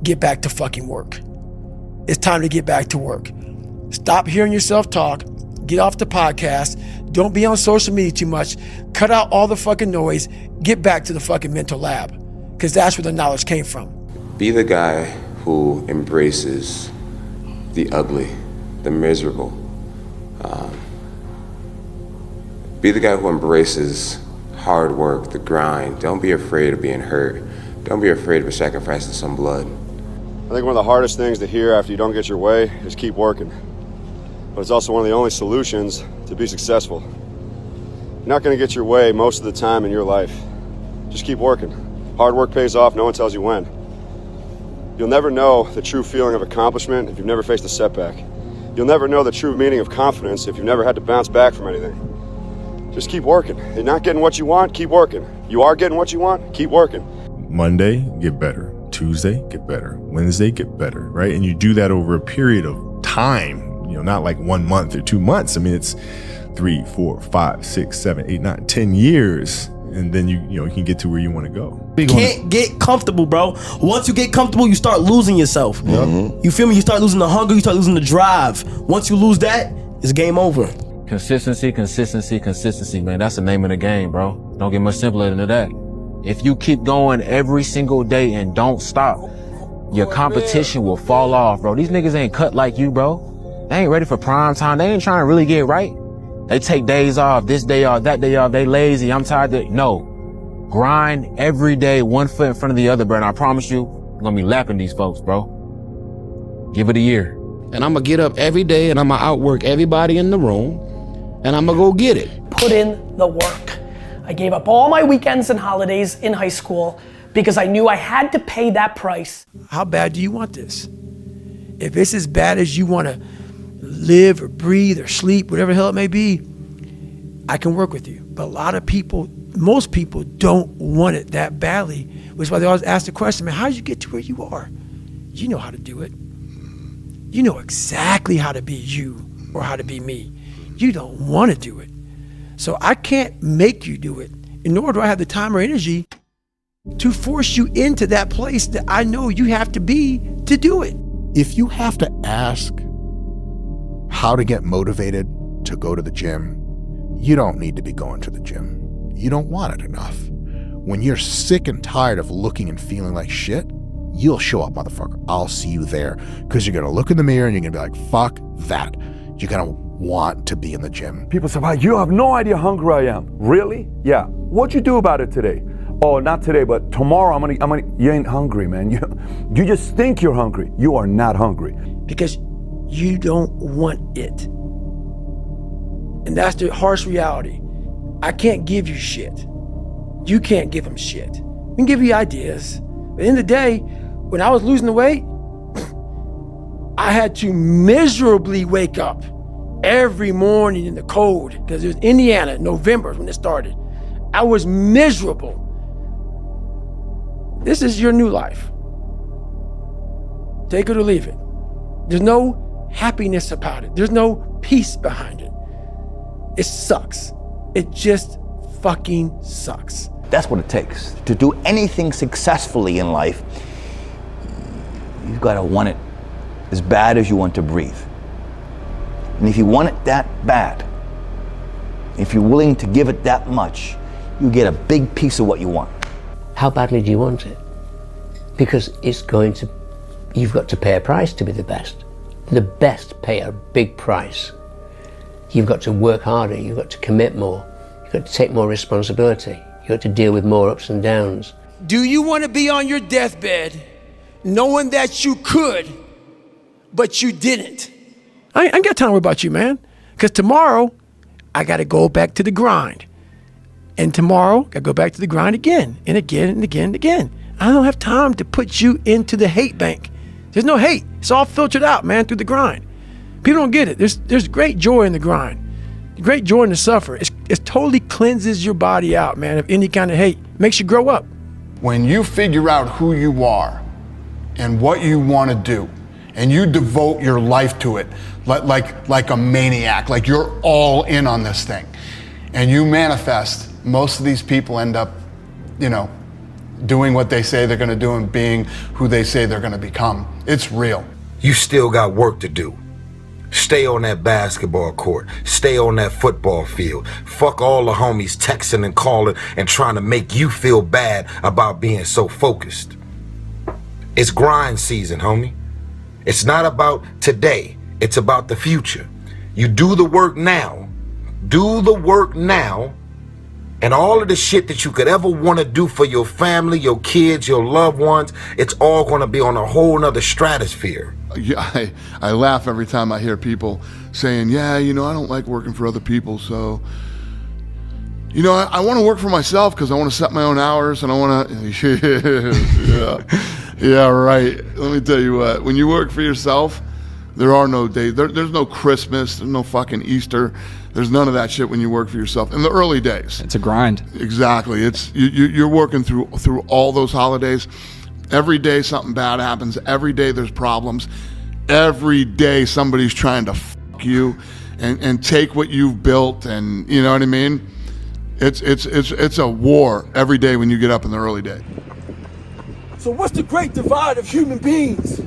get back to fucking work. It's time to get back to work. Stop hearing yourself talk. Get off the podcast. Don't be on social media too much. Cut out all the fucking noise. Get back to the fucking mental lab, because that's where the knowledge came from. Be the guy who embraces the ugly, the miserable. Be the guy who embraces hard work, the grind. Don't be afraid of being hurt. Don't be afraid of sacrificing some blood. I think one of the hardest things to hear after you don't get your way is keep working. But it's also one of the only solutions to be successful. You're not going to get your way most of the time in your life. Just keep working. Hard work pays off, no one tells you when. You'll never know the true feeling of accomplishment if you've never faced a setback. You'll never know the true meaning of confidence if you've never had to bounce back from anything. Just keep working. You're not getting what you want, keep working. You are getting what you want, keep working. Monday, get better. Tuesday, get better. Wednesday, get better, right? And you do that over a period of time, not like 1 month or 2 months. I mean, it's 3, 4, 5, 6, 7, 8, 9, 10 years. And then you can get to where you want to go. You can't get comfortable, bro. Once you get comfortable, you start losing yourself. Mm-hmm. You feel me? You start losing the hunger, you start losing the drive. Once you lose that, it's game over. Consistency, consistency, consistency, man. That's the name of the game, bro. Don't get much simpler than that. If you keep going every single day and don't stop, your competition will fall off, bro. These niggas ain't cut like you, bro. They ain't ready for prime time. They ain't trying to really get right. They take days off, this day off, that day off. They lazy, I'm tired. No. Grind every day, one foot in front of the other, bro. And I promise you, you're gonna be lapping these folks, bro. Give it a year. And I'm gonna get up every day and I'm gonna outwork everybody in the room and I'm gonna go get it. Put in the work. I gave up all my weekends and holidays in high school because I knew I had to pay that price. How bad do you want this? If it's as bad as you want to live or breathe or sleep, whatever the hell it may be, I can work with you. But a lot of people, most people don't want it that badly, which is why they always ask the question, man, how did you get to where you are? You know how to do it. You know exactly how to be you or how to be me. You don't want to do it. So I can't make you do it, and nor do I have the time or energy to force you into that place that I know you have to be to do it. If you have to ask how to get motivated to go to the gym, you don't need to be going to the gym. You don't want it enough. When you're sick and tired of looking and feeling like shit, you'll show up, motherfucker. I'll see you there. Because you're going to look in the mirror and you're going to be like, fuck that. You're going to want to be in the gym. People say, wow, you have no idea how hungry I am. Really? Yeah. What'd you do about it today? Oh, not today, but tomorrow I'm gonna. You ain't hungry, man. You just think you're hungry. You are not hungry. Because you don't want it. And that's the harsh reality. I can't give you shit. You can't give them shit. We can give you ideas. But at the end of the day, when I was losing the weight, I had to miserably wake up every morning in the cold, because it was Indiana, November when it started. I was miserable. This is your new life. Take it or leave it. There's no happiness about it. There's no peace behind it. It sucks. It just fucking sucks. That's what it takes. To do anything successfully in life, you've got to want it as bad as you want to breathe. And if you want it that bad, if you're willing to give it that much, you get a big piece of what you want. How badly do you want it? Because you've got to pay a price to be the best. The best pay a big price. You've got to work harder, you've got to commit more, you've got to take more responsibility, you've got to deal with more ups and downs. Do you want to be on your deathbed knowing that you could, but you didn't? I ain't got time to worry about you, man. Because tomorrow, I got to go back to the grind. And tomorrow, I go back to the grind again and again and again and again. I don't have time to put you into the hate bank. There's no hate. It's all filtered out, man, through the grind. People don't get it. There's great joy in the grind. Great joy in the suffer. It totally cleanses your body out, man, of any kind of hate. Makes you grow up. When you figure out who you are and what you want to do, and you devote your life to it like a maniac, like you're all in on this thing, and you manifest, most of these people end up, doing what they say they're gonna do and being who they say they're gonna become. It's real. You still got work to do. Stay on that basketball court. Stay on that football field. Fuck all the homies texting and calling and trying to make you feel bad about being so focused. It's grind season, homie. It's not about today. It's about the future. You do the work now. Do the work now. And all of the shit that you could ever want to do for your family, your kids, your loved ones, it's all going to be on a whole nother stratosphere. Yeah, I laugh every time I hear people saying, yeah, you know, I don't like working for other people, so, you know, I want to work for myself because I want to set my own hours and I want to, yeah, right. Let me tell you what, when you work for yourself, there are no days, there's no Christmas, there's no fucking Easter, there's none of that shit when you work for yourself. In the early days. It's a grind. Exactly. It's you're working through all those holidays. Every day something bad happens. Every day there's problems. Every day somebody's trying to fuck you and take what you've built, and you know what I mean? It's a war every day when you get up in the early day. So what's the great divide of human beings?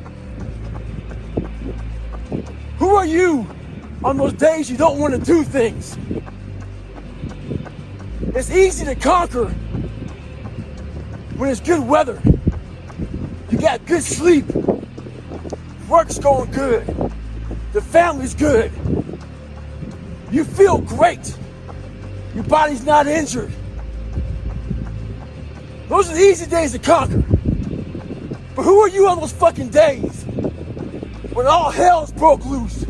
Who are you on those days you don't want to do things? It's easy to conquer when it's good weather. You got good sleep. Work's going good. The family's good. You feel great. Your body's not injured. Those are the easy days to conquer. But who are you on those fucking days when all hell's broke loose?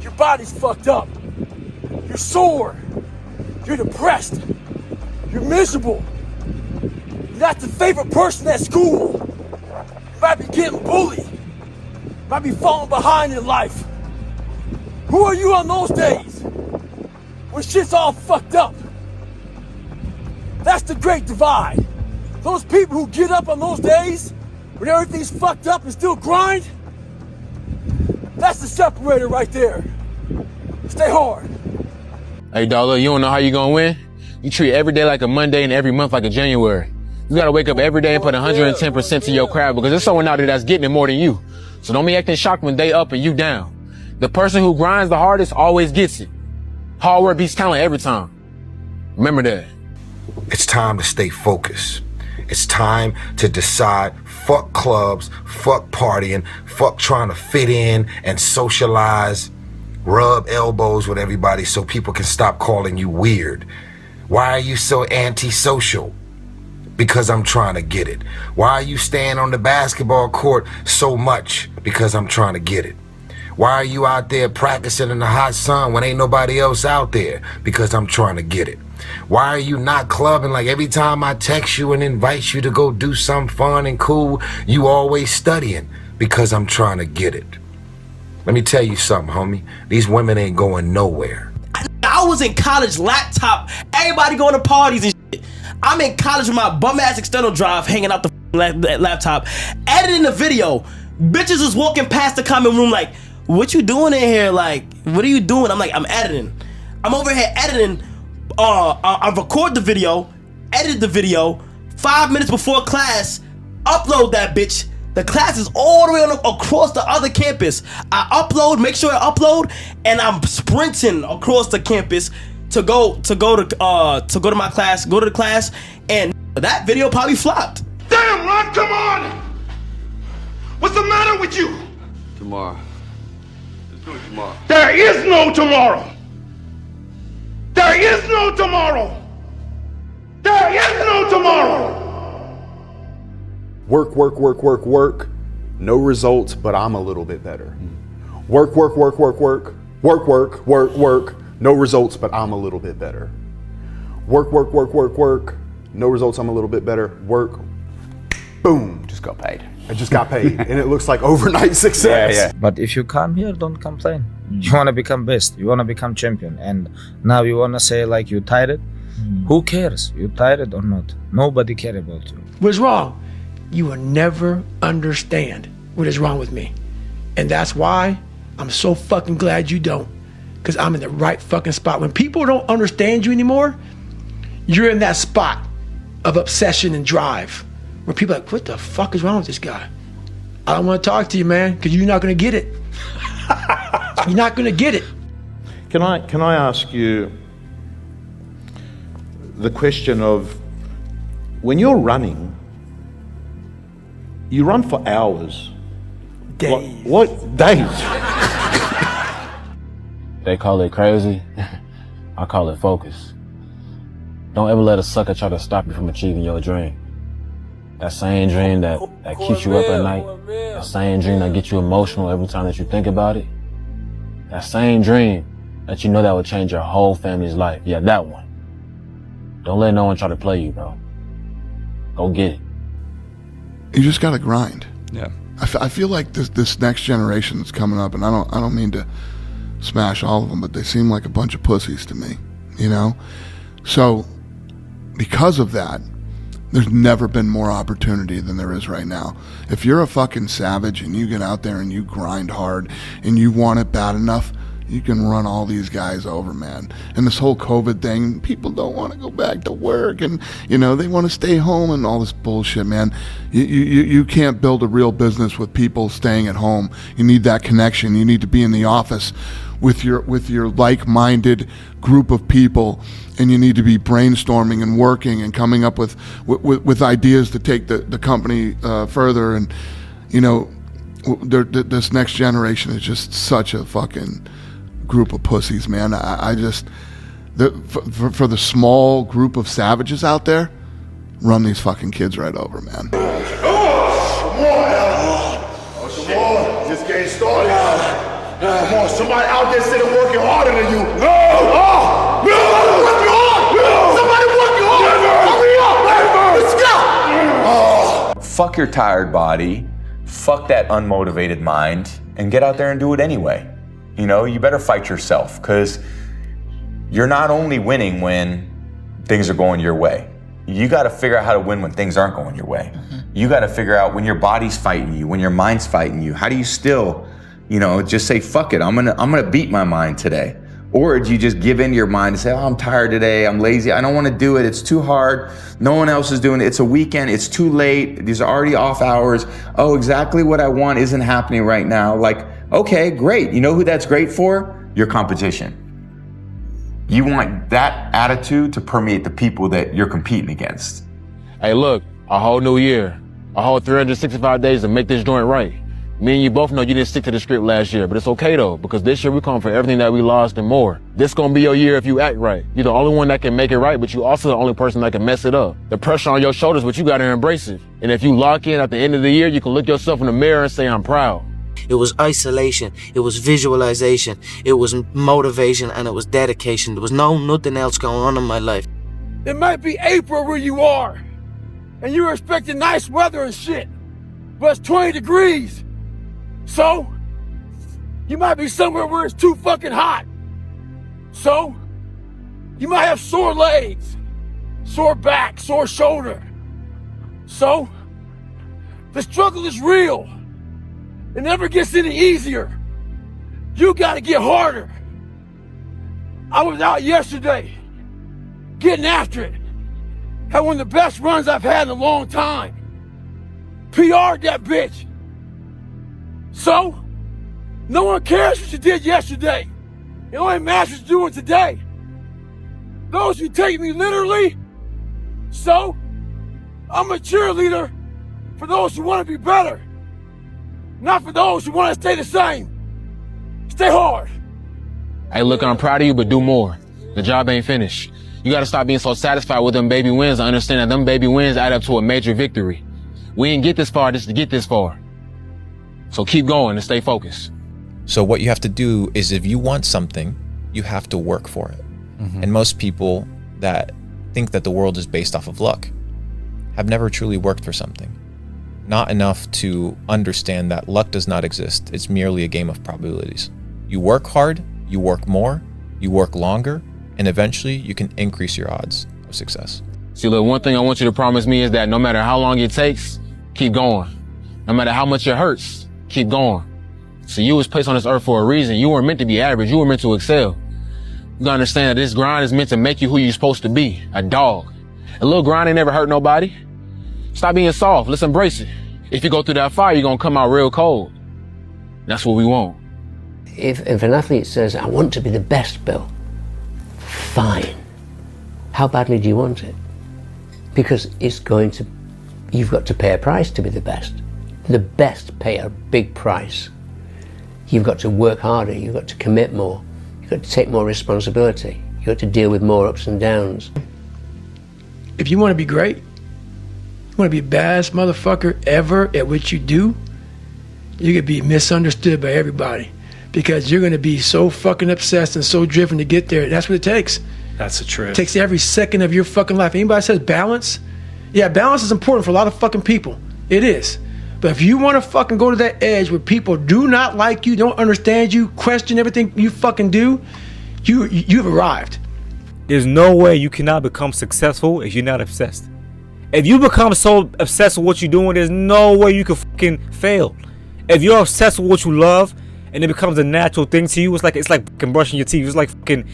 Your body's fucked up. You're sore. You're depressed. You're miserable. You're not the favorite person at school. You might be getting bullied. You might be falling behind in life. Who are you on those days when shit's all fucked up? That's the great divide. Those people who get up on those days when everything's fucked up and still grind, that's the separator right there. Stay hard. Hey, dog, look, you don't know how you gonna win? You treat every day like a Monday and every month like a January. You gotta wake up every day and put 110% to your craft because there's someone out there that's getting it more than you. So don't be acting shocked when they up and you down. The person who grinds the hardest always gets it. Hard work beats talent every time. Remember that. It's time to stay focused. It's time to decide, fuck clubs, fuck partying, fuck trying to fit in and socialize, rub elbows with everybody so people can stop calling you weird. Why are you so antisocial? Because I'm trying to get it. Why are you staying on the basketball court so much? Because I'm trying to get it. Why are you out there practicing in the hot sun when ain't nobody else out there? Because I'm trying to get it. Why are you not clubbing like every time I text you and invite you to go do something fun and cool, you always studying? Because I'm trying to get it. Let me tell you something, homie. These women ain't going nowhere. I was in college, laptop, everybody going to parties and shit. I'm in college with my bum ass external drive hanging out the laptop, editing the video. Bitches is walking past the comment room like, what you doing in here? Like, what are you doing? I'm like, I'm editing. I'm over here editing. I record the video, edit the video, 5 minutes before class, upload that bitch. The class is all the way across the other campus. I upload, make sure I upload, and I'm sprinting across the campus to go to my class, go to the class, and that video probably flopped. Damn, Ron, come on! What's the matter with you? Tomorrow. Let's do it tomorrow. There is no tomorrow. There is no tomorrow. There is no tomorrow. Work, work, work, work, work. No results, but I'm a little bit better. Work, work, work, work, work. Work, work, work, work. No results, but I'm a little bit better. Work, work, work, work, work. No results, I'm a little bit better. Work. Boom. Just got paid. I just got paid. And it looks like overnight success. Yeah. But if you come here, don't complain. You want to become best. You want to become champion. And now you want to say like you tired? Who cares? You tired or not? Nobody care about you. What's wrong? You will never understand what is wrong with me. And that's why I'm so fucking glad you don't. Because I'm in the right fucking spot. When people don't understand you anymore, you're in that spot of obsession and drive, where people are like, what the fuck is wrong with this guy? I don't want to talk to you, man, because you're not going to get it. You're not going to get it. Can I ask you the question of, when you're running, you run for hours. Days. What days? They call it crazy. I call it focus. Don't ever let a sucker try to stop you from achieving your dream. That same dream that keeps you up at night, that same dream that gets you emotional every time that you think about it, that same dream that you know that will change your whole family's life. Yeah, that one. Don't let no one try to play you, bro. Go get it. You just gotta grind. Yeah. I feel like this next generation that's coming up, and I don't mean to smash all of them, but they seem like a bunch of pussies to me, you know? So because of that, there's never been more opportunity than there is right now. If you're a fucking savage and you get out there and you grind hard and you want it bad enough, you can run all these guys over, man. And this whole COVID thing, people don't want to go back to work, and you know, they want to stay home and all this bullshit, man. You can't build a real business with people staying at home. You need that connection. You need to be in the office with your like-minded group of people, and you need to be brainstorming and working and coming up with ideas to take the company further. And you know, this next generation is just such a fucking group of pussies, man. I just, for the small group of savages out there, run these fucking kids right over, man. Come on, just getting started. Come on, somebody out there sitting working harder than you. Somebody working harder. Hurry up, let's go. Fuck your tired body, fuck that unmotivated mind, and get out there and do it anyway. You know, you better fight yourself, because you're not only winning when things are going your way. You got to figure out how to win when things aren't going your way. You got to figure out when your body's fighting you, when your mind's fighting you. How do you still, you know, just say, fuck it, I'm gonna beat my mind today? Or do you just give in to your mind and say, oh, I'm tired today, I'm lazy, I don't want to do it, it's too hard, no one else is doing it, it's a weekend, it's too late, these are already off hours, oh, exactly what I want isn't happening right now. Like, okay, great. You know who that's great for? Your competition. You want that attitude to permeate the people that you're competing against. Hey, look, a whole new year, a whole 365 days to make this joint right. Me and you both know you didn't stick to the script last year, but it's okay though, because this year we come for everything that we lost and more. This gonna be your year if you act right. You're the only one that can make it right, but you also the only person that can mess it up. The pressure on your shoulders, but you gotta embrace it. And if you lock in at the end of the year, you can look yourself in the mirror and say, I'm proud. It was isolation, it was visualization, it was motivation, and it was dedication. There was nothing else going on in my life. It might be April where you are, and you're expecting nice weather and shit, but it's 20 degrees. So, you might be somewhere where it's too fucking hot. So, you might have sore legs, sore back, sore shoulder. So, the struggle is real. It never gets any easier. You gotta get harder. I was out yesterday, getting after it. Had one of the best runs I've had in a long time. PR'd that bitch. So, no one cares what you did yesterday. It only matters what you're doing today. Those who take me literally, so I'm a cheerleader for those who want to be better, not for those who want to stay the same. Stay hard. Hey, look, I'm proud of you, but do more. The job ain't finished. You gotta stop being so satisfied with them baby wins and understand that them baby wins add up to a major victory. We didn't get this far just to get this far. So keep going and stay focused. So what you have to do is, if you want something, you have to work for it. And most people that think that the world is based off of luck have never truly worked for something. Not enough to understand that luck does not exist. It's merely a game of probabilities. You work hard, you work more, you work longer, and eventually you can increase your odds of success. See, look, one thing I want you to promise me is that no matter how long it takes, keep going. No matter how much it hurts, keep going. So you was placed on this earth for a reason. You weren't meant to be average. You were meant to excel. You gotta understand that this grind is meant to make you who you're supposed to be, a dog. A little grind ain't never hurt nobody. Stop being soft. Let's embrace it. If you go through that fire, you're gonna come out real cold. That's what we want. If an athlete says, I want to be the best, Bill, fine. How badly do you want it? Because you've got to pay a price to be the best. The best pay a big price. You've got to work harder, you've got to commit more, you've got to take more responsibility, you've got to deal with more ups and downs. If you want to be great, you want to be the baddest motherfucker ever at what you do, you're going to be misunderstood by everybody because you're going to be so fucking obsessed and so driven to get there. That's what it takes. That's the truth. It takes every second of your fucking life. Anybody says balance? Yeah, balance is important for a lot of fucking people. It is. But if you want to fucking go to that edge where people do not like you, don't understand you, question everything you fucking do, you've arrived. There's no way you cannot become successful if you're not obsessed. If you become so obsessed with what you're doing, there's no way you can fucking fail. If you're obsessed with what you love and it becomes a natural thing to you, it's like fucking brushing your teeth. It's like fucking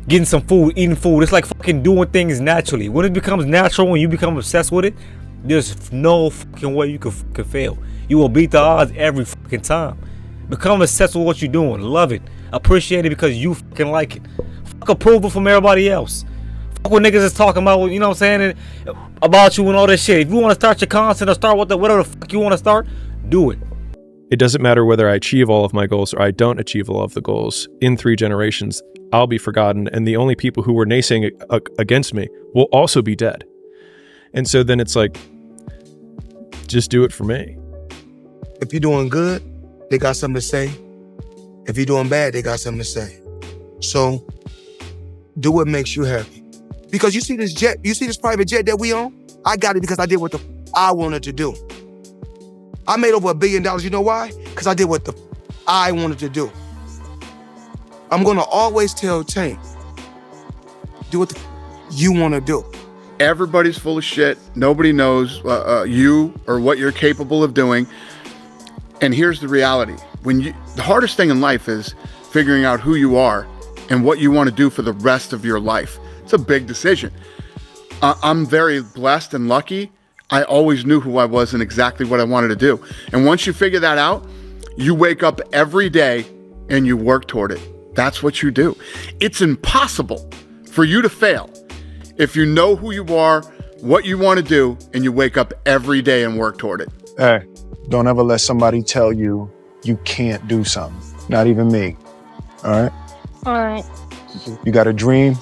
getting some food, eating food. It's like fucking doing things naturally. When it becomes natural, when you become obsessed with it, there's no fucking way you can fucking fail. You will beat the odds every fucking time. Become obsessed with what you're doing. Love it. Appreciate it because you fucking like it. Fuck approval from everybody else. Fuck what niggas is talking about, you know what I'm saying, about you and all that shit. If you want to start your content or start whatever the fuck you want to start, do it. It doesn't matter whether I achieve all of my goals or I don't achieve all of the goals. In 3 generations, I'll be forgotten, and the only people who were naysaying against me will also be dead. And so then it's like, just do it for me. If you're doing good, they got something to say. If you're doing bad, they got something to say. So, do what makes you happy. Because you see this jet, you see this private jet that we own? I got it because I did what I wanted to do. I made over $1 billion, you know why? Because I did what I wanted to do. I'm gonna always tell Tank, do what you wanna do. Everybody's full of shit. Nobody knows you or what you're capable of doing. And here's the reality. The hardest thing in life is figuring out who you are and what you want to do for the rest of your life. It's a big decision. I'm very blessed and lucky. I always knew who I was and exactly what I wanted to do. And once you figure that out, you wake up every day and you work toward it. That's what you do. It's impossible for you to fail if you know who you are, what you want to do, and you wake up every day and work toward it. Hey, don't ever let somebody tell you you can't do something. Not even me. All right? All right. You got a dream,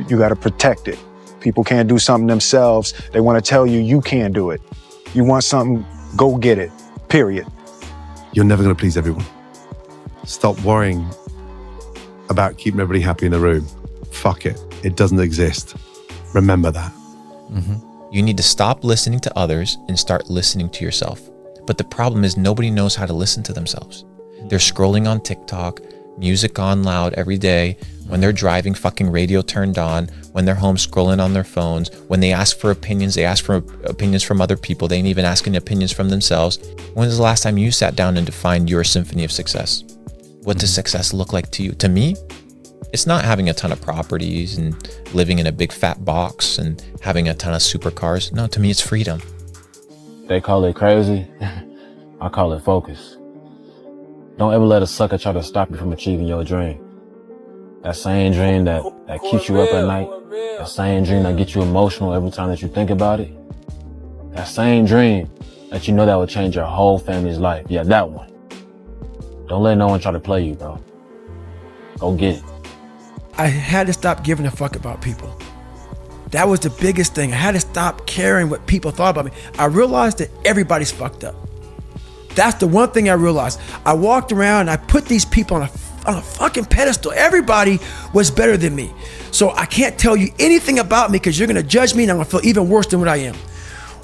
you got to protect it. People can't do something themselves. They want to tell you you can't do it. You want something, go get it. Period. You're never going to please everyone. Stop worrying about keeping everybody happy in the room. Fuck it. It doesn't exist. Remember that. You need to stop listening to others and start listening to yourself. But the problem is nobody knows how to listen to themselves. They're scrolling on TikTok, music on loud every day, when they're driving, fucking radio turned on, when they're home scrolling on their phones, when they ask for opinions, they ask for opinions from other people, they ain't even asking opinions from themselves. When was the last time you sat down and defined your symphony of success? What does success look like to you? To me, it's not having a ton of properties and living in a big fat box and having a ton of supercars. No, to me, it's freedom. They call it crazy. I call it focus. Don't ever let a sucker try to stop you from achieving your dream. That same dream that keeps you up at night, that same dream that gets you emotional every time that you think about it, that same dream that you know that will change your whole family's life. Yeah, that one. Don't let no one try to play you, bro. Go get it. I had to stop giving a fuck about people. That was the biggest thing. I had to stop caring what people thought about me. I realized that everybody's fucked up. That's the one thing I realized. I walked around and I put these people on a fucking pedestal. Everybody was better than me. So I can't tell you anything about me because you're gonna judge me and I'm gonna feel even worse than what I am.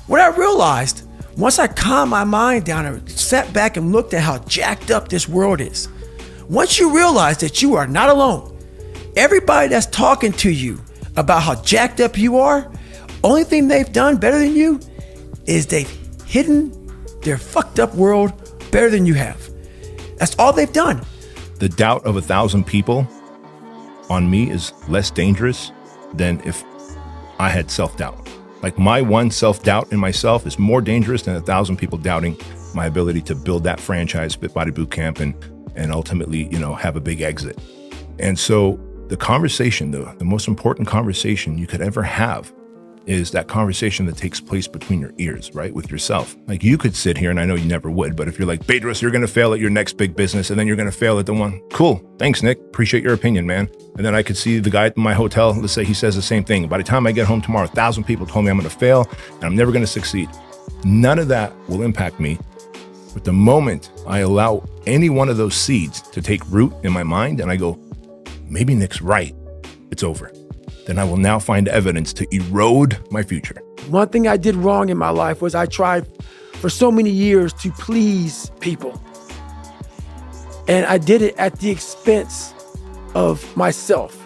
What I realized, once I calmed my mind down and sat back and looked at how jacked up this world is, once you realize that you are not alone, everybody that's talking to you about how jacked up you are, only thing they've done better than you is they've hidden their fucked up world better than you have. That's all they've done. The doubt of 1,000 people on me is less dangerous than if I had self-doubt. Like my one self-doubt in myself is more dangerous than 1,000 people doubting my ability to build that franchise, Fit Body Bootcamp, and ultimately, have a big exit. And so the conversation, the most important conversation you could ever have is that conversation that takes place between your ears, right? With yourself. Like you could sit here, and I know you never would, but if you're like, Bedros, you're gonna fail at your next big business, and then you're gonna fail at the one. Cool, thanks, Nick. Appreciate your opinion, man. And then I could see the guy at my hotel, let's say he says the same thing. By the time I get home tomorrow, 1,000 people told me I'm gonna fail, and I'm never gonna succeed. None of that will impact me. But the moment I allow any one of those seeds to take root in my mind, and I go, maybe Nick's right, it's over. Then I will now find evidence to erode my future. One thing I did wrong in my life was I tried for so many years to please people. And I did it at the expense of myself.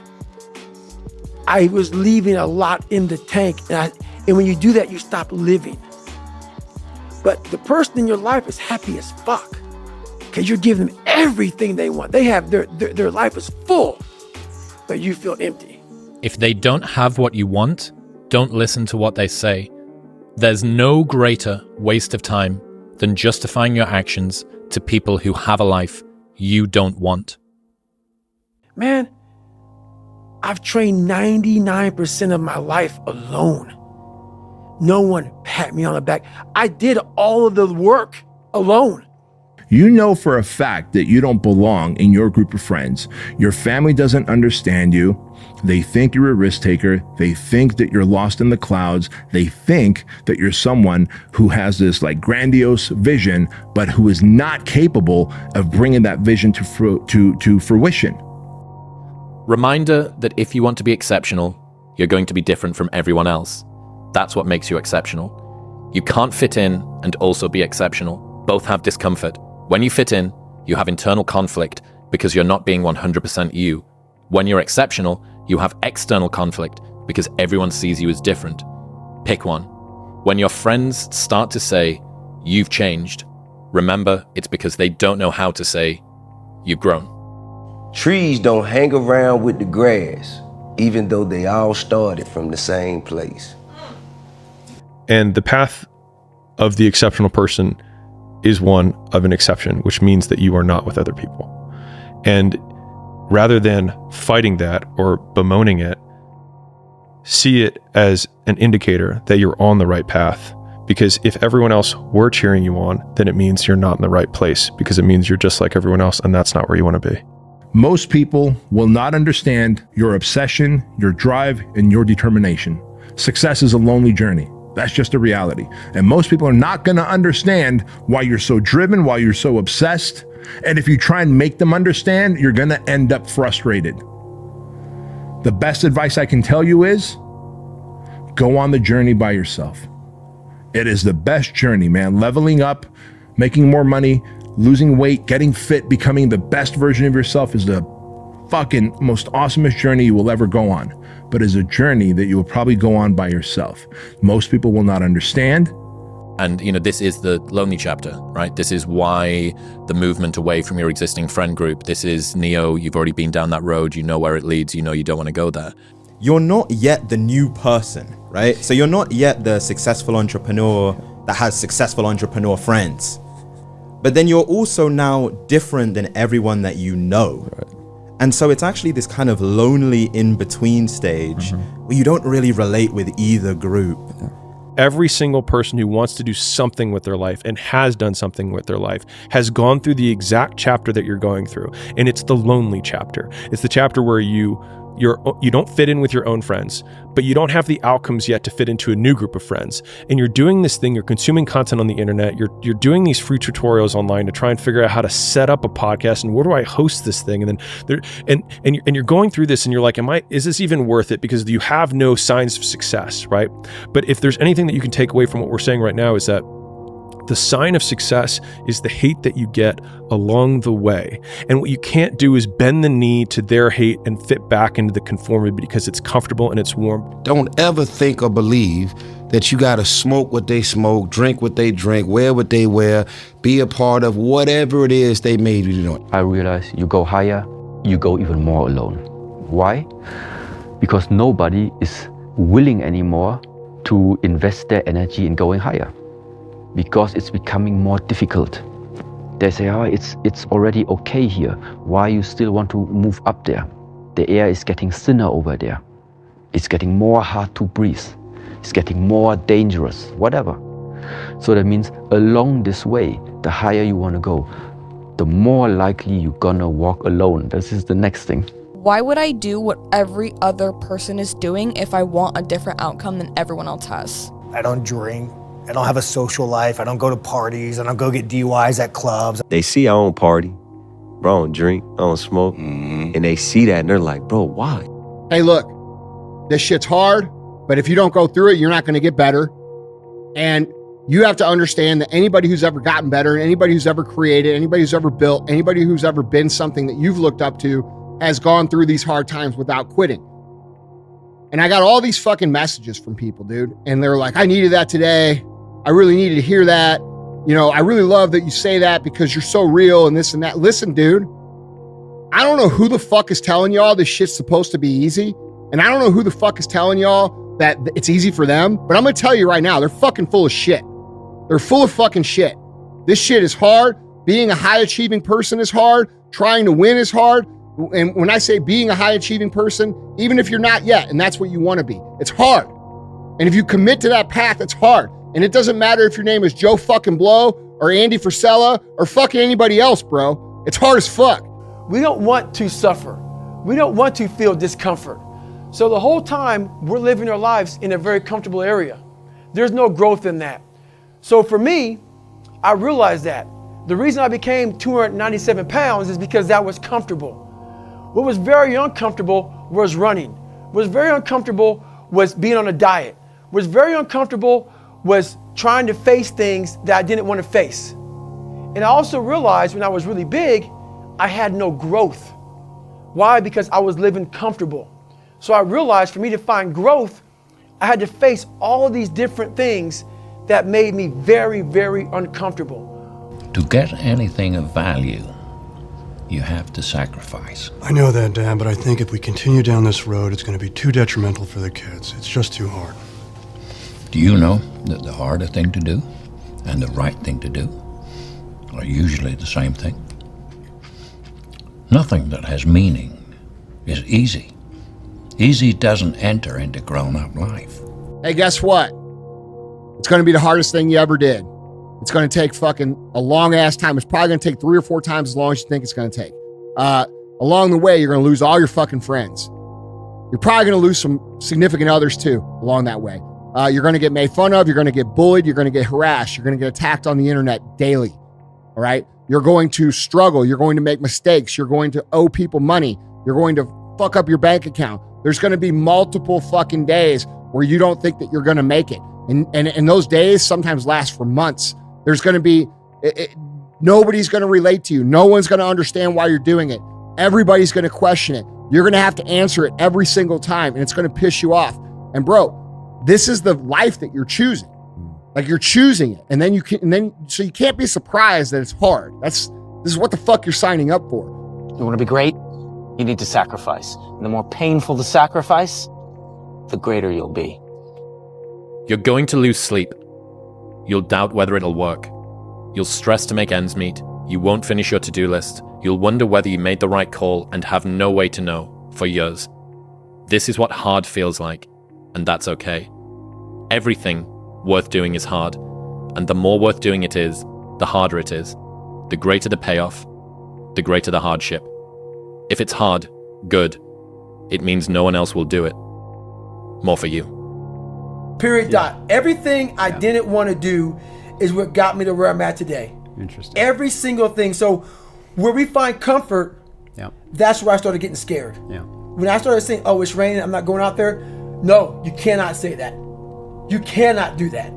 I was leaving a lot in the tank. And when you do that, you stop living. But the person in your life is happy as fuck because you're giving them everything they want. They have their life is full, but you feel empty. If they don't have what you want, don't listen to what they say. There's no greater waste of time than justifying your actions to people who have a life you don't want. Man, I've trained 99% of my life alone. No one pat me on the back. I did all of the work alone. You know for a fact that you don't belong in your group of friends. Your family doesn't understand you. They think you're a risk taker. They think that you're lost in the clouds. They think that you're someone who has this like grandiose vision, but who is not capable of bringing that vision to fruition. Reminder that if you want to be exceptional, you're going to be different from everyone else. That's what makes you exceptional. You can't fit in and also be exceptional. Both have discomfort. When you fit in, you have internal conflict because you're not being 100% you. When you're exceptional, you have external conflict because everyone sees you as different. Pick one. When your friends start to say, you've changed, remember it's because they don't know how to say, you've grown. Trees don't hang around with the grass, even though they all started from the same place. And the path of the exceptional person is one of an exception, which means that you are not with other people. And rather than fighting that or bemoaning it, see it as an indicator that you're on the right path. Because if everyone else were cheering you on, then it means you're not in the right place, because it means you're just like everyone else, and that's not where you want to be. Most people will not understand your obsession, your drive, and your determination. Success is a lonely journey. That's just a reality. And most people are not going to understand why you're so driven, why you're so obsessed. And if you try and make them understand, you're going to end up frustrated. The best advice I can tell you is go on the journey by yourself. It is the best journey, man. Leveling up, making more money, losing weight, getting fit, becoming the best version of yourself is the fucking most awesomest journey you will ever go on. But is a journey that you will probably go on by yourself. Most people will not understand. And, this is the lonely chapter, right? This is why the movement away from your existing friend group. This is Neo, you've already been down that road. You know where it leads. You know you don't want to go there. You're not yet the new person, right? So you're not yet the successful entrepreneur that has successful entrepreneur friends. But then you're also now different than everyone that you know. Right. And so it's actually this kind of lonely in-between stage where you don't really relate with either group. Every single person who wants to do something with their life and has done something with their life has gone through the exact chapter that you're going through. And it's the lonely chapter. It's the chapter where you don't fit in with your own friends, but you don't have the outcomes yet to fit into a new group of friends. And you're doing this thing, you're consuming content on the internet, you're doing these free tutorials online to try and figure out how to set up a podcast and where do I host this thing? And then you're going through this and you're like, is this even worth it? Because you have no signs of success, right? But if there's anything that you can take away from what we're saying right now is that the sign of success is the hate that you get along the way. And what you can't do is bend the knee to their hate and fit back into the conformity because it's comfortable and it's warm. Don't ever think or believe that you got to smoke what they smoke, drink what they drink, wear what they wear, be a part of whatever it is they made you do. I realize you go higher, you go even more alone. Why? Because nobody is willing anymore to invest their energy in going higher because it's becoming more difficult. They say, oh, it's already okay here. Why you still want to move up there? The air is getting thinner over there. It's getting more hard to breathe. It's getting more dangerous, whatever. So that means along this way, the higher you want to go, the more likely you're gonna walk alone. This is the next thing. Why would I do what every other person is doing if I want a different outcome than everyone else has? I don't drink. I don't have a social life. I don't go to parties. I don't go get DUIs at clubs. They see I don't party, bro, I don't drink, I don't smoke, and they see that and they're like, bro, why? Hey, look, this shit's hard, but if you don't go through it, you're not gonna get better. And you have to understand that anybody who's ever gotten better, anybody who's ever created, anybody who's ever built, anybody who's ever been something that you've looked up to has gone through these hard times without quitting. And I got all these fucking messages from people, dude. And they're like, I needed that today. I really needed to hear that. You know, I really love that you say that because you're so real and this and that. Listen, dude, I don't know who the fuck is telling y'all this shit's supposed to be easy. And I don't know who the fuck is telling y'all that it's easy for them. But I'm gonna tell you right now, they're fucking full of shit. They're full of fucking shit. This shit is hard. Being a high achieving person is hard. Trying to win is hard. And when I say being a high achieving person, even if you're not yet, and that's what you want to be, it's hard. And if you commit to that path, it's hard. And it doesn't matter if your name is Joe fucking Blow or Andy Frisella or fucking anybody else, bro. It's hard as fuck. We don't want to suffer. We don't want to feel discomfort. So the whole time we're living our lives in a very comfortable area. There's no growth in that. So for me, I realized that the reason I became 297 pounds is because that was comfortable. What was very uncomfortable was running. What was very uncomfortable was being on a diet. What was very uncomfortable was trying to face things that I didn't want to face. And I also realized when I was really big, I had no growth. Why? Because I was living comfortable. So I realized for me to find growth, I had to face all of these different things that made me very, very uncomfortable. To get anything of value, you have to sacrifice. I know that, Dad, but I think if we continue down this road, it's going to be too detrimental for the kids. It's just too hard. Do you know that the harder thing to do and the right thing to do are usually the same thing? Nothing that has meaning is easy. Easy doesn't enter into grown-up life. Hey, guess what? It's going to be the hardest thing you ever did. It's going to take fucking a long ass time. It's probably going to take 3 or 4 times as long as you think it's going to take. Along the way, you're going to lose all your fucking friends. You're probably going to lose some significant others too along that way. You're going to get made fun of. You're going to get bullied. You're going to get harassed. You're going to get attacked on the internet daily. All right. You're going to struggle. You're going to make mistakes. You're going to owe people money. You're going to fuck up your bank account. There's going to be multiple fucking days where you don't think that you're going to make it. And those days sometimes last for months. There's going to be, nobody's going to relate to you. No one's going to understand why you're doing it. Everybody's going to question it. You're going to have to answer it every single time, and it's going to piss you off. And bro, this is the life that you're choosing. Like you're choosing it. And then so you can't be surprised that it's hard. This is what the fuck you're signing up for. You want to be great? You need to sacrifice. And the more painful the sacrifice, the greater you'll be. You're going to lose sleep. You'll doubt whether it'll work. You'll stress to make ends meet. You won't finish your to-do list. You'll wonder whether you made the right call and have no way to know for years. This is what hard feels like, and that's okay. Everything worth doing is hard, and the more worth doing it is, the harder it is. The greater the payoff, the greater the hardship. If it's hard, good. It means no one else will do it. More for you. Period. Dot. Everything I didn't want to do is what got me to where I'm at today. Interesting. Every single thing. So where we find comfort, that's where I started getting scared. Yeah. When I started saying, oh, it's raining, I'm not going out there. No, you cannot say that. You cannot do that.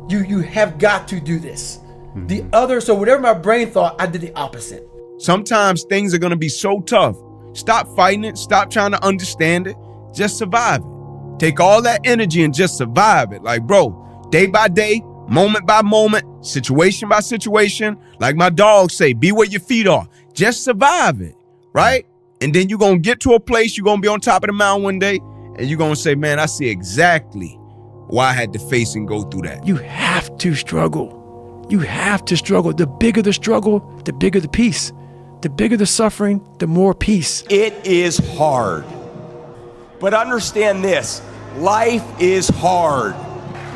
You have got to do this. Mm-hmm. So whatever my brain thought, I did the opposite. Sometimes things are going to be so tough. Stop fighting it. Stop trying to understand it. Just survive it. Take all that energy and just survive it. Like, bro, day by day, moment by moment, situation by situation. Like my dogs say, be where your feet are. Just survive it, right? And then you're going to get to a place, you're going to be on top of the mountain one day, and you're going to say, man, I see exactly why I had to face and go through that. You have to struggle. You have to struggle. The bigger the struggle, the bigger the peace. The bigger the suffering, the more peace. It is hard. But understand this, life is hard.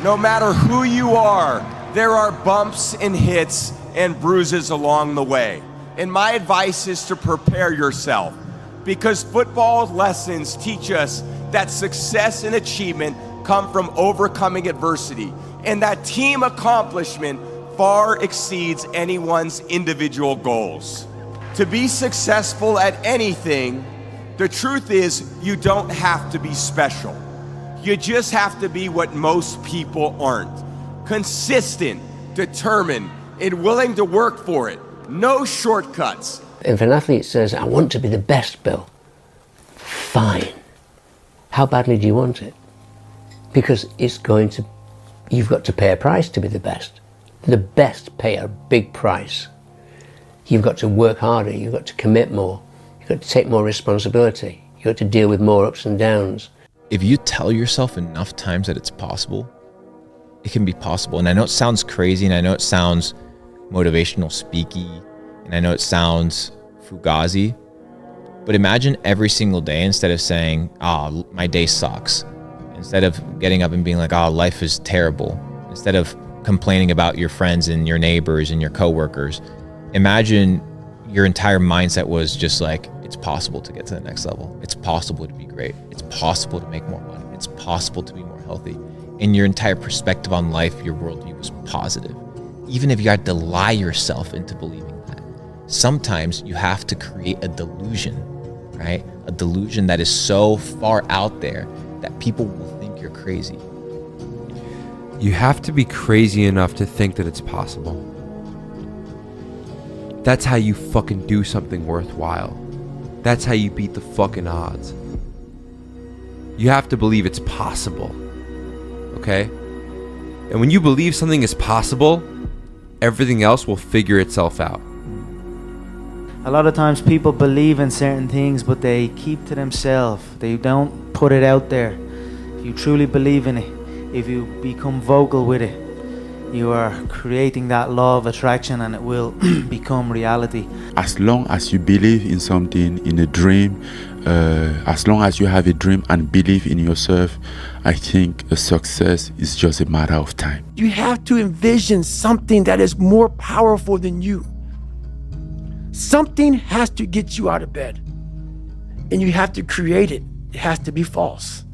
No matter who you are, there are bumps and hits and bruises along the way. And my advice is to prepare yourself, because football lessons teach us that success and achievement come from overcoming adversity, and that team accomplishment far exceeds anyone's individual goals. To be successful at anything, the truth is you don't have to be special. You just have to be what most people aren't. Consistent, determined, and willing to work for it. No shortcuts. If an athlete says, I want to be the best, Bill, fine. How badly do you want it? Because you've got to pay a price to be the best. The best pay a big price. You've got to work harder, you've got to commit more, you've got to take more responsibility, you've got to deal with more ups and downs. If you tell yourself enough times that it's possible, it can be possible. And I know it sounds crazy, and I know it sounds motivational speaky, and I know it sounds fugazi, but imagine every single day, instead of saying, oh, my day sucks, instead of getting up and being like, oh, life is terrible, instead of complaining about your friends and your neighbors and your coworkers, imagine your entire mindset was just like, it's possible to get to the next level. It's possible to be great. It's possible to make more money. It's possible to be more healthy. And your entire perspective on life, your worldview was positive. Even if you had to lie yourself into believing that. Sometimes you have to create a delusion, right? A delusion that is so far out there that people will think you're crazy. You have to be crazy enough to think that it's possible. That's how you fucking do something worthwhile. That's how you beat the fucking odds. You have to believe it's possible. Okay? And when you believe something is possible, everything else will figure itself out. A lot of times people believe in certain things, but they keep to themselves. They don't put it out there. If you truly believe in it, if you become vocal with it, you are creating that law of attraction, and it will become reality. As long as you believe in something, in a dream, as long as you have a dream and believe in yourself, I think a success is just a matter of time. You have to envision something that is more powerful than you. Something has to get you out of bed, and you have to create it. It has to be false,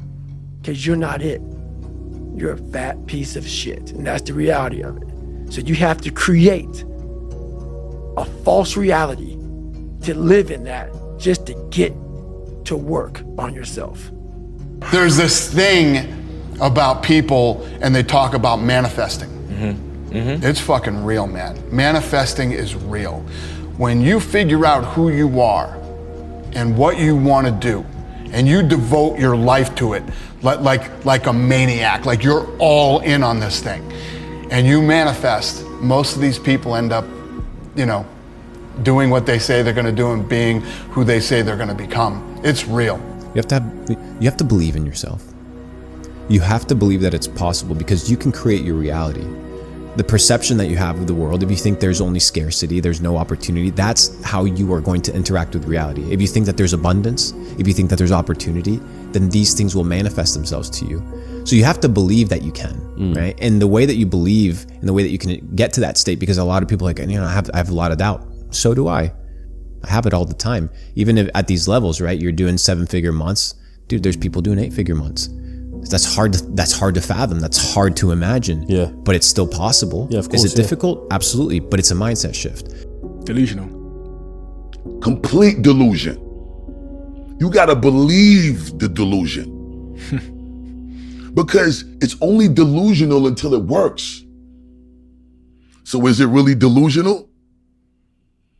because you're not it. You're a fat piece of shit, and that's the reality of it. So you have to create a false reality to live in that, just to get to work on yourself. There's this thing about people, and they talk about manifesting. It's fucking real, man. Manifesting is real. When you figure out who you are and what you want to do, and you devote your life to it, like a maniac, like you're all in on this thing, and you manifest, most of these people end up, doing what they say they're going to do and being who they say they're going to become. It's real. You have to believe in yourself. You have to believe that it's possible, because you can create your reality. The perception that you have of the world, if you think there's only scarcity, there's no opportunity, that's how you are going to interact with reality. If you think that there's abundance, if you think that there's opportunity, then these things will manifest themselves to you. So you have to believe that you can, right? And the way that you believe, and the way that you can get to that state, because a lot of people are like, I have a lot of doubt. So do I. I have it all the time. Even if at these levels, right? You're doing 7-figure months. Dude, there's people doing 8-figure months. That's hard to fathom. That's hard to imagine. Yeah. But it's still possible. Yeah, of course. Is it difficult? Absolutely. But it's a mindset shift. Delusional. Complete delusion. You gotta believe the delusion. Because it's only delusional until it works. So is it really delusional?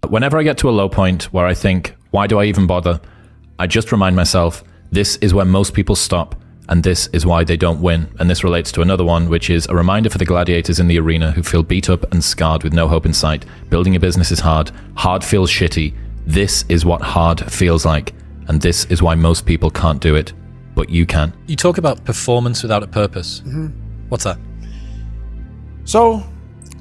Whenever I get to a low point where I think, why do I even bother? I just remind myself, this is where most people stop. And this is why they don't win. And this relates to another one, which is a reminder for the gladiators in the arena who feel beat up and scarred with no hope in sight. Building a business is hard. Hard feels shitty. This is what hard feels like. And this is why most people can't do it. But you can. You talk about performance without a purpose. What's that? So,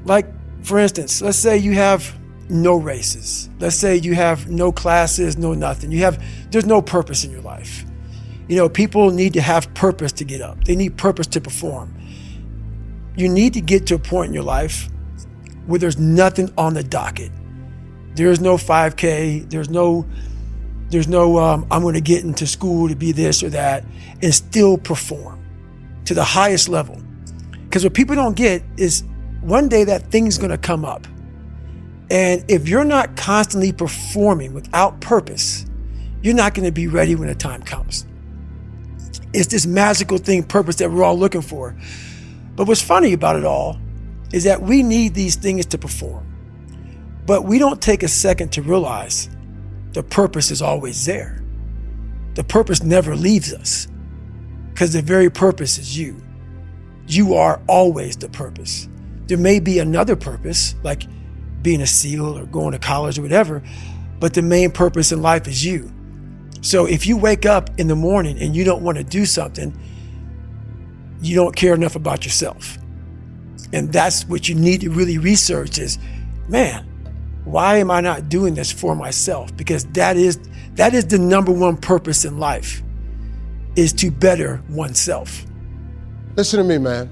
like, for instance, let's say you have no races. Let's say you have no classes, no nothing. There's no purpose in your life. You know, people need to have purpose to get up. They need purpose to perform. You need to get to a point in your life where there's nothing on the docket. There's no 5K. There's no I'm going to get into school to be this or that and still perform to the highest level. Because what people don't get is one day that thing's going to come up. And if you're not constantly performing without purpose, you're not going to be ready when the time comes. It's this magical thing, purpose, that we're all looking for. But what's funny about it all is that we need these things to perform. But we don't take a second to realize the purpose is always there. The purpose never leaves us because the very purpose is you. You are always the purpose. There may be another purpose, like being a SEAL or going to college or whatever, but the main purpose in life is you. So if you wake up in the morning and you don't want to do something, you don't care enough about yourself. And that's what you need to really research is, man, why am I not doing this for myself? Because that is the number one purpose in life, is to better oneself. Listen to me, man.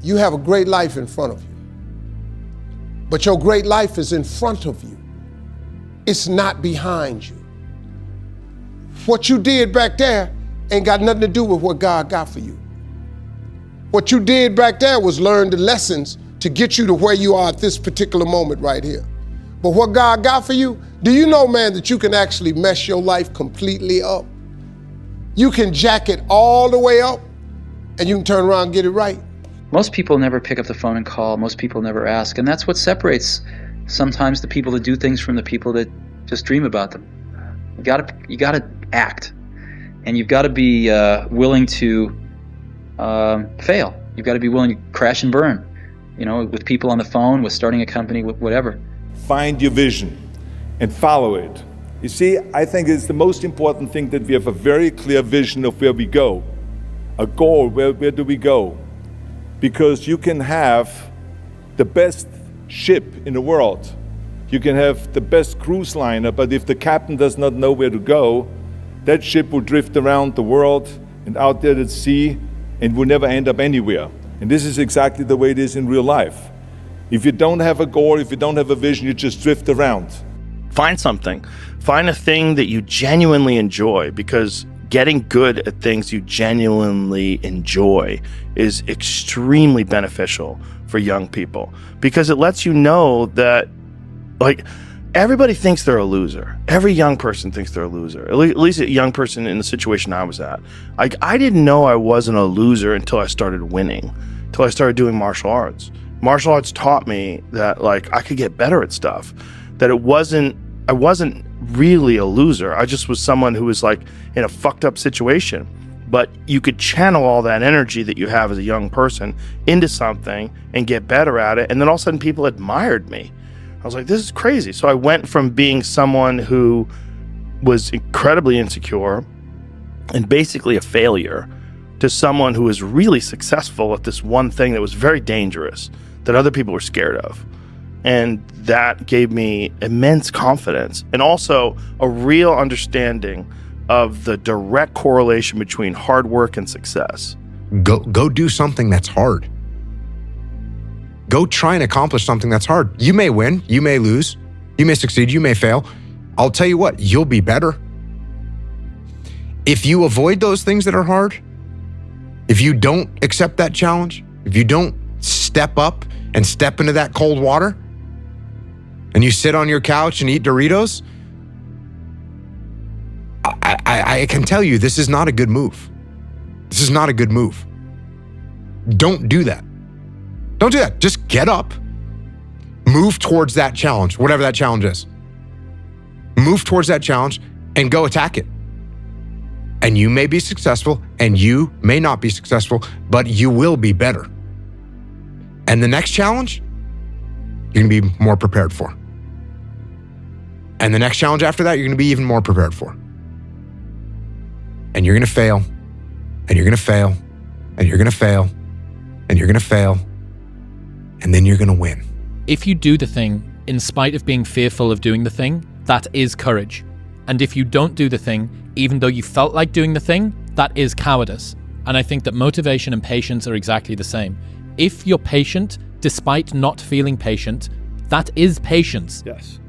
You have a great life in front of you. But your great life is in front of you. It's not behind you. What you did back there ain't got nothing to do with what God got for you. What you did back there was learn the lessons to get you to where you are at this particular moment right here. But what God got for you, do you know, man, that you can actually mess your life completely up? You can jack it all the way up and you can turn around and get it right. Most people never pick up the phone and call. Most people never ask. And that's what separates sometimes the people that do things from the people that just dream about them. You gotta act. And you've got to be willing to fail. You've got to be willing to crash and burn. You know, with people on the phone, with starting a company, with whatever. Find your vision and follow it. You see, I think it's the most important thing that we have a very clear vision of where we go. A goal, where do we go? Because you can have the best ship in the world. You can have the best cruise liner, but if the captain does not know where to go, that ship will drift around the world and out there at sea and will never end up anywhere. And this is exactly the way it is in real life. If you don't have a goal, if you don't have a vision, you just drift around. Find something. Find a thing that you genuinely enjoy, because getting good at things you genuinely enjoy is extremely beneficial for young people, because it lets you know that, like, everybody thinks they're a loser. Every young person thinks they're a loser. At least a young person in the situation I was at. Like, I didn't know I wasn't a loser until I started winning, until I started doing martial arts. Martial arts taught me that, like, I could get better at stuff, that I wasn't really a loser. I just was someone who was, like, in a fucked up situation. But you could channel all that energy that you have as a young person into something and get better at it. And then all of a sudden people admired me. I was like, this is crazy. So I went from being someone who was incredibly insecure and basically a failure to someone who was really successful at this one thing that was very dangerous, that other people were scared of. And that gave me immense confidence and also a real understanding of the direct correlation between hard work and success. Go do something that's hard. Go try and accomplish something that's hard. You may win, you may lose, you may succeed, you may fail. I'll tell you what, you'll be better. If you avoid those things that are hard, if you don't accept that challenge, if you don't step up and step into that cold water, and you sit on your couch and eat Doritos, I can tell you this is not a good move. This is not a good move. Don't do that. Don't do that. Just get up, move towards that challenge, whatever that challenge is. Move towards that challenge and go attack it. And you may be successful and you may not be successful, but you will be better. And the next challenge, you're gonna be more prepared for. And the next challenge after that, you're gonna be even more prepared for. And you're gonna fail, and you're gonna fail, and you're gonna fail, and you're going to fail, and then you're going to win. If you do the thing in spite of being fearful of doing the thing, that is courage. And if you don't do the thing, even though you felt like doing the thing, that is cowardice. And I think that motivation and patience are exactly the same. If you're patient, despite not feeling patient, that is patience. Yes.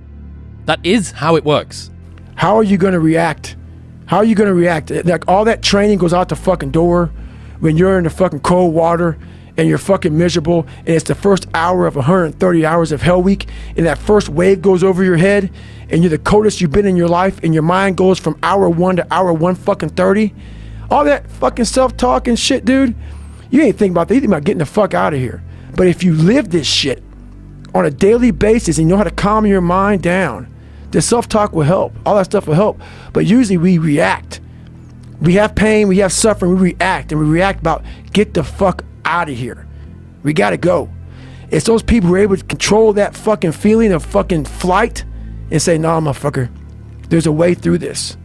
That is how it works. How are you going to react? How are you going to react? Like, all that training goes out the fucking door when you're in the fucking cold water and you're fucking miserable, and it's the first hour of 130 hours of Hell Week, and that first wave goes over your head, and you're the coldest you've been in your life, and your mind goes from hour 1 to hour 130. All that fucking self-talk and shit, dude, you ain't thinking about that. You think about getting the fuck out of here. But if you live this shit on a daily basis and you know how to calm your mind down, the self-talk will help. All that stuff will help. But usually we react. We have pain, we have suffering, we react. And we react about, get the fuck out of here. We gotta go. It's those people who are able to control that fucking feeling of fucking flight and say, nah, motherfucker, there's a way through this.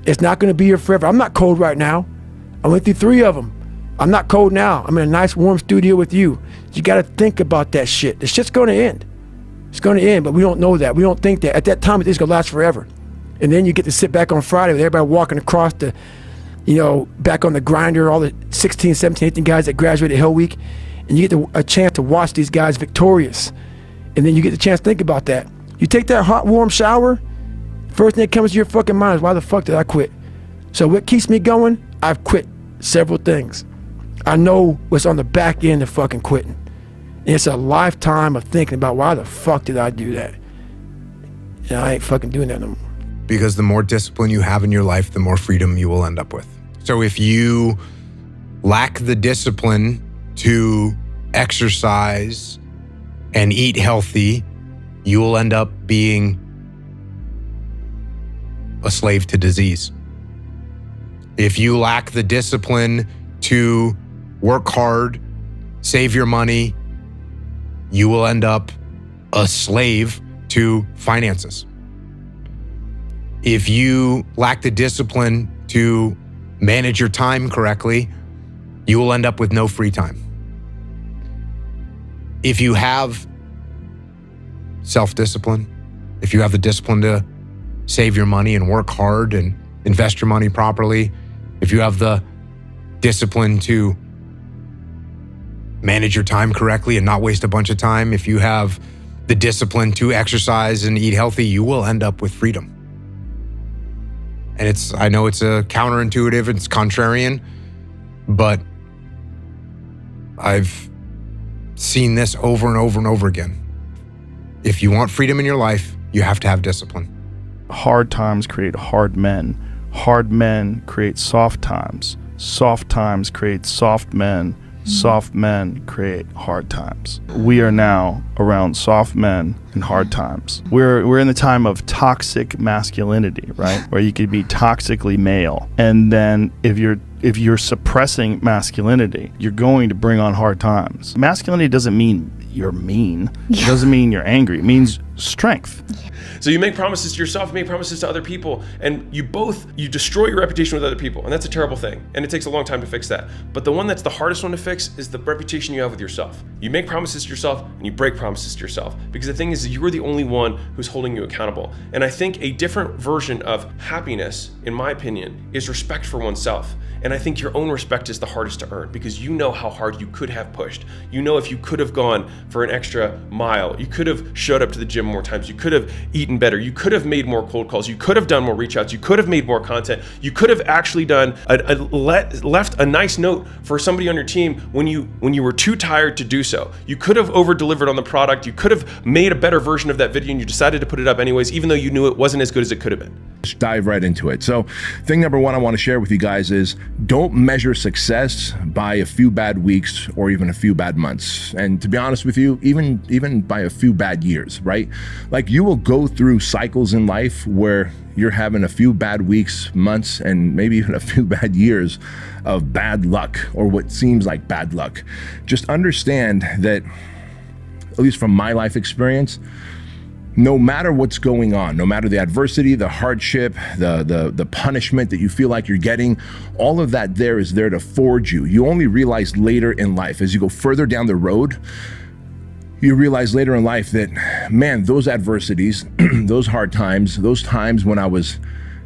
It's not gonna be here forever. I'm not cold right now. I went through 3 of them. I'm not cold now. I'm in a nice warm studio with you. You gotta think about that shit. The shit's gonna end. It's gonna end, but we don't know that. We don't think that. At that time, it's gonna last forever. And then you get to sit back on Friday with everybody walking across the, you know, back on the grinder, all the 16, 17, 18 guys that graduated Hell Week, and you get a chance to watch these guys victorious. And then you get the chance to think about that. You take that hot, warm shower, first thing that comes to your fucking mind is, why the fuck did I quit? So what keeps me going? I've quit several things. I know what's on the back end of fucking quitting. And it's a lifetime of thinking about, why the fuck did I do that? And I ain't fucking doing that no more. Because the more discipline you have in your life, the more freedom you will end up with. So if you lack the discipline to exercise and eat healthy, you will end up being a slave to disease. If you lack the discipline to work hard, save your money, you will end up a slave to finances. If you lack the discipline to manage your time correctly, you will end up with no free time. If you have self-discipline, if you have the discipline to save your money and work hard and invest your money properly, if you have the discipline to manage your time correctly and not waste a bunch of time, if you have the discipline to exercise and eat healthy, you will end up with freedom. And I know it's a counterintuitive, it's contrarian, but I've seen this over and over and over again. If you want freedom in your life, you have to have discipline. Hard times create hard men. Hard men create soft times. Soft times create soft men. Soft men create hard times. We are now around soft men and hard times. We're in the time of toxic masculinity, right? Where you could be toxically male, and then if you're suppressing masculinity, you're going to bring on hard times. Masculinity doesn't mean you're mean. It doesn't mean you're angry. It means strength. So you make promises to yourself, you make promises to other people, and you destroy your reputation with other people, and that's a terrible thing, and it takes a long time to fix that. But the one that's the hardest one to fix is the reputation you have with yourself. You make promises to yourself, and you break promises to yourself, because the thing is, you're the only one who's holding you accountable. And I think a different version of happiness, in my opinion, is respect for oneself. And I think your own respect is the hardest to earn, because you know how hard you could have pushed. You know, if you could have gone for an extra mile, you could have showed up to the gym more times, you could have eaten better, you could have made more cold calls, you could have done more reach outs, you could have made more content, you could have actually done left a nice note for somebody on your team when you were too tired to do so. You could have over delivered on the product, you could have made a better version of that video, and you decided to put it up anyways, even though you knew it wasn't as good as it could have been. Let's dive right into it. So thing number one I want to share with you guys is, don't measure success by a few bad weeks or even a few bad months. And to be honest with you, even by a few bad years, right? Like, you will go through cycles in life where you're having a few bad weeks, months, and maybe even a few bad years of bad luck, or what seems like bad luck. Just understand that, at least from my life experience, no matter what's going on, no matter the adversity, the hardship, the punishment that you feel like you're getting, all of that there is there to forge you. You only realize later in life, as you go further down the road, you realize later in life that, man, those adversities, those hard times, those times when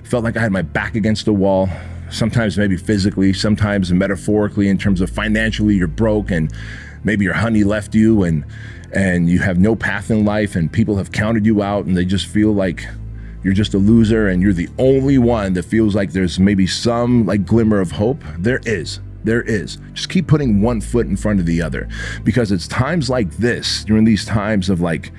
felt like I had my back against the wall, sometimes maybe physically, sometimes metaphorically, in terms of financially you're broke and maybe your honey left you and you have no path in life and people have counted you out and they just feel like you're just a loser and you're the only one that feels like there's maybe some like glimmer of hope. There is. Just keep putting one foot in front of the other, because it's times like this, during these times of like,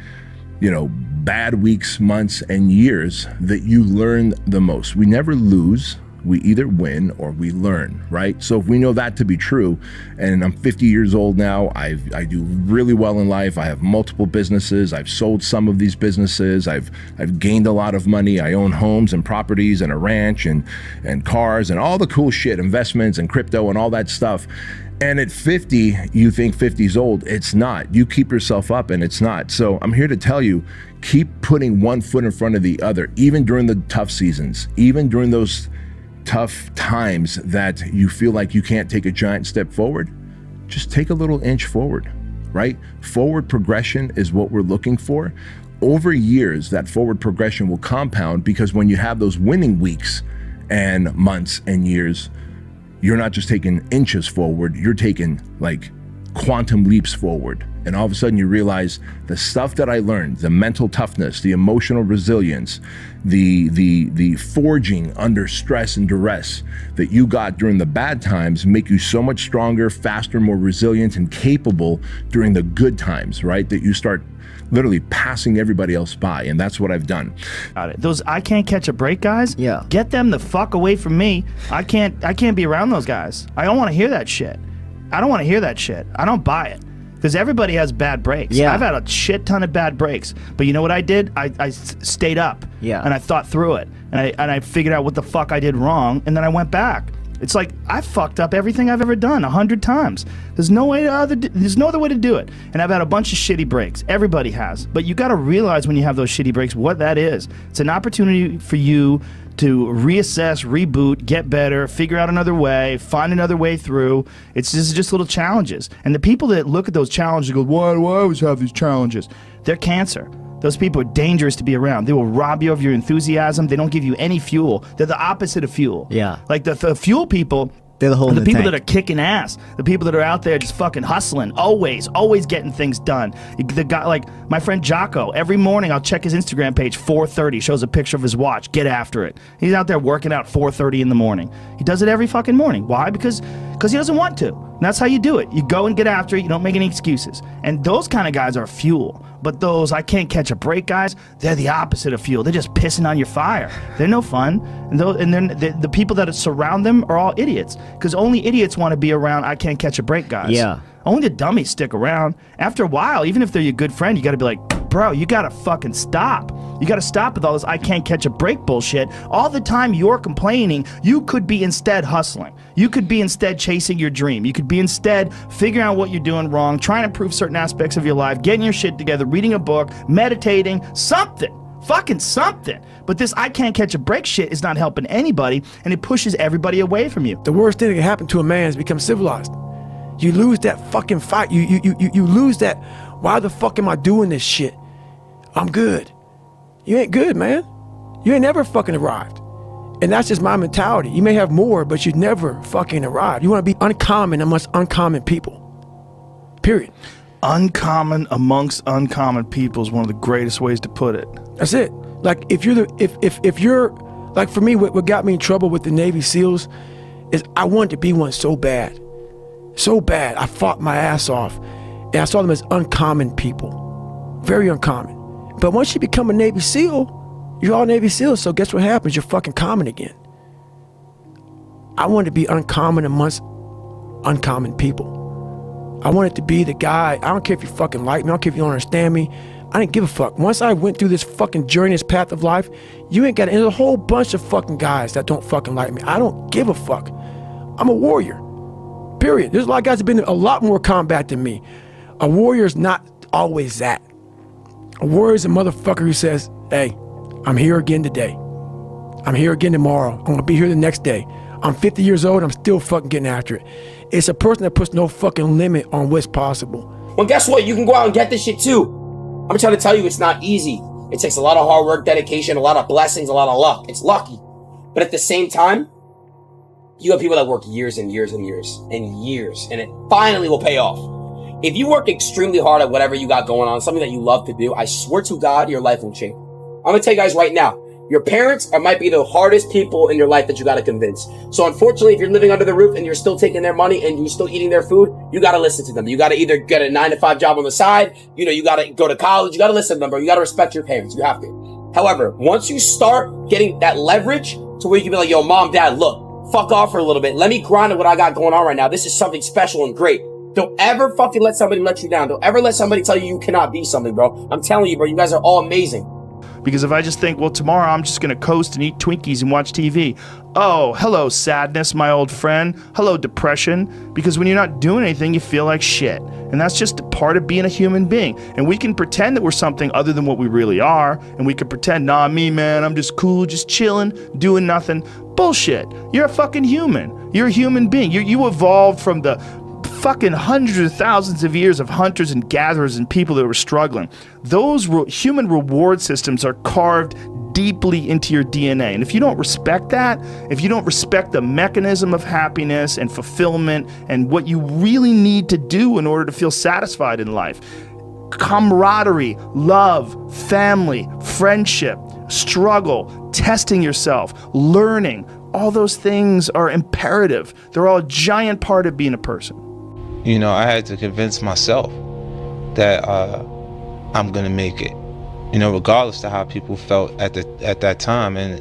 you know, bad weeks, months, and years, that you learn the most. We never lose. We either win or we learn, right? So if we know that to be true, and I'm 50 years old now, I do really well in life. I have multiple businesses. I've sold some of these businesses. I've gained a lot of money. I own homes and properties and a ranch and cars and all the cool shit, investments and crypto and all that stuff. And at 50, you think 50's old. It's not. You keep yourself up and it's not. So I'm here to tell you, keep putting one foot in front of the other, even during the tough seasons, even during those tough times that you feel like you can't take a giant step forward. Just take a little inch forward, right? Forward progression is what we're looking for. Over years, that forward progression will compound, because when you have those winning weeks and months and years, you're not just taking inches forward, you're taking like quantum leaps forward. And all of a sudden you realize the stuff that I learned, the mental toughness, the emotional resilience, the forging under stress and duress that you got during the bad times make you so much stronger, faster, more resilient, and capable during the good times, right? That you start literally passing everybody else by. And that's what I've done. Got it. Those I can't catch a break guys, get them the fuck away from me. I can't be around those guys. I don't want to hear that shit. I don't want to hear that shit. I don't buy it. Because everybody has bad breaks. I've had a shit ton of bad breaks. But you know what I did? I stayed up. And I thought through it. And I figured out what the fuck I did wrong. And then I went back. It's like I fucked up everything I've ever done 100 times. There's no other way to do it. And I've had a bunch of shitty breaks. Everybody has. But you got to realize when you have those shitty breaks what that is. It's an opportunity for you to reassess, reboot, get better, figure out another way, find another way through. It's just little challenges. And the people that look at those challenges and go, why do I always have these challenges? They're cancer. Those people are dangerous to be around. They will rob you of your enthusiasm. They don't give you any fuel. They're the opposite of fuel. Like the fuel people, they're the whole the people that are kicking ass, the people that are out there just fucking hustling, always getting things done. The guy, like my friend Jocko, every morning I'll check his Instagram page, 4:30, shows a picture of his watch, get after it. He's out there working out 4:30 in the morning. He does it every fucking morning. Why? Because he doesn't want to. And that's how you do it. You go and get after it. You don't make any excuses. And those kind of guys are fuel. But those I can't catch a break guys, they're the opposite of fuel. They're just pissing on your fire. They're no fun. And the people that surround them are all idiots. Because only idiots want to be around I can't catch a break guys. Only the dummies stick around. After a while, even if they're your good friend, you got to be like, bro, you got to fucking stop. You got to stop with all this I can't catch a break bullshit. All the time you're complaining, you could be instead hustling. You could be instead chasing your dream. You could be instead figuring out what you're doing wrong, trying to improve certain aspects of your life, getting your shit together, reading a book, meditating, something. Fucking something. But this I can't catch a break shit is not helping anybody, and it pushes everybody away from you. The worst thing that can happen to a man is become civilized. You lose that fucking fight. You lose that, why the fuck am I doing this shit? I'm good. You ain't good, man. You ain't never fucking arrived. And that's just my mentality. You may have more, but you never fucking arrived. You want to be uncommon amongst uncommon people. Period. Uncommon amongst uncommon people is one of the greatest ways to put it. That's it. Like if you're like, for me, what got me in trouble with the Navy SEALs is I wanted to be one so bad. So bad. I fought my ass off. And I saw them as uncommon people. Very uncommon. But once you become a Navy SEAL, you're all Navy SEALs, so guess what happens? You're fucking common again. I wanted to be uncommon amongst uncommon people. I wanted to be the guy, I don't care if you fucking like me, I don't care if you don't understand me, I didn't give a fuck. Once I went through this fucking journey, this path of life, you ain't got, and there's a whole bunch of fucking guys that don't fucking like me. I don't give a fuck. I'm a warrior, period. There's a lot of guys that have been in a lot more combat than me. A warrior's not always that. A warrior is a motherfucker who says, hey, I'm here again today. I'm here again tomorrow. I'm gonna be here the next day. I'm 50 years old, I'm still fucking getting after it. It's a person that puts no fucking limit on what's possible. Well, guess what? You can go out and get this shit too. I'm trying to tell you, it's not easy. It takes a lot of hard work, dedication, a lot of blessings, a lot of luck. It's lucky. But at the same time, you have people that work years and years and years and years, and it finally will pay off. If you work extremely hard at whatever you got going on, something that you love to do, I swear to God, your life will change. I'm gonna tell you guys right now, your parents might be the hardest people in your life that you gotta convince. So unfortunately, if you're living under the roof and you're still taking their money and you're still eating their food, you gotta listen to them. You gotta either get a 9-to-5 job on the side, you gotta go to college, you gotta listen to them, bro. You gotta respect your parents. You have to. However, once you start getting that leverage to where you can be like, yo, mom, dad, look, fuck off for a little bit. Let me grind at what I got going on right now. This is something special and great. Don't ever fucking let somebody let you down. Don't ever let somebody tell you you cannot be something, bro. I'm telling you, bro, you guys are all amazing. Because if I just think, well, tomorrow I'm just going to coast and eat Twinkies and watch TV. Oh, hello, sadness, my old friend. Hello, depression. Because when you're not doing anything, you feel like shit. And that's just a part of being a human being. And we can pretend that we're something other than what we really are. And we can pretend, nah, me, man, I'm just cool, just chilling, doing nothing. Bullshit. You're a fucking human. You're a human being. You evolved from the fucking hundreds of thousands of years of hunters and gatherers and people that were struggling. Those human reward systems are carved deeply into your DNA. And if you don't respect that, if you don't respect the mechanism of happiness and fulfillment and what you really need to do in order to feel satisfied in life, camaraderie, love, family, friendship, struggle, testing yourself, learning, all those things are imperative. They're all a giant part of being a person. You know, I had to convince myself that I'm gonna make it. You know, regardless of how people felt at that time. And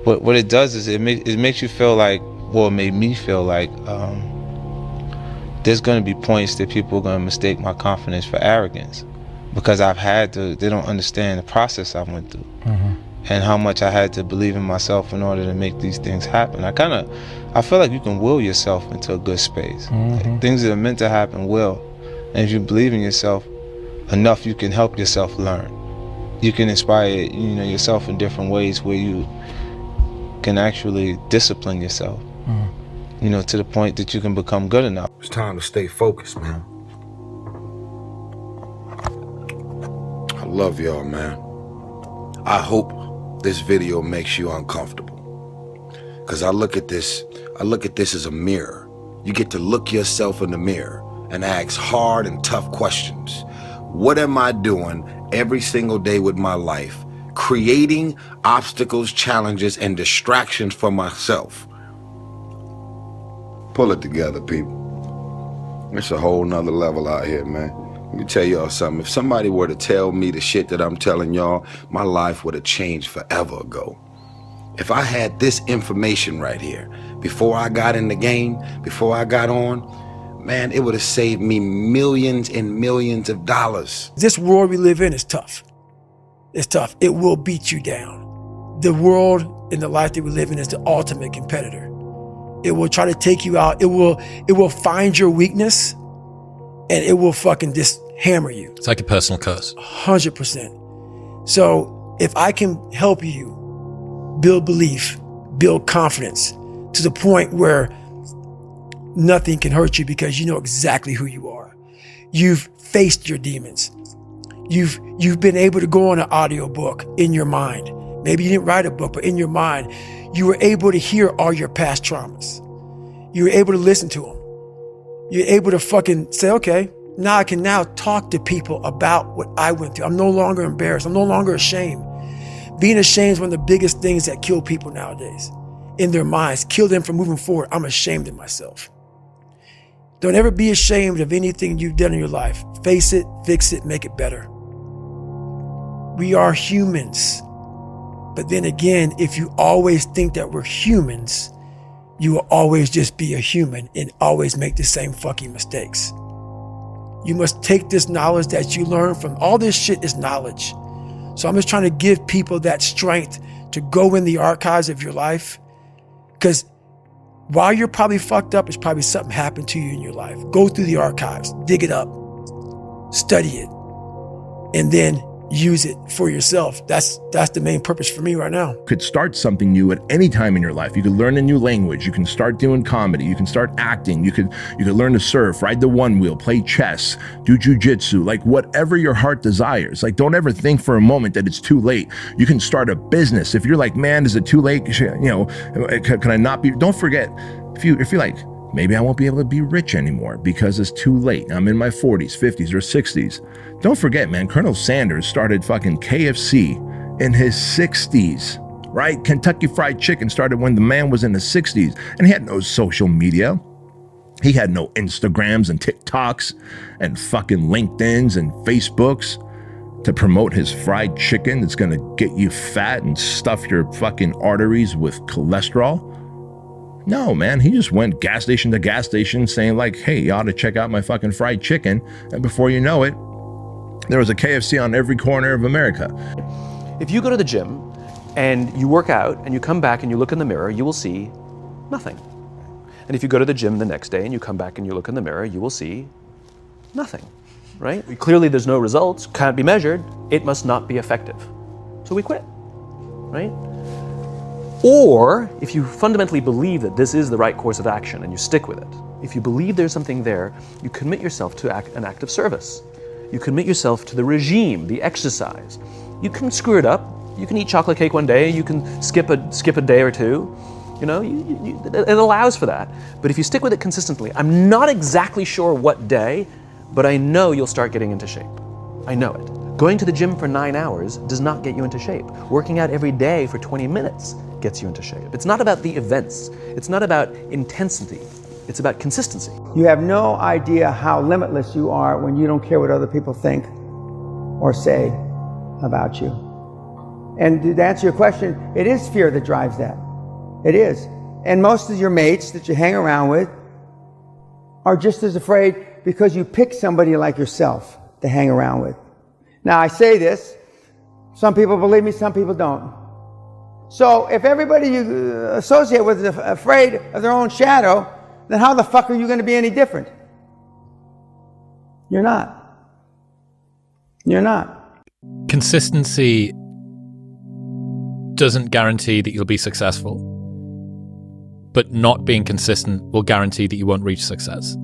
what it does is it makes you feel like, well, it made me feel like there's gonna be points that people are gonna mistake my confidence for arrogance, because they don't understand the process I went through. And how much I had to believe in myself in order to make these things happen. I feel like you can will yourself into a good space. Like, things that are meant to happen will. And if you believe in yourself enough, you can help yourself learn. You can inspire, yourself in different ways where you can actually discipline yourself. To the point that you can become good enough. It's time to stay focused, man. I love y'all, man. I hope this video makes you uncomfortable, because I look at this as a mirror. You get to look yourself in the mirror and ask hard and tough questions. What am I doing every single day with my life, creating obstacles, challenges, and distractions for myself? Pull it together, people. It's a whole nother level out here, man. Let me tell y'all something. If somebody were to tell me the shit that I'm telling y'all, my life would have changed forever ago. If I had this information right here, before I got in the game, before I got on, man, it would have saved me millions and millions of dollars. This world we live in is tough. It's tough. It will beat you down. The world and the life that we live in is the ultimate competitor. It will try to take you out. It will find your weakness, and it will fucking just hammer you. It's like a personal curse. 100%. So if I can help you build belief, build confidence to the point where nothing can hurt you because you know exactly who you are. You've faced your demons. You've been able to go on an audiobook in your mind. Maybe you didn't write a book, but in your mind, you were able to hear all your past traumas. You were able to listen to them. You're able to fucking say, okay, now I can now talk to people about what I went through. I'm no longer embarrassed. I'm no longer ashamed. Being ashamed is one of the biggest things that kill people nowadays. In their minds, kill them from moving forward. I'm ashamed of myself. Don't ever be ashamed of anything you've done in your life. Face it, fix it, make it better. We are humans. But then again, if you always think that we're humans, you will always just be a human and always make the same fucking mistakes. You must take this knowledge that you learn from all this shit is knowledge. So I'm just trying to give people that strength to go in the archives of your life, because while you're probably fucked up, it's probably something happened to you in your life. Go through the archives, dig it up, study it, and then use it for yourself. That's the main purpose for me right now. You could start something new at any time in your life. You could learn a new language. You can start doing comedy. You can start acting. You could learn to surf, ride the one wheel, play chess, do jujitsu, like whatever your heart desires. Like, don't ever think for a moment that it's too late. You can start a business. If you're like, man, is it too late? You know, can I not be? Don't forget, if you're like, maybe I won't be able to be rich anymore because it's too late. I'm in my 40s, 50s, or 60s. Don't forget, man, Colonel Sanders started fucking KFC in his 60s, right? Kentucky Fried Chicken started when the man was in the 60s, and he had no social media. He had no Instagrams and TikToks and fucking LinkedIns and Facebooks to promote his fried chicken that's gonna get you fat and stuff your fucking arteries with cholesterol. No, man, he just went gas station to gas station saying like, hey, you ought to check out my fucking fried chicken. And before you know it, there was a KFC on every corner of America. If you go to the gym and you work out and you come back and you look in the mirror, you will see nothing. And if you go to the gym the next day and you come back and you look in the mirror, you will see nothing, right? Clearly there's no results, can't be measured, it must not be effective. So we quit, right? Or if you fundamentally believe that this is the right course of action and you stick with it, if you believe there's something there, you commit yourself to an act of service. You commit yourself to the regime, the exercise. You can screw it up. You can eat chocolate cake one day. You can skip a day or two. You know, it allows for that. But if you stick with it consistently, I'm not exactly sure what day, but I know you'll start getting into shape. I know it. Going to the gym for 9 hours does not get you into shape. Working out every day for 20 minutes gets you into shape. It's not about the events. It's not about intensity. It's about consistency. You have no idea how limitless you are when you don't care what other people think or say about you. And to answer your question, it is fear that drives that. It is. And most of your mates that you hang around with are just as afraid because you pick somebody like yourself to hang around with. Now, I say this, some people believe me, some people don't. So if everybody you associate with is afraid of their own shadow, then how the fuck are you going to be any different? You're not. You're not. Consistency doesn't guarantee that you'll be successful, but not being consistent will guarantee that you won't reach success.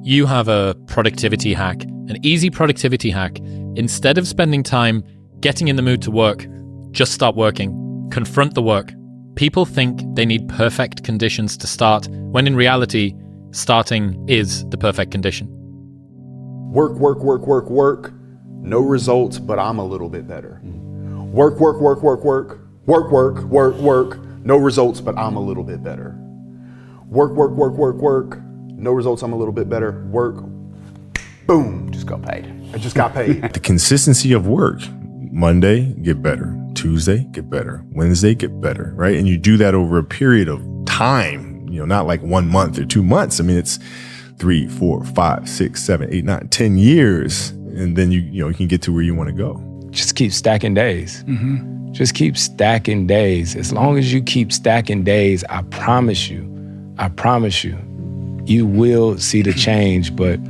You have a productivity hack, an easy productivity hack. Instead of spending time getting in the mood to work, just start working. Confront the work. People think they need perfect conditions to start, when in reality, starting is the perfect condition. Work, work, work, work, work. No results, but I'm a little bit better. Work, work, work, work, work. Work, work, work, work. No results, but I'm a little bit better. Work, work, work, work, work. No results, I'm a little bit better. Work. Boom, just got paid. I just got paid. The consistency of work. Monday, get better. Tuesday, get better. Wednesday, get better, right? And you do that over a period of time, you know, not like 1 month or 2 months. I mean, it's 3, 4, 5, 6, 7, 8, 9, 10 years. And then you can get to where you want to go. Just keep stacking days. Mm-hmm. Just keep stacking days. As long as you keep stacking days, I promise you, you will see the change. But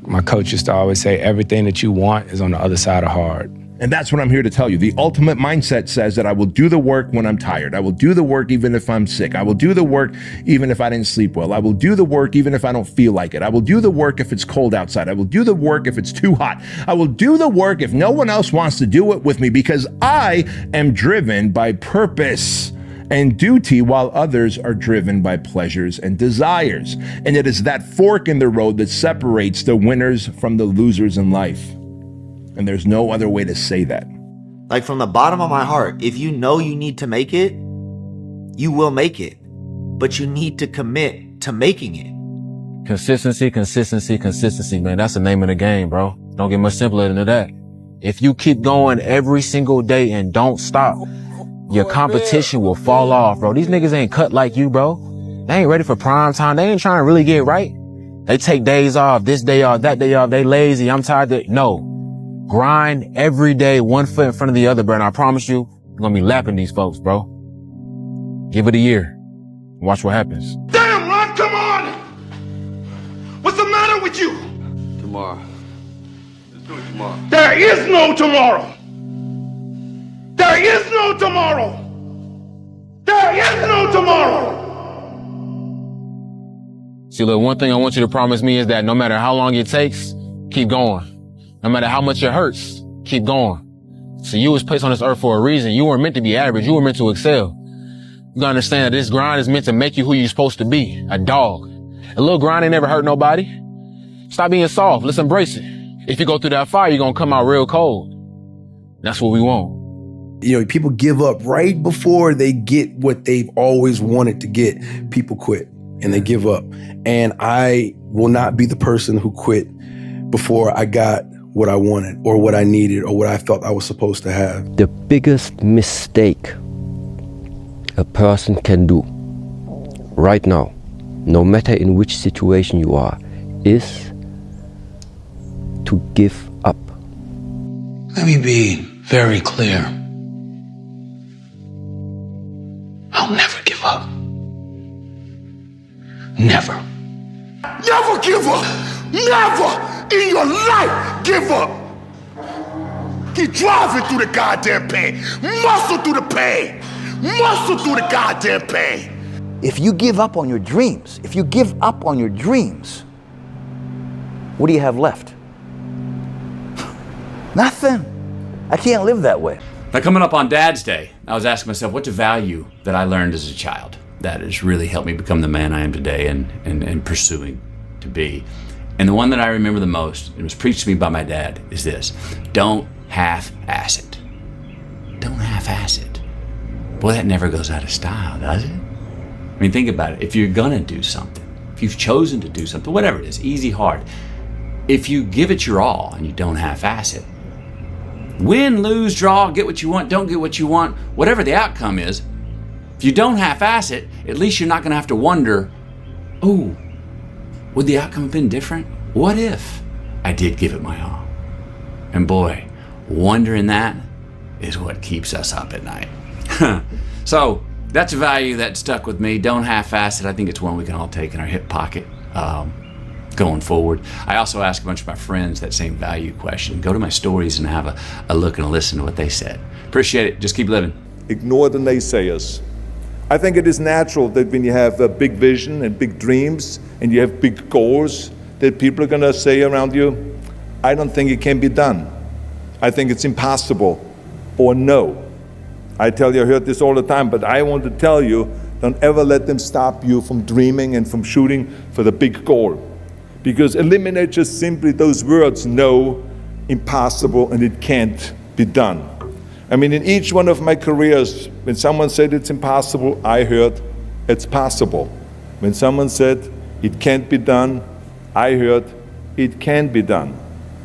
my coach used to always say, everything that you want is on the other side of hard. And that's what I'm here to tell you. The ultimate mindset says that I will do the work when I'm tired. I will do the work even if I'm sick. I will do the work even if I didn't sleep well. I will do the work even if I don't feel like it. I will do the work if it's cold outside. I will do the work if it's too hot. I will do the work if no one else wants to do it with me, because I am driven by purpose and duty, while others are driven by pleasures and desires. And it is that fork in the road that separates the winners from the losers in life. And there's no other way to say that. Like, from the bottom of my heart, if you know you need to make it, you will make it. But you need to commit to making it. Consistency, consistency, consistency, man. That's the name of the game, bro. Don't get much simpler than that. If you keep going every single day and don't stop, your competition will fall off, bro. These niggas ain't cut like you, bro. They ain't ready for prime time. They ain't trying to really get right. They take days off, this day off, that day off. They lazy. I'm tired. No. Grind every day, one foot in front of the other, bro. And I promise you, you're gonna be lapping these folks, bro. Give it a year. Watch what happens. Damn, Ron, come on! What's the matter with you? Tomorrow. There is no tomorrow. There is no tomorrow. There is no tomorrow. See, look, one thing I want you to promise me is that no matter how long it takes, keep going. No matter how much it hurts, keep going. So you was placed on this earth for a reason. You weren't meant to be average. You were meant to excel. You gotta understand that this grind is meant to make you who you're supposed to be, a dog. A little grind ain't never hurt nobody. Stop being soft. Let's embrace it. If you go through that fire, you're gonna come out real cold. That's what we want. You know, people give up right before they get what they've always wanted to get. People quit and they give up. And I will not be the person who quit before I got what I wanted or what I needed or what I thought I was supposed to have. The biggest mistake a person can do right now, no matter in which situation you are, is to give up. Let me be very clear. I'll never give up. Never. Never give up. Never in your life give up. Keep driving through the goddamn pain. Muscle through the pain. Muscle through the goddamn pain. If you give up on your dreams, what do you have left? Nothing. I can't live that way. Now, coming up on Dad's Day, I was asking myself, what's a value that I learned as a child that has really helped me become the man I am today and pursuing to be? And the one that I remember the most, it was preached to me by my dad, is this: don't half-ass it. Don't half-ass it. Boy, that never goes out of style, does it? I mean, think about it. If you're gonna do something, if you've chosen to do something, whatever it is, easy, hard, if you give it your all and you don't half-ass it, win, lose, draw, get what you want, don't get what you want, whatever the outcome is, if you don't half-ass it, at least you're not gonna have to wonder, oh, would the outcome have been different? What if I did give it my all? And boy, wondering that is what keeps us up at night. So that's a value that stuck with me. Don't half-ass it. I think it's one we can all take in our hip pocket going forward. I also asked a bunch of my friends that same value question. Go to my stories and have a look and a listen to what they said. Appreciate it. Just keep living. Ignore the naysayers. I think it is natural that when you have a big vision and big dreams and you have big goals, that people are gonna say around you, I don't think it can be done. I think it's impossible, or no. I tell you, I heard this all the time, but I want to tell you, don't ever let them stop you from dreaming and from shooting for the big goal. Because eliminate just simply those words, no, impossible, and it can't be done. I mean, in each one of my careers, when someone said it's impossible, I heard it's possible. When someone said it can't be done, I heard it can be done.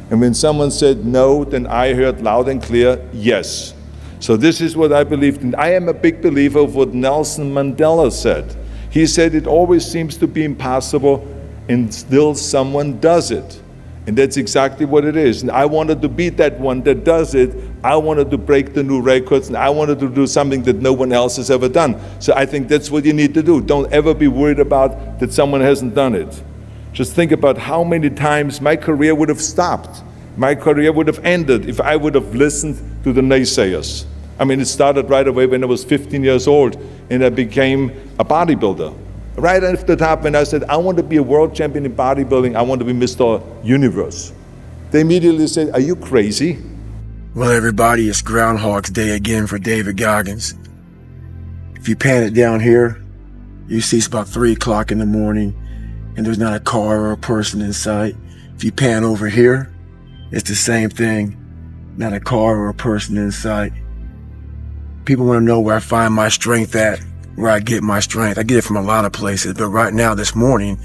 And when someone said no, then I heard loud and clear, yes. So this is what I believed in. I am a big believer of what Nelson Mandela said. He said it always seems to be impossible and still someone does it. And that's exactly what it is. And I wanted to be that one that does it. I wanted to break the new records, and I wanted to do something that no one else has ever done. So I think that's what you need to do. Don't ever be worried about that someone hasn't done it. Just think about how many times my career would have stopped. My career would have ended if I would have listened to the naysayers. I mean, it started right away when I was 15 years old and I became a bodybuilder. Right after the top, when I said, I want to be a world champion in bodybuilding, I want to be Mr. Universe. They immediately said, are you crazy? Well, everybody, it's Groundhog's Day again for David Goggins. If you pan it down here, you see it's about 3 o'clock in the morning and there's not a car or a person in sight. If you pan over here, it's the same thing. Not a car or a person in sight. People want to know where I find my strength at, where I get my strength. I get it from a lot of places, but right now, this morning,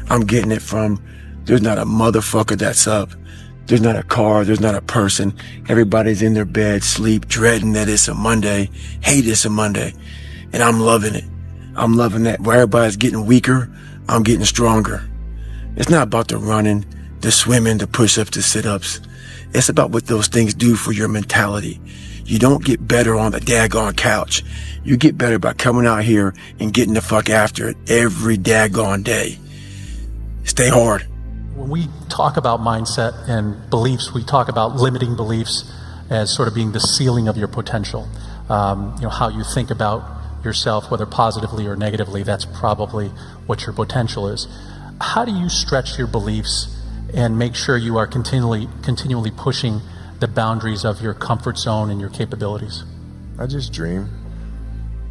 I'm getting it from, there's not a motherfucker that's up. There's not a car, there's not a person. Everybody's in their bed, sleep, dreading that it's a Monday, hate it's a Monday. And I'm loving it. I'm loving that. Where everybody's getting weaker, I'm getting stronger. It's not about the running, the swimming, the push-ups, the sit-ups. It's about what those things do for your mentality. You don't get better on the daggone couch. You get better by coming out here and getting the fuck after it every daggone day. Stay hard. When we talk about mindset and beliefs, we talk about limiting beliefs as sort of being the ceiling of your potential. How you think about yourself, whether positively or negatively, that's probably what your potential is. How do you stretch your beliefs and make sure you are continually pushing the boundaries of your comfort zone and your capabilities? I just dream.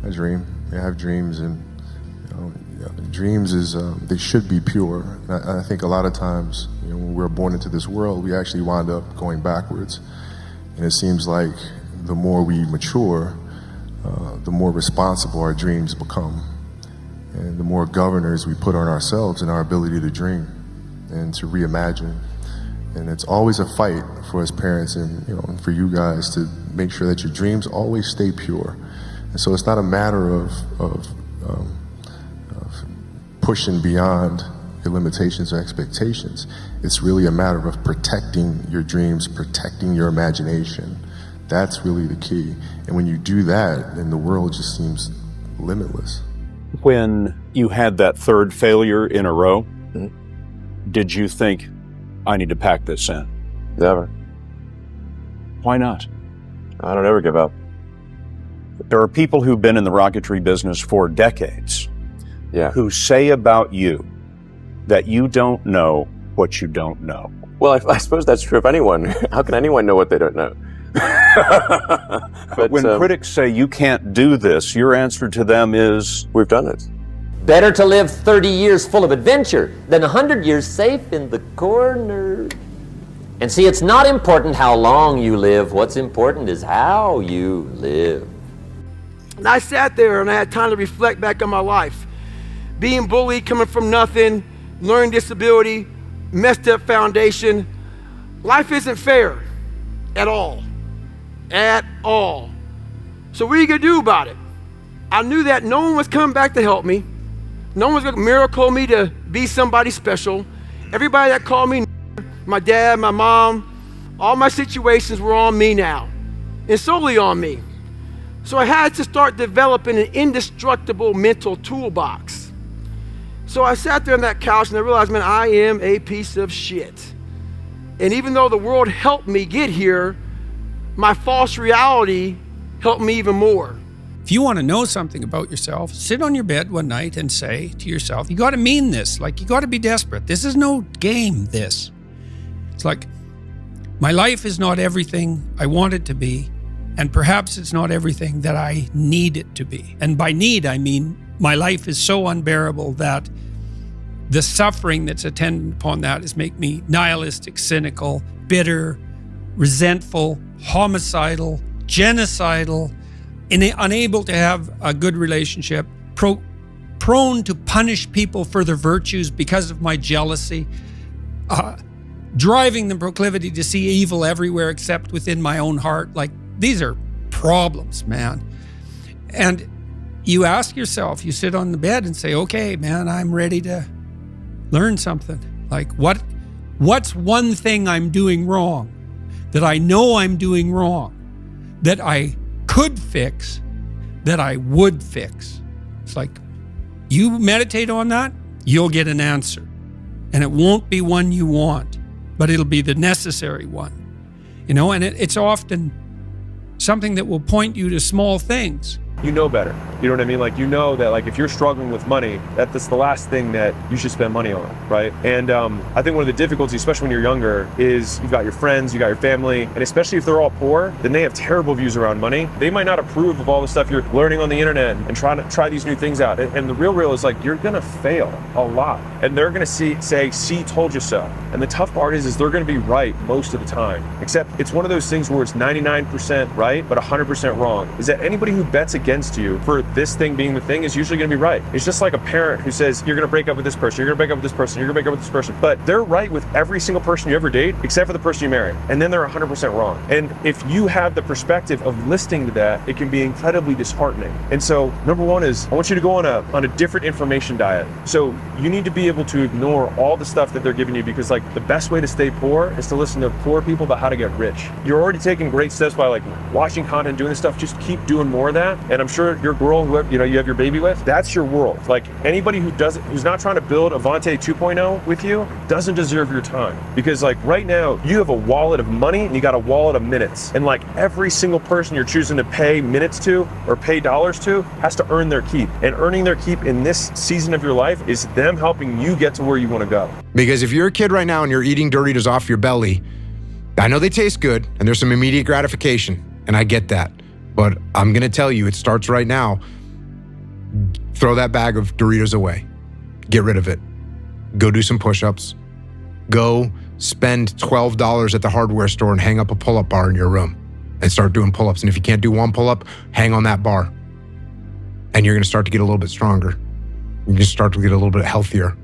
I dream. I have dreams, and dreams is they should be pure. And I think a lot of times, when we're born into this world, we actually wind up going backwards. And it seems like the more we mature, the more responsible our dreams become, and the more governors we put on ourselves and our ability to dream and to reimagine. And it's always a fight for us parents and for you guys to make sure that your dreams always stay pure. And so it's not a matter of pushing beyond your limitations or expectations. It's really a matter of protecting your dreams, protecting your imagination. That's really the key. And when you do that, then the world just seems limitless. When you had that third failure in a row, did you think, I need to pack this in? Never. Why not? I don't ever give up. There are people who've been in the rocketry business for decades who say about you that you don't know what you don't know. Well, I suppose that's true of anyone. How can anyone know what they don't know? But when critics say you can't do this, your answer to them is, we've done it. Better to live 30 years full of adventure than 100 years safe in the corner. And see, it's not important how long you live. What's important is how you live. And I sat there and I had time to reflect back on my life. Being bullied, coming from nothing, learning disability, messed up foundation. Life isn't fair at all. At all. So what are you gonna do about it? I knew that no one was coming back to help me. No one was gonna miracle me to be somebody special. Everybody that called me, my dad, my mom, all my situations were on me now, and solely on me. So I had to start developing an indestructible mental toolbox. So I sat there on that couch and I realized, man, I am a piece of shit. And even though the world helped me get here, my false reality helped me even more. If you want to know something about yourself, sit on your bed one night and say to yourself, you got to mean this. Like, you got to be desperate. This is no game, this. It's like, my life is not everything I want it to be, and perhaps it's not everything that I need it to be. And by need, I mean my life is so unbearable that the suffering that's attendant upon that is make me nihilistic, cynical, bitter, resentful, homicidal, genocidal, unable to have a good relationship, prone to punish people for their virtues because of my jealousy, driving the proclivity to see evil everywhere except within my own heart. Like, these are problems, man. And you ask yourself, you sit on the bed and say, okay, man, I'm ready to learn something. Like, what's one thing I'm doing wrong that I know I'm doing wrong, that I could fix, that I would fix? It's like, you meditate on that, you'll get an answer. And it won't be one you want, but it'll be the necessary one. And it's often something that will point you to small things. You know better. You know what I mean? Like, you know that, like, if you're struggling with money, that's the last thing that you should spend money on, right? And I think one of the difficulties, especially when you're younger, is you've got your friends, you got your family, and especially if they're all poor, then they have terrible views around money. They might not approve of all the stuff you're learning on the internet and trying to try these new things out. And the real is, like, you're gonna fail a lot. And they're gonna say, see, told you so. And the tough part is they're gonna be right most of the time. Except it's one of those things where it's 99% right, but 100% wrong. Is that anybody who bets against you for this thing being the thing is usually going to be right. It's just like a parent who says, you're going to break up with this person, you're going to break up with this person, you're going to break up with this person. But they're right with every single person you ever date, except for the person you marry. And then they're 100% wrong. And if you have the perspective of listening to that, it can be incredibly disheartening. And so, number one is, I want you to go on a different information diet. So you need to be able to ignore all the stuff that they're giving you, because, like, the best way to stay poor is to listen to poor people about how to get rich. You're already taking great steps by, like, watching content, doing this stuff. Just keep doing more of that. And and I'm sure your girl, who you have your baby with, that's your world. Like anybody who's not trying to build Avante 2.0 with you doesn't deserve your time. Because like right now, you have a wallet of money and you got a wallet of minutes. And like every single person you're choosing to pay minutes to or pay dollars to has to earn their keep. And earning their keep in this season of your life is them helping you get to where you want to go. Because if you're a kid right now and you're eating Doritos off your belly, I know they taste good and there's some immediate gratification, and I get that. But I'm gonna tell you, it starts right now. Throw that bag of Doritos away. Get rid of it. Go do some push-ups. Go spend $12 at the hardware store and hang up a pull-up bar in your room and start doing pull-ups. And if you can't do one pull-up, hang on that bar. And you're gonna start to get a little bit stronger. You're gonna start to get a little bit healthier.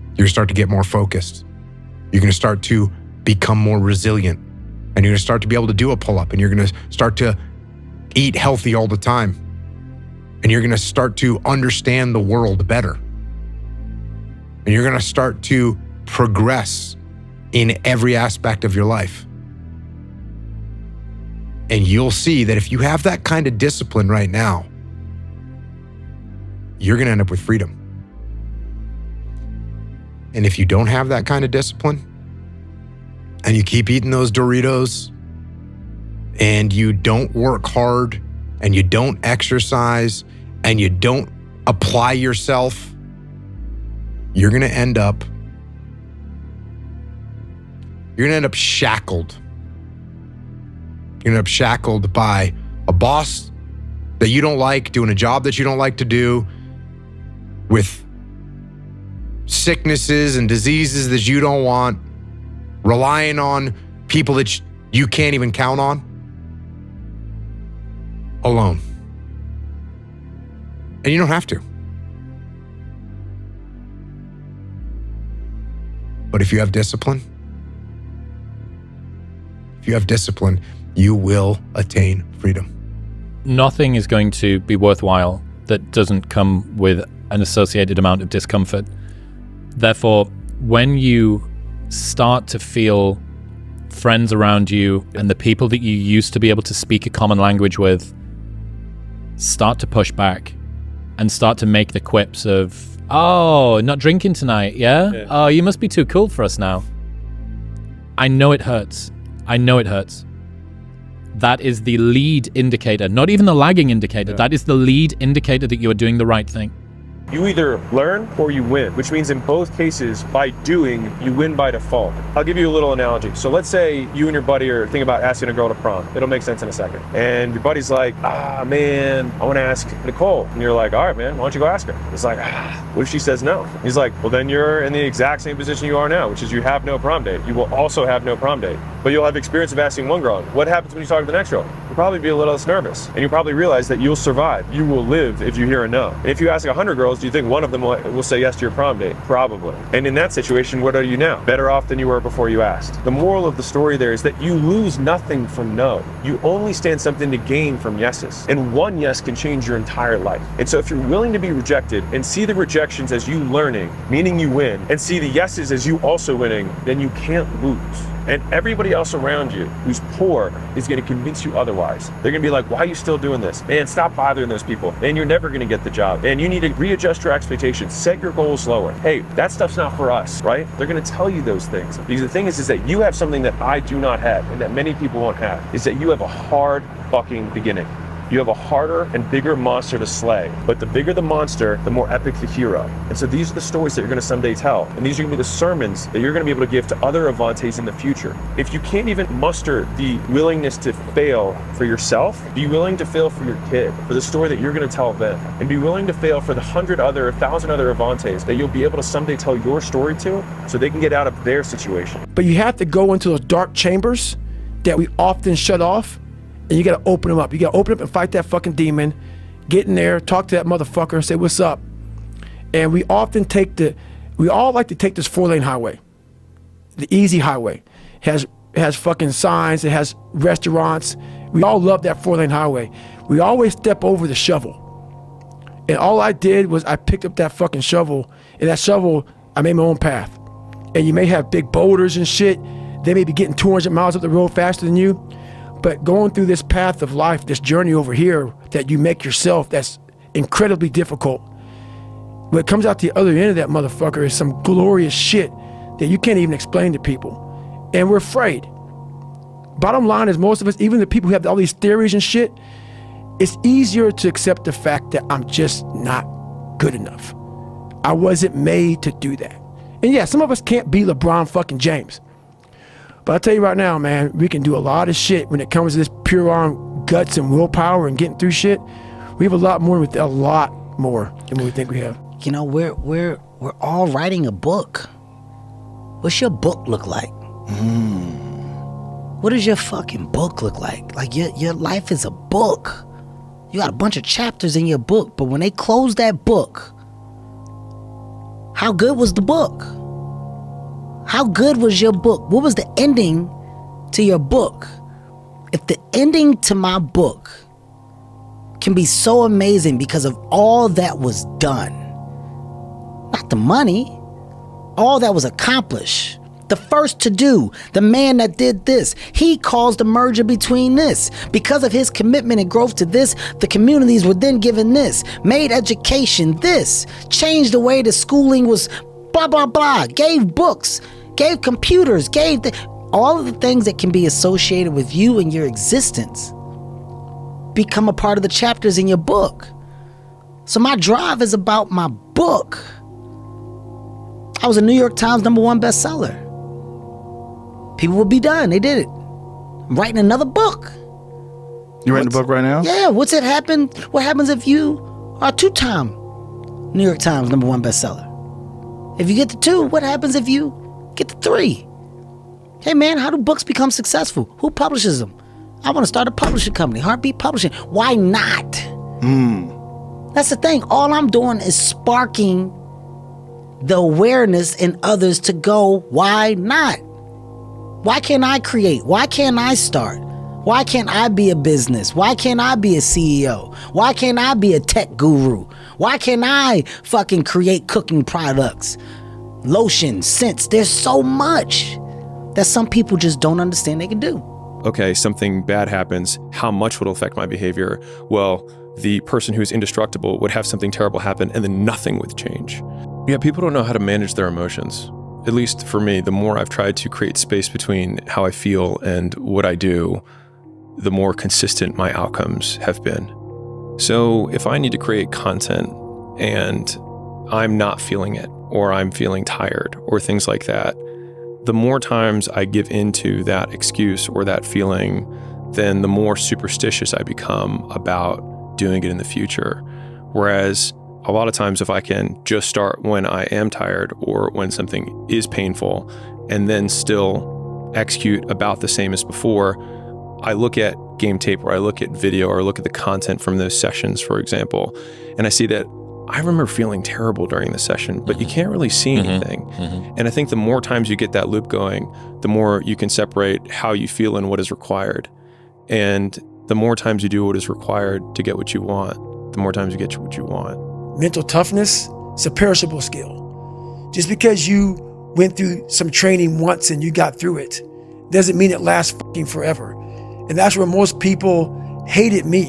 You're gonna start to get more focused. You're gonna start to become more resilient. And you're gonna start to be able to do a pull-up, and you're gonna start to eat healthy all the time. And you're gonna start to understand the world better. And you're gonna start to progress in every aspect of your life. And you'll see that if you have that kind of discipline right now, you're gonna end up with freedom. And if you don't have that kind of discipline, and you keep eating those Doritos, and you don't work hard, and you don't exercise, and you don't apply yourself, you're gonna end up shackled. You're gonna end up shackled by a boss that you don't like, doing a job that you don't like to do, with sicknesses and diseases that you don't want, relying on people that you can't even count on, alone. And you don't have to. But if you have discipline, you will attain freedom. Nothing is going to be worthwhile that doesn't come with an associated amount of discomfort. Therefore, when you start to feel friends around you and the people that you used to be able to speak a common language with start to push back and start to make the quips of, oh, not drinking tonight, yeah? Oh, you must be too cool for us now. I know it hurts. That is the lead indicator, not even the lagging indicator. That is the lead indicator that you are doing the right thing. You either learn or you win, which means in both cases, by doing, you win by default. I'll give you a little analogy. So let's say you and your buddy are thinking about asking a girl to prom. It'll make sense in a second. And your buddy's like, man, I want to ask Nicole. And you're like, all right, man, why don't you go ask her? It's like, what if she says no? He's like, well, then you're in the exact same position you are now, which is you have no prom date. You will also have no prom date. But you'll have experience of asking one girl. What happens when you talk to the next girl? You'll probably be a little less nervous. And you'll probably realize that you'll survive. You will live if you hear a no. And if you ask 100 girls, do you think one of them will say yes to your prom date? Probably. And in that situation, what are you now? Better off than you were before you asked. The moral of the story there is that you lose nothing from no. You only stand something to gain from yeses. And one yes can change your entire life. And so if you're willing to be rejected and see the rejections as you learning, meaning you win, and see the yeses as you also winning, then you can't lose. And everybody else around you who's poor is going to convince you otherwise. They're going to be like, why are you still doing this? Man, stop bothering those people. Man, you're never going to get the job. And you need to readjust your expectations. Set your goals lower. Hey, that stuff's not for us, right? They're going to tell you those things. Because the thing is that you have something that I do not have and that many people won't have, is that you have a hard fucking beginning. You have a harder and bigger monster to slay. But the bigger the monster, the more epic the hero. And so these are the stories that you're going to someday tell. And these are going to be the sermons that you're going to be able to give to other Avantes in the future. If you can't even muster the willingness to fail for yourself, be willing to fail for your kid, for the story that you're going to tell them. And be willing to fail for the 1,000 other Avantes that you'll be able to someday tell your story to, so they can get out of their situation. But you have to go into those dark chambers that we often shut off. And you gotta open them up. You gotta open up and fight that fucking demon. Get in there, talk to that motherfucker and say, what's up? And we all like to take this 4-lane highway. The easy highway. It has fucking signs, it has restaurants. We all love that 4-lane highway. We always step over the shovel. And all I did was I picked up that fucking shovel, and that shovel, I made my own path. And you may have big boulders and shit. They may be getting 200 miles up the road faster than you. But going through this path of life, this journey over here that you make yourself, that's incredibly difficult. What comes out the other end of that motherfucker is some glorious shit that you can't even explain to people. And we're afraid. Bottom line is, most of us, even the people who have all these theories and shit, it's easier to accept the fact that I'm just not good enough. I wasn't made to do that. And yeah, some of us can't be LeBron fucking James. But I'll tell you right now, man, we can do a lot of shit when it comes to this pure arm guts and willpower and getting through shit. We have a lot more than what we think we have. You know, we're all writing a book. What's your book look like? What does your fucking book look like? Like your life is a book. You got a bunch of chapters in your book, but when they close that book, how good was the book? How good was your book? What was the ending to your book? If the ending to my book can be so amazing because of all that was done, not the money, all that was accomplished, the first to do, the man that did this, he caused the merger between this. Because of his commitment and growth to this, the communities were then given this, made education this, changed the way the schooling was blah, blah, blah, gave books, gave computers, gave all of the things that can be associated with you and your existence become a part of the chapters in your book. So my drive is about my book. I was a New York Times #1 bestseller. People would be done. They did it. I'm writing another book. You writing a book right now? Yeah. What happens if you are a 2-time New York Times #1 bestseller? If you get to 2, what happens if you get to 3? Hey man, how do books become successful? Who publishes them? I want to start a publishing company, Heartbeat Publishing. Why not? That's the thing. All I'm doing is sparking the awareness in others to go, why not? Why can't I create? Why can't I start? Why can't I be a business? Why can't I be a CEO? Why can't I be a tech guru? Why can't I fucking create cooking products, lotion, scents? There's so much that some people just don't understand they can do. Okay, something bad happens. How much would it affect my behavior? Well, the person who's indestructible would have something terrible happen and then nothing would change. Yeah, people don't know how to manage their emotions. At least for me, the more I've tried to create space between how I feel and what I do, the more consistent my outcomes have been. So if I need to create content and I'm not feeling it, or I'm feeling tired, or things like that, the more times I give into that excuse or that feeling, then the more superstitious I become about doing it in the future. Whereas a lot of times if I can just start when I am tired or when something is painful and then still execute about the same as before, I look at game tape or I look at video or I look at the content from those sessions, for example, and I see that I remember feeling terrible during the session, but you can't really see anything. And I think the more times you get that loop going, the more you can separate how you feel and what is required. And the more times you do what is required to get what you want, the more times you get what you want. Mental toughness is a perishable skill. Just because you went through some training once and you got through it, doesn't mean it lasts fucking forever. And that's where most people hated me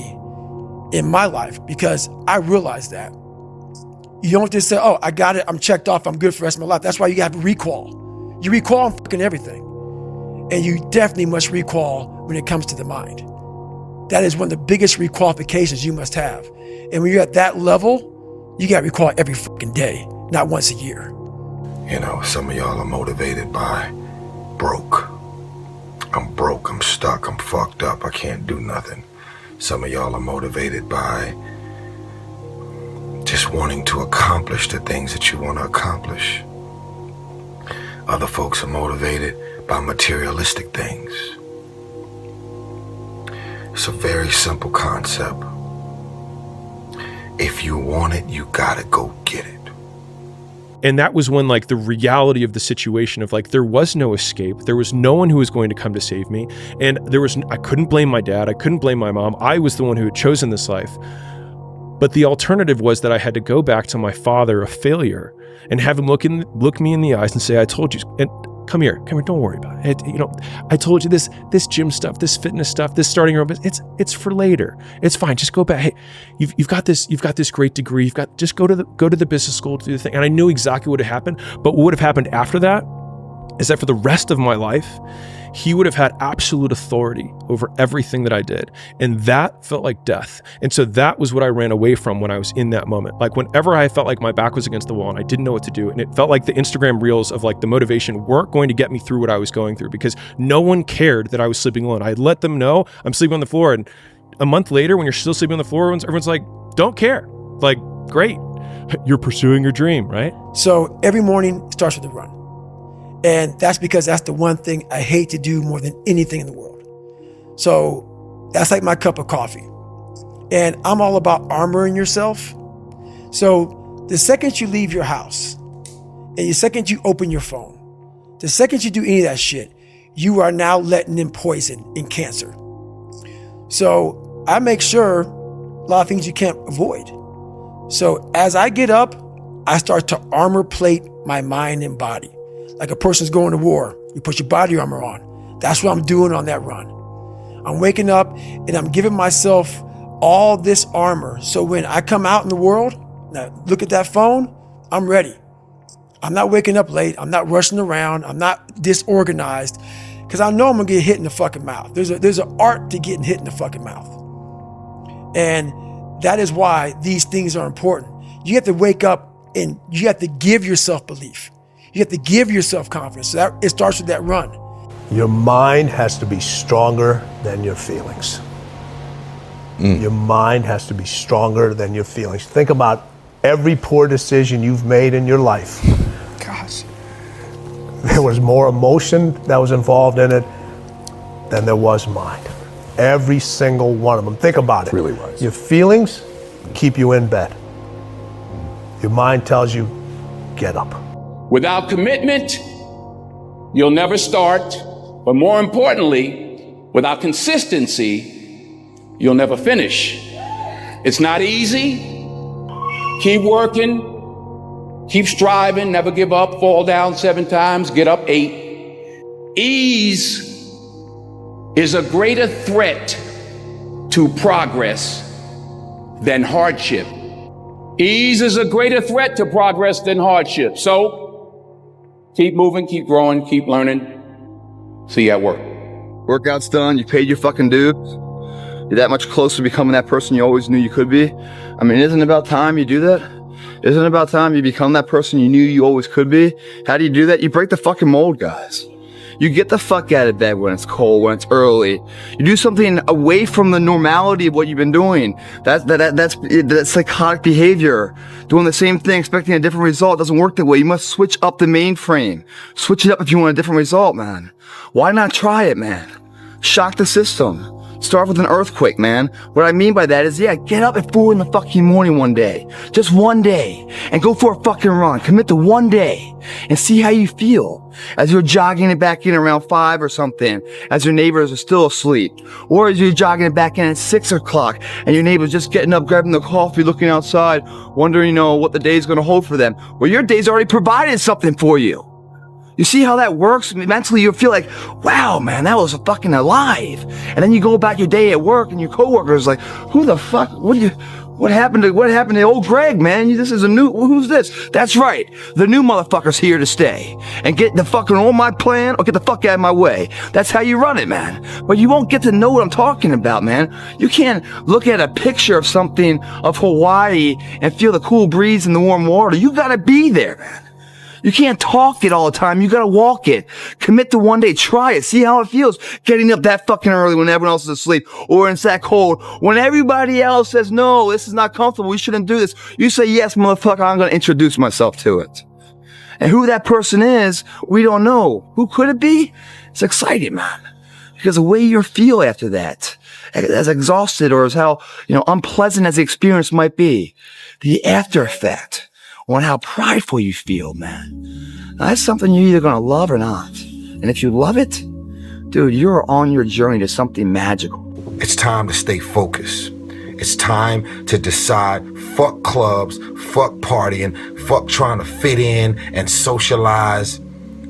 in my life, because I realized that. You don't just say, oh, I got it, I'm checked off, I'm good for the rest of my life. That's why you have recall. You recall on fucking everything. And you definitely must recall when it comes to the mind. That is one of the biggest requalifications you must have. And when you're at that level, you got to recall every fucking day, not once a year. You know, some of y'all are motivated by broke. I'm broke, I'm stuck, I'm fucked up, I can't do nothing. Some of y'all are motivated by just wanting to accomplish the things that you want to accomplish. Other folks are motivated by materialistic things. It's a very simple concept. If you want it, you gotta go get it. And that was when, like, the reality of the situation of, like, there was no escape. There was no one who was going to come to save me. And I couldn't blame my dad. I couldn't blame my mom. I was the one who had chosen this life. But the alternative was that I had to go back to my father, a failure, and have him look me in the eyes and say, I told you. And come here, don't worry about it. You know, I told you this gym stuff, this fitness stuff, this starting your own business, it's for later. It's fine. Just go back. Hey, you've got this great degree. Just go to the business school to do the thing. And I knew exactly what had happened, but what would have happened after that is that for the rest of my life, he would have had absolute authority over everything that I did. And that felt like death. And so that was what I ran away from when I was in that moment. Like whenever I felt like my back was against the wall and I didn't know what to do, and it felt like the Instagram reels of like the motivation weren't going to get me through what I was going through, because no one cared that I was sleeping alone. I let them know I'm sleeping on the floor. And a month later, when you're still sleeping on the floor, everyone's like, don't care. Like, great. You're pursuing your dream, right? So every morning it starts with a run. And that's because that's the one thing I hate to do more than anything in the world. So that's like my cup of coffee. And I'm all about armoring yourself. So the second you leave your house, and the second you open your phone, the second you do any of that shit, you are now letting in poison and cancer. So I make sure a lot of things you can't avoid. So as I get up, I start to armor plate my mind and body. Like a person's going to war, you put your body armor on. That's what I'm doing on that run. I'm waking up and I'm giving myself all this armor. So when I come out in the world, now look at that phone, I'm ready. I'm not waking up late. I'm not rushing around. I'm not disorganized, because I know I'm gonna get hit in the fucking mouth. There's an art to getting hit in the fucking mouth. And that is why these things are important. You have to wake up and you have to give yourself belief. You have to give yourself confidence. So it starts with that run. Your mind has to be stronger than your feelings. Your mind has to be stronger than your feelings. Think about every poor decision you've made in your life. Gosh. There was more emotion that was involved in it than there was mind. Every single one of them. Think about it. Really was. Your feelings keep you in bed. Your mind tells you, get up. Without commitment, you'll never start. But more importantly, without consistency, you'll never finish. It's not easy. Keep working, keep striving, never give up, fall down 7 times, get up 8. Ease is a greater threat to progress than hardship. Ease is a greater threat to progress than hardship. So, keep moving, keep growing, keep learning. See you at work. Workout's done, you paid your fucking dues. You're that much closer to becoming that person you always knew you could be. I mean, isn't it about time you do that? Isn't it about time you become that person you knew you always could be? How do you do that? You break the fucking mold, guys. You get the fuck out of bed when it's cold, when it's early. You do something away from the normality of what you've been doing. That's psychotic behavior. Doing the same thing, expecting a different result doesn't work that way. You must switch up the mainframe. Switch it up if you want a different result, man. Why not try it, man? Shock the system. Start with an earthquake, man. What I mean by that is, yeah, get up at 4 in the fucking morning one day. Just one day. And go for a fucking run. Commit to one day. And see how you feel. As you're jogging it back in around 5 or something. As your neighbors are still asleep. Or as you're jogging it back in at 6 o'clock. And your neighbor's just getting up, grabbing the coffee, looking outside. Wondering, what the day's gonna hold for them. Well, your day's already provided something for you. You see how that works? Mentally, you feel like, wow, man, that was fucking alive. And then you go about your day at work and your coworkers like, who the fuck, what happened to old Greg, man? This is who's this? That's right. The new motherfucker's here to stay. And get the fucking on my plan or get the fuck out of my way. That's how you run it, man. But you won't get to know what I'm talking about, man. You can't look at a picture of something of Hawaii and feel the cool breeze and the warm water. You gotta be there, man. You can't talk it all the time. You gotta walk it. Commit to one day. Try it. See how it feels. Getting up that fucking early when everyone else is asleep. Or when it's that cold. When everybody else says, no, this is not comfortable. We shouldn't do this. You say, yes, motherfucker, I'm gonna introduce myself to it. And who that person is, we don't know. Who could it be? It's exciting, man. Because the way you feel after that, as exhausted or as how, unpleasant as the experience might be, the after effect on how prideful you feel, man. Now, that's something you're either gonna love or not. And if you love it, dude, you're on your journey to something magical. It's time to stay focused. It's time to decide, fuck clubs, fuck partying, fuck trying to fit in and socialize.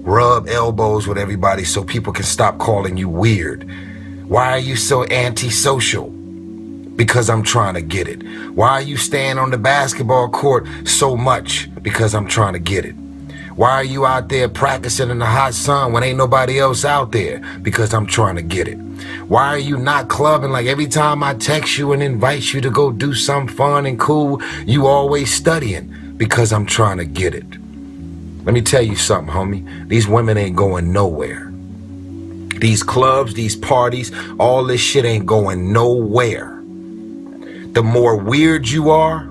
rub elbows with everybody so people can stop calling you weird? Why are you so antisocial? Because I'm trying to get it. Why are you staying on the basketball court so much? Because I'm trying to get it. Why are you out there practicing in the hot sun when ain't nobody else out there? Because I'm trying to get it. Why are you not clubbing? Like every time I text you and invite you to go do something fun and cool, you always studying? Because I'm trying to get it. Let me tell you something, homie. These women ain't going nowhere. These clubs, these parties, all this shit ain't going nowhere. The more weird you are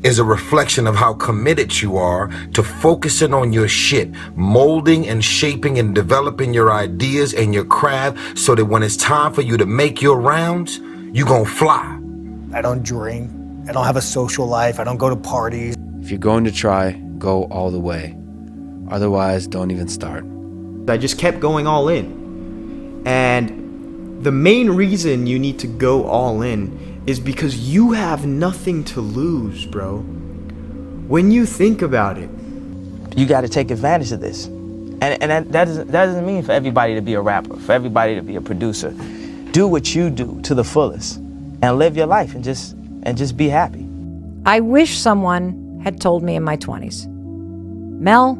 is a reflection of how committed you are to focusing on your shit, molding and shaping and developing your ideas and your craft so that when it's time for you to make your rounds, you gonna fly. I don't drink. I don't have a social life. I don't go to parties. If you're going to try, go all the way. Otherwise, don't even start. I just kept going all in. And the main reason you need to go all in is because you have nothing to lose, bro. When you think about it. You got to take advantage of this. And that doesn't mean for everybody to be a rapper, for everybody to be a producer. Do what you do to the fullest and live your life and just be happy. I wish someone had told me in my 20s, Mel,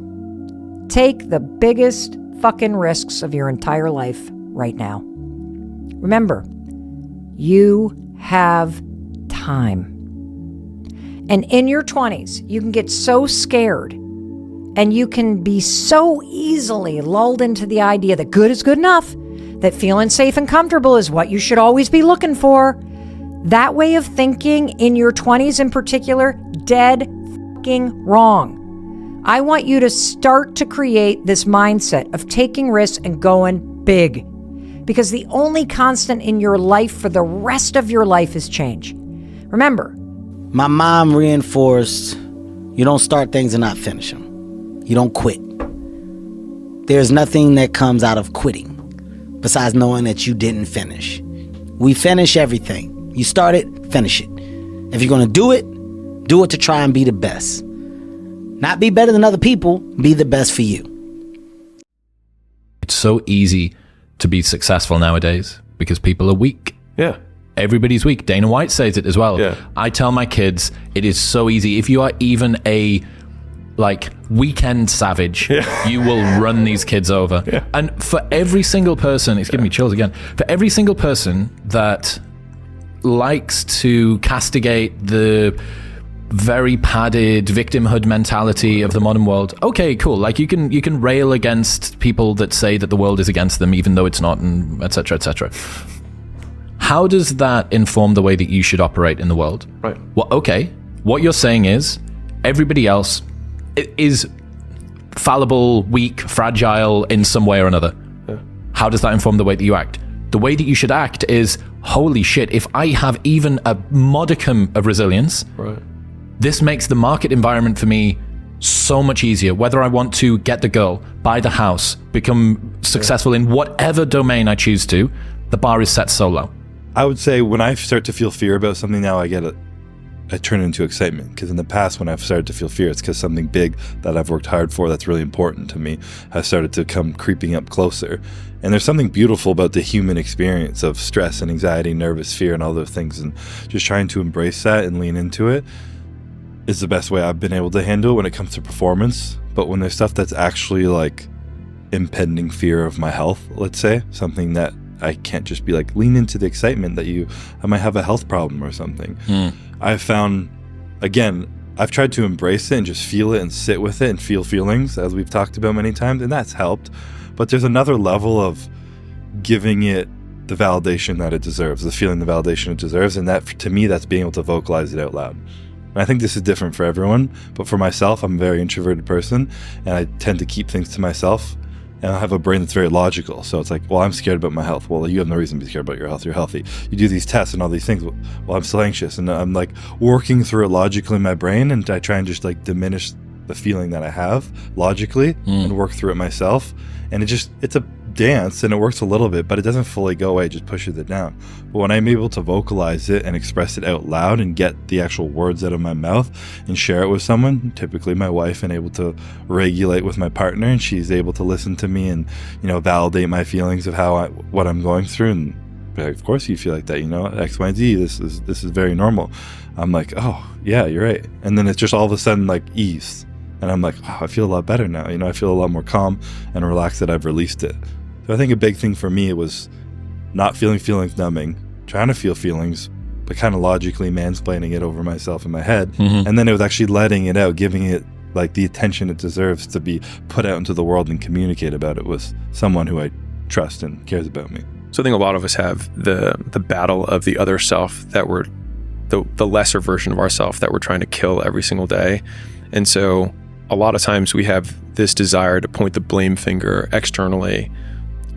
take the biggest fucking risks of your entire life right now. Remember, you have time. And in your 20s, you can get so scared and you can be so easily lulled into the idea that good is good enough, that feeling safe and comfortable is what you should always be looking for. That way of thinking in your 20s in particular, dead fucking wrong. I want you to start to create this mindset of taking risks and going big. Because the only constant in your life for the rest of your life is change. Remember, my mom reinforced, you don't start things and not finish them. You don't quit. There's nothing that comes out of quitting besides knowing that you didn't finish. We finish everything. You start it, finish it. If you're gonna do it to try and be the best. Not be better than other people, be the best for you. It's so easy to be successful nowadays because people are weak. Yeah. Everybody's weak. Dana White says it as well. Yeah. I tell my kids, it is so easy. If you are even a weekend savage, you will run these kids over. Yeah. And for every single person, it's giving me chills again. For every single person that likes to castigate the very padded victimhood mentality of the modern world. Okay, cool. Like you can rail against people that say that the world is against them, even though it's not, and etc., etc. How does that inform the way that you should operate in the world? Right. Well, okay. What you're saying is everybody else is fallible, weak, fragile in some way or another. Yeah. How does that inform the way that you act? The way that you should act is, holy shit, if I have even a modicum of resilience, right, this makes the market environment for me so much easier. Whether I want to get the girl, buy the house, become successful in whatever domain I choose to, the bar is set so low. I would say when I start to feel fear about something now, I turn it into excitement. Because in the past, when I've started to feel fear, it's because something big that I've worked hard for that's really important to me has started to come creeping up closer. And there's something beautiful about the human experience of stress and anxiety, nervous fear, and all those things. And just trying to embrace that and lean into it is the best way I've been able to handle it when it comes to performance. But when there's stuff that's actually like impending fear of my health, let's say, something that I can't just be like, lean into the excitement that I might have a health problem or something. I've found, again, I've tried to embrace it and just feel it and sit with it and feel feelings, as we've talked about many times, and that's helped. But there's another level of giving it the validation that it deserves, the feeling, the validation it deserves, and that, to me, that's being able to vocalize it out loud. And I think this is different for everyone, but for myself, I'm a very introverted person, and I tend to keep things to myself, and I have a brain that's very logical. So it's like, well, I'm scared about my health. Well, you have no reason to be scared about your health. You're healthy. You do these tests and all these things. Well, I'm still anxious, and I'm like working through it logically in my brain, and I try and just like diminish the feeling that I have logically and work through it myself. And it's a dance and it works a little bit, but it doesn't fully go away, it just pushes it down. But when I'm able to vocalize it and express it out loud and get the actual words out of my mouth and share it with someone, typically my wife, and able to regulate with my partner, and she's able to listen to me and, you know, validate my feelings of what I'm going through, and of course you feel like that, you know, X, Y, Z, this is very normal. I'm like, oh yeah, you're right. And then it's just all of a sudden like ease. And I'm like, oh, I feel a lot better now. You know, I feel a lot more calm and relaxed that I've released it. So I think a big thing for me was not feeling feelings numbing, trying to feel feelings, but kind of logically mansplaining it over myself in my head. Mm-hmm. And then it was actually letting it out, giving it like the attention it deserves to be put out into the world and communicate about it with someone who I trust and cares about me. So I think a lot of us have the battle of the other self, that we're the lesser version of ourself that we're trying to kill every single day. And so a lot of times we have this desire to point the blame finger externally,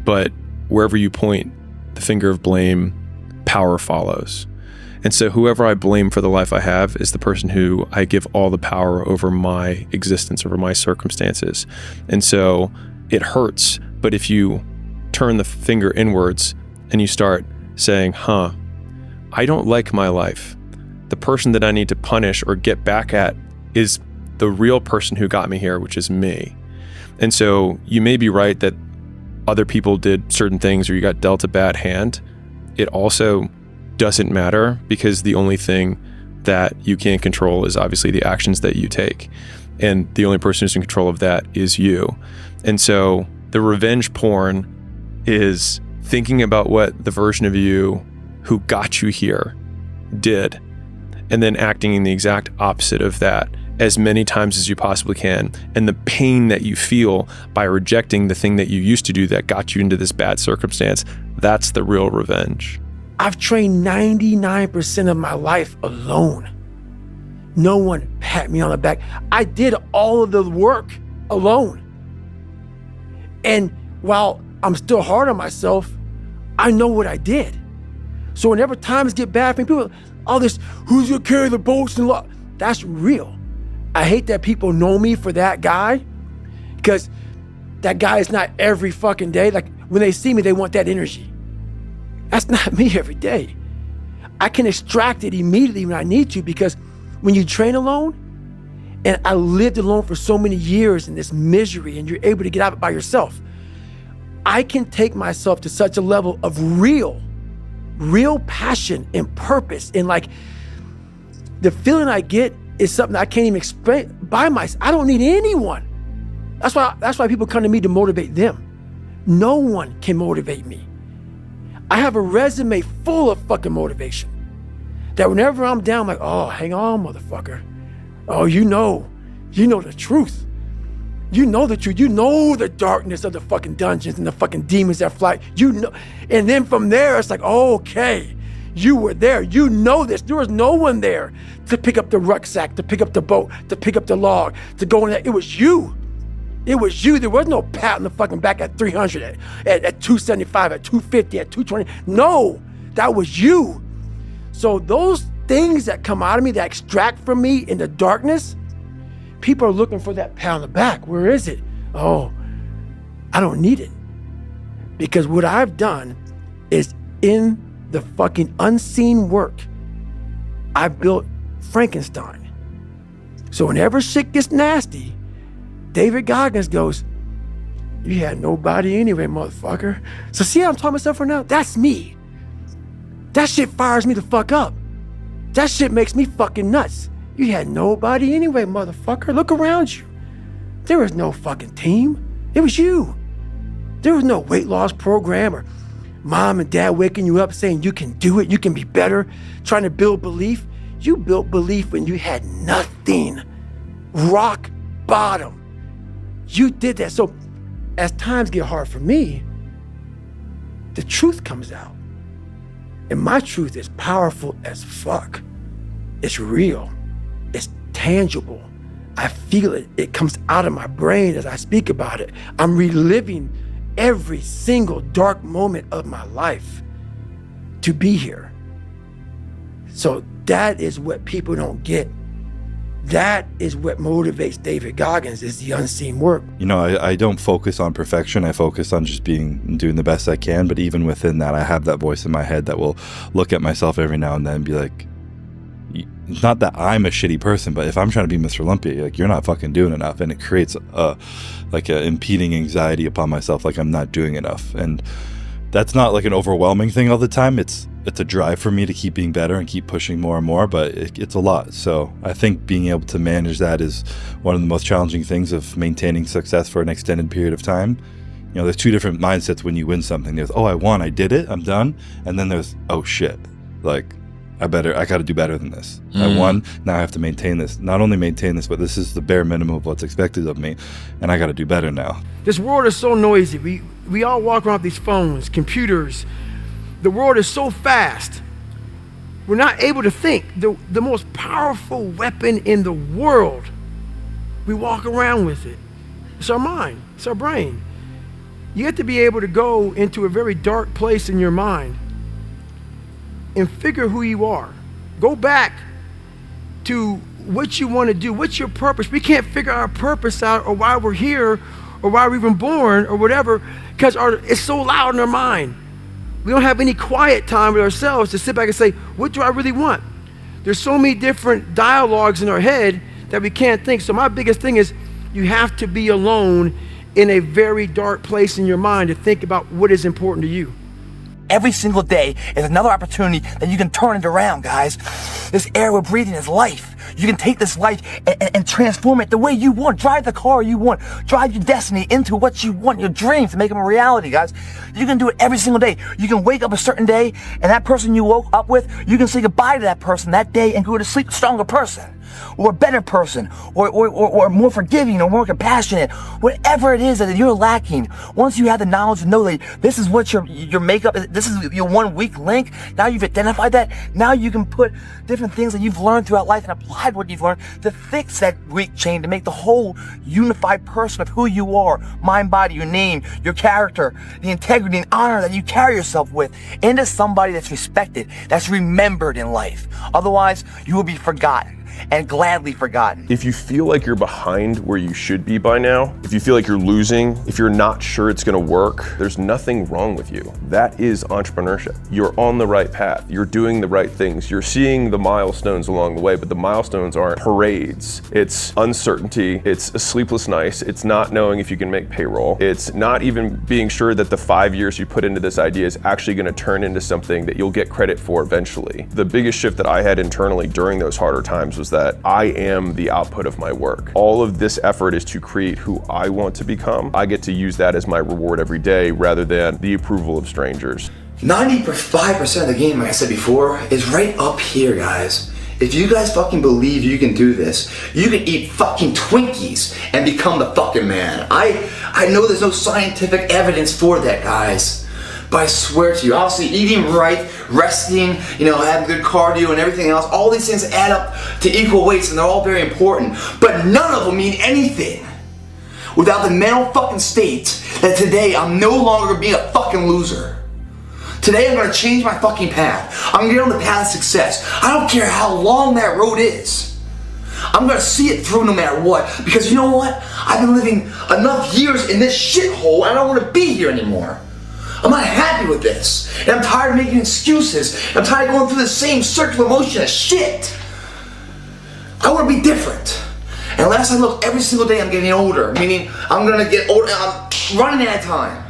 but wherever you point the finger of blame, power follows. And so whoever I blame for the life I have is the person who I give all the power over my existence, over my circumstances. And so it hurts, but if you turn the finger inwards and you start saying, I don't like my life. The person that I need to punish or get back at is the real person who got me here, which is me. And so you may be right that other people did certain things or you got dealt a bad hand. It also doesn't matter, because the only thing that you can't control is obviously the actions that you take. And the only person who's in control of that is you. And so the revenge porn is thinking about what the version of you who got you here did, and then acting in the exact opposite of that as many times as you possibly can. And the pain that you feel by rejecting the thing that you used to do that got you into this bad circumstance, that's the real revenge. I've trained 99% of my life alone. No one pat me on the back. I did all of the work alone. And while I'm still hard on myself, I know what I did. So whenever times get bad for me, people, all this, who's gonna carry the boats and law? That's real. I hate that people know me for that guy, because that guy is not every fucking day. Like when they see me, they want that energy. That's not me every day. I can extract it immediately when I need to, because when you train alone, and I lived alone for so many years in this misery, and you're able to get out of it by yourself, I can take myself to such a level of real passion and purpose. And like the feeling I get is something I can't even explain by myself. I don't need anyone. That's why people come to me to motivate them. No one can motivate me. I have a resume full of fucking motivation that whenever I'm down, I'm like, oh, hang on, motherfucker. Oh, you know the truth. You know the truth. You know the darkness of the fucking dungeons and the fucking demons that fly. You know, and then from there, it's like, okay, you were there. You know this. There was no one there to pick up the rucksack, to pick up the boat, to pick up the log, to go in there. It was you. It was you. There was no pat on the fucking back at 300, at 275, at 250, at 220. No, that was you. So those things that come out of me, that extract from me in the darkness, people are looking for that pat on the back. Where is it? Oh, I don't need it. Because what I've done is in the fucking unseen work, I built Frankenstein. So whenever shit gets nasty, David Goggins goes, you had nobody anyway, motherfucker. So see how I'm talking myself right now? That's me. That shit fires me the fuck up. That shit makes me fucking nuts. You had nobody anyway, motherfucker. Look around you. There was no fucking team. It was you. There was no weight loss program or mom and dad waking you up saying you can do it, you can be better, trying to build belief. You built belief when you had nothing. Rock bottom. You did that. So as times get hard for me, the truth comes out. And my truth is powerful as fuck. It's real. It's tangible. I feel it. It comes out of my brain as I speak about it. I'm reliving every single dark moment of my life to be here. So that is what people don't get. That is what motivates David Goggins, is the unseen work. You know, I don't focus on perfection. I focus on just doing the best I can. But even within that, I have that voice in my head that will look at myself every now and then and be like, not that I'm a shitty person, but if I'm trying to be Mr. Olympia, like, you're not fucking doing enough. And it creates a impeding anxiety upon myself, like I'm not doing enough. And that's not like an overwhelming thing all the time. It's a drive for me to keep being better and keep pushing more and more, but it's a lot. So I think being able to manage that is one of the most challenging things of maintaining success for an extended period of time. You know, there's two different mindsets when you win something. There's, oh, I won, I did it, I'm done. And then there's, oh shit, like, I got to do better than this. I won, now I have to maintain this. Not only maintain this, but this is the bare minimum of what's expected of me, and I got to do better now. This world is so noisy. We all walk around with these phones, computers. The world is so fast. We're not able to think. The most powerful weapon in the world, we walk around with it. It's our mind, it's our brain. You have to be able to go into a very dark place in your mind and figure who you are. Go back to what you want to do. What's your purpose? We can't figure our purpose out, or why we're here, or why we're even born, or whatever, because it's so loud in our mind. We don't have any quiet time with ourselves to sit back and say, what do I really want? There's so many different dialogues in our head that we can't think. So my biggest thing is, you have to be alone in a very dark place in your mind to think about what is important to you. Every single day is another opportunity that you can turn it around, guys. This air we're breathing is life. You can take this life and transform it the way you want. Drive the car you want. Drive your destiny into what you want, your dreams, to make them a reality, guys. You can do it every single day. You can wake up a certain day, and that person you woke up with, you can say goodbye to that person that day and go to sleep a stronger person, or a better person, or more forgiving, or more compassionate. Whatever it is that you're lacking, once you have the knowledge to know that this is what your makeup is, this is your one weak link, now you've identified that, now you can put different things that you've learned throughout life and applied what you've learned to fix that weak chain, to make the whole unified person of who you are, mind, body, your name, your character, the integrity and honor that you carry yourself with, into somebody that's respected, that's remembered in life. Otherwise, you will be forgotten, and gladly forgotten. If you feel like you're behind where you should be by now, if you feel like you're losing, if you're not sure it's gonna work, there's nothing wrong with you. That is entrepreneurship. You're on the right path. You're doing the right things. You're seeing the milestones along the way, but the milestones aren't parades. It's uncertainty. It's a sleepless nights. It's not knowing if you can make payroll. It's not even being sure that the 5 years you put into this idea is actually gonna turn into something that you'll get credit for eventually. The biggest shift that I had internally during those harder times was that I am the output of my work. All of this effort is to create who I want to become. I get to use that as my reward every day rather than the approval of strangers. 95% of the game, like I said before, is right up here, guys. If you guys fucking believe you can do this, you can eat fucking Twinkies and become the fucking man. I know there's no scientific evidence for that, guys. But I swear to you, obviously eating right, resting, having good cardio and everything else, all these things add up to equal weights, and they're all very important. But none of them mean anything without the mental fucking state that today I'm no longer being a fucking loser. Today I'm gonna change my fucking path. I'm gonna get on the path of success. I don't care how long that road is. I'm gonna see it through no matter what, because you know what? I've been living enough years in this shithole, and I don't wanna be here anymore. I'm not happy with this, and I'm tired of making excuses. I'm tired of going through the same circular motion of shit. I want to be different. And unless I look every single day, I'm getting older, meaning I'm gonna get older, I'm running out of time.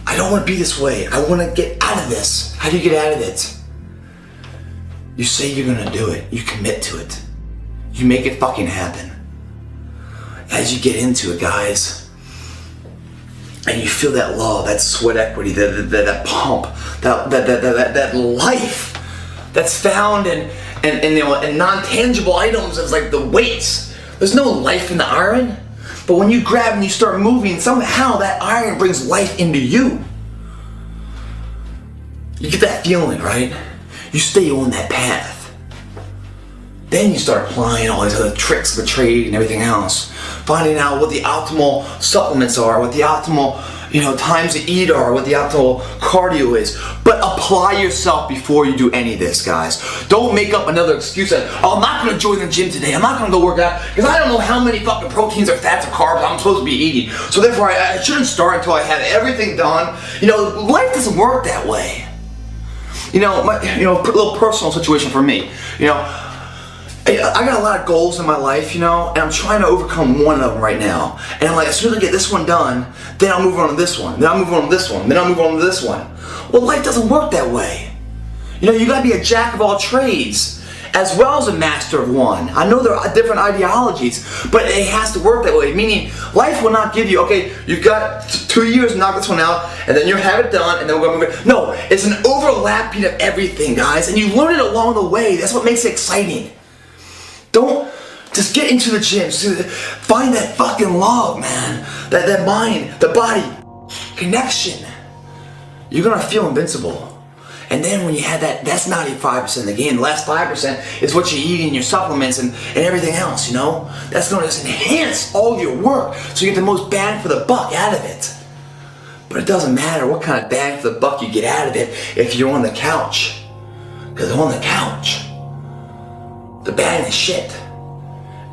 I don't want to be this way. I want to get out of this. How do you get out of it? You say you're gonna do it. You commit to it. You make it fucking happen. As you get into it, guys, and you feel that love, that sweat equity, that pump, that life that's found in non-tangible items, as like the weights. There's no life in the iron, but when you grab and you start moving, somehow that iron brings life into you. You get that feeling, right? You stay on that path. Then you start applying all these other tricks of the trade and everything else. Finding out what the optimal supplements are, what the optimal, times to eat are, what the optimal cardio is. But apply yourself before you do any of this, guys. Don't make up another excuse that, oh, I'm not gonna join the gym today, I'm not gonna go work out, because I don't know how many fucking proteins or fats or carbs I'm supposed to be eating. So therefore, I shouldn't start until I have everything done. Life doesn't work that way. A little personal situation for me. I got a lot of goals in my life, and I'm trying to overcome one of them right now. And I'm like, as soon as I get this one done, then I'll move on to this one, then I'll move on to this one, then I'll move on to this one. Well, life doesn't work that way. You gotta be a jack of all trades, as well as a master of one. I know there are different ideologies, but it has to work that way. Meaning, life will not give you, okay, you've got 2 years to knock this one out, and then you have it done, and then we're gonna move it. No, it's an overlapping of everything, guys, and you learn it along the way. That's what makes it exciting. Don't just get into the gym, find that fucking love, man. That mind, the body, connection. You're gonna feel invincible. And then when you have that's 95% of the game. The last 5% is what you eat in your supplements and everything else, That's gonna just enhance all your work so you get the most bang for the buck out of it. But it doesn't matter what kind of bang for the buck you get out of it if you're on the couch. Because on the couch, the bang is shit.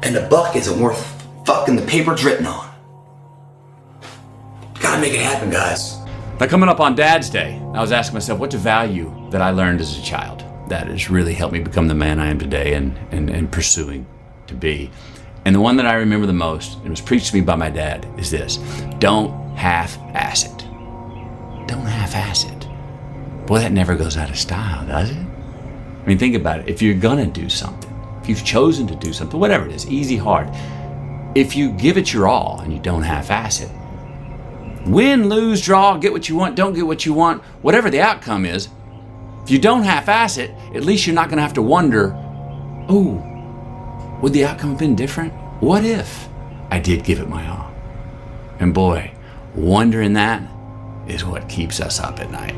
And the buck isn't worth fucking the paper it's written on. Gotta make it happen, guys. Now, coming up on Dad's Day, I was asking myself, what's a value that I learned as a child that has really helped me become the man I am today and pursuing to be? And the one that I remember the most, and it was preached to me by my dad, is this: don't half-ass it. Don't half-ass it. Boy, that never goes out of style, does it? I mean, think about it. If you're gonna do something, if you've chosen to do something, whatever it is, easy, hard, if you give it your all and you don't half-ass it, win, lose, draw, get what you want, don't get what you want, whatever the outcome is, if you don't half-ass it, at least you're not gonna have to wonder, oh, would the outcome have been different? What if I did give it my all? And boy, wondering that is what keeps us up at night.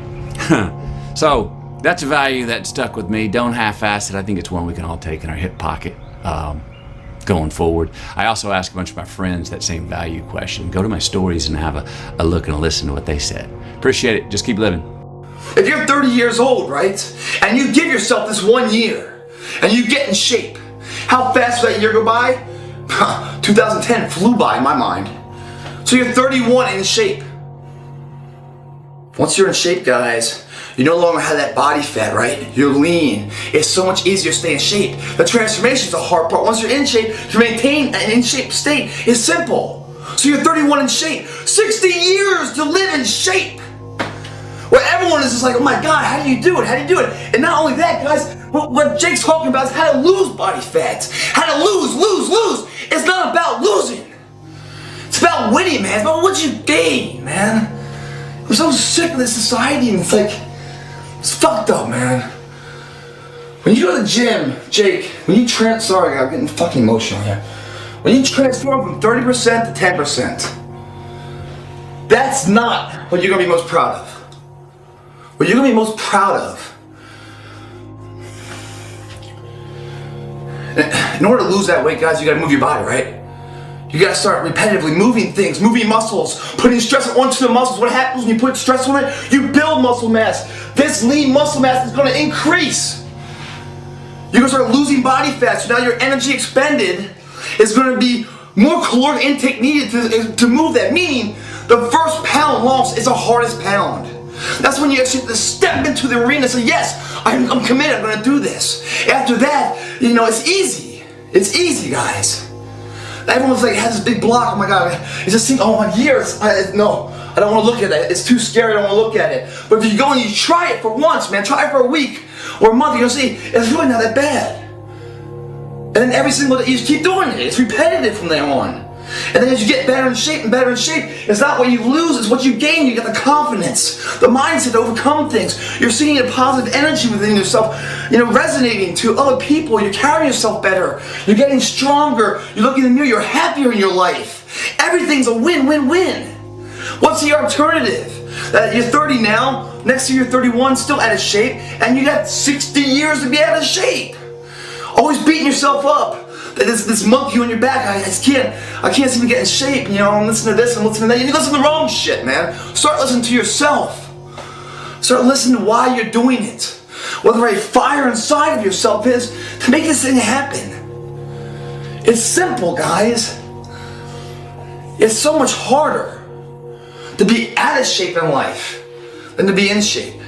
So, that's a value that stuck with me. Don't half-ass it. I think it's one we can all take in our hip pocket going forward. I also asked a bunch of my friends that same value question. Go to my stories and have a look and a listen to what they said. Appreciate it. Just keep living. If you're 30 years old, right, and you give yourself this 1 year, and you get in shape, how fast will that year go by? 2010 flew by in my mind. So you're 31 in shape. Once you're in shape, guys, you no longer have that body fat, right? You're lean. It's so much easier to stay in shape. The transformation is the hard part. Once you're in shape, to maintain an in-shape state is simple. So you're 31 in shape. 60 years to live in shape. Where everyone is just like, oh my God, how do you do it? How do you do it? And not only that, guys, what Jake's talking about is how to lose body fat. How to lose. It's not about losing. It's about winning, man. It's about what you gain, man. We're so sick of this society, and it's like, it's fucked up, man. When you go to the gym, Jake, sorry, I'm getting fucking emotional here. When you transform from 30% to 10%, that's not what you're gonna be most proud of. What you're gonna be most proud of, in order to lose that weight, guys, you gotta move your body, right? You gotta start repetitively moving things, moving muscles, putting stress onto the muscles. What happens when you put stress on it? You build muscle mass. This lean muscle mass is gonna increase. You're gonna start losing body fat, so now your energy expended is gonna be more caloric intake needed to move that. Meaning, the first pound lost is the hardest pound. That's when you actually have to step into the arena and say, yes, I'm committed, I'm gonna do this. After that, it's easy. It's easy, guys. Everyone's like, has this big block, oh my God, it just seems, oh my years, no, I don't want to look at it, it's too scary, I don't want to look at it. But if you go and you try it for once, man, try it for a week or a month, you'll see, it's really not that bad. And then every single day, you just keep doing it, it's repetitive from there on. And then as you get better in shape, it's not what you lose, it's what you gain. You get the confidence, the mindset to overcome things. You're seeing a positive energy within yourself, resonating to other people. You're carrying yourself better. You're getting stronger. You look in the mirror, you're happier in your life. Everything's a win-win-win. What's the alternative? That you're 30 now, next year you're 31, still out of shape, and you got 60 years to be out of shape. Always beating yourself up. This monkey on your back, I can't seem to get in shape, you know, I'm listening to this, I'm listening to that. You listen to the wrong shit, man. Start listening to yourself. Start listening to why you're doing it. What the right fire inside of yourself is to make this thing happen. It's simple, guys. It's so much harder to be out of shape in life than to be in shape.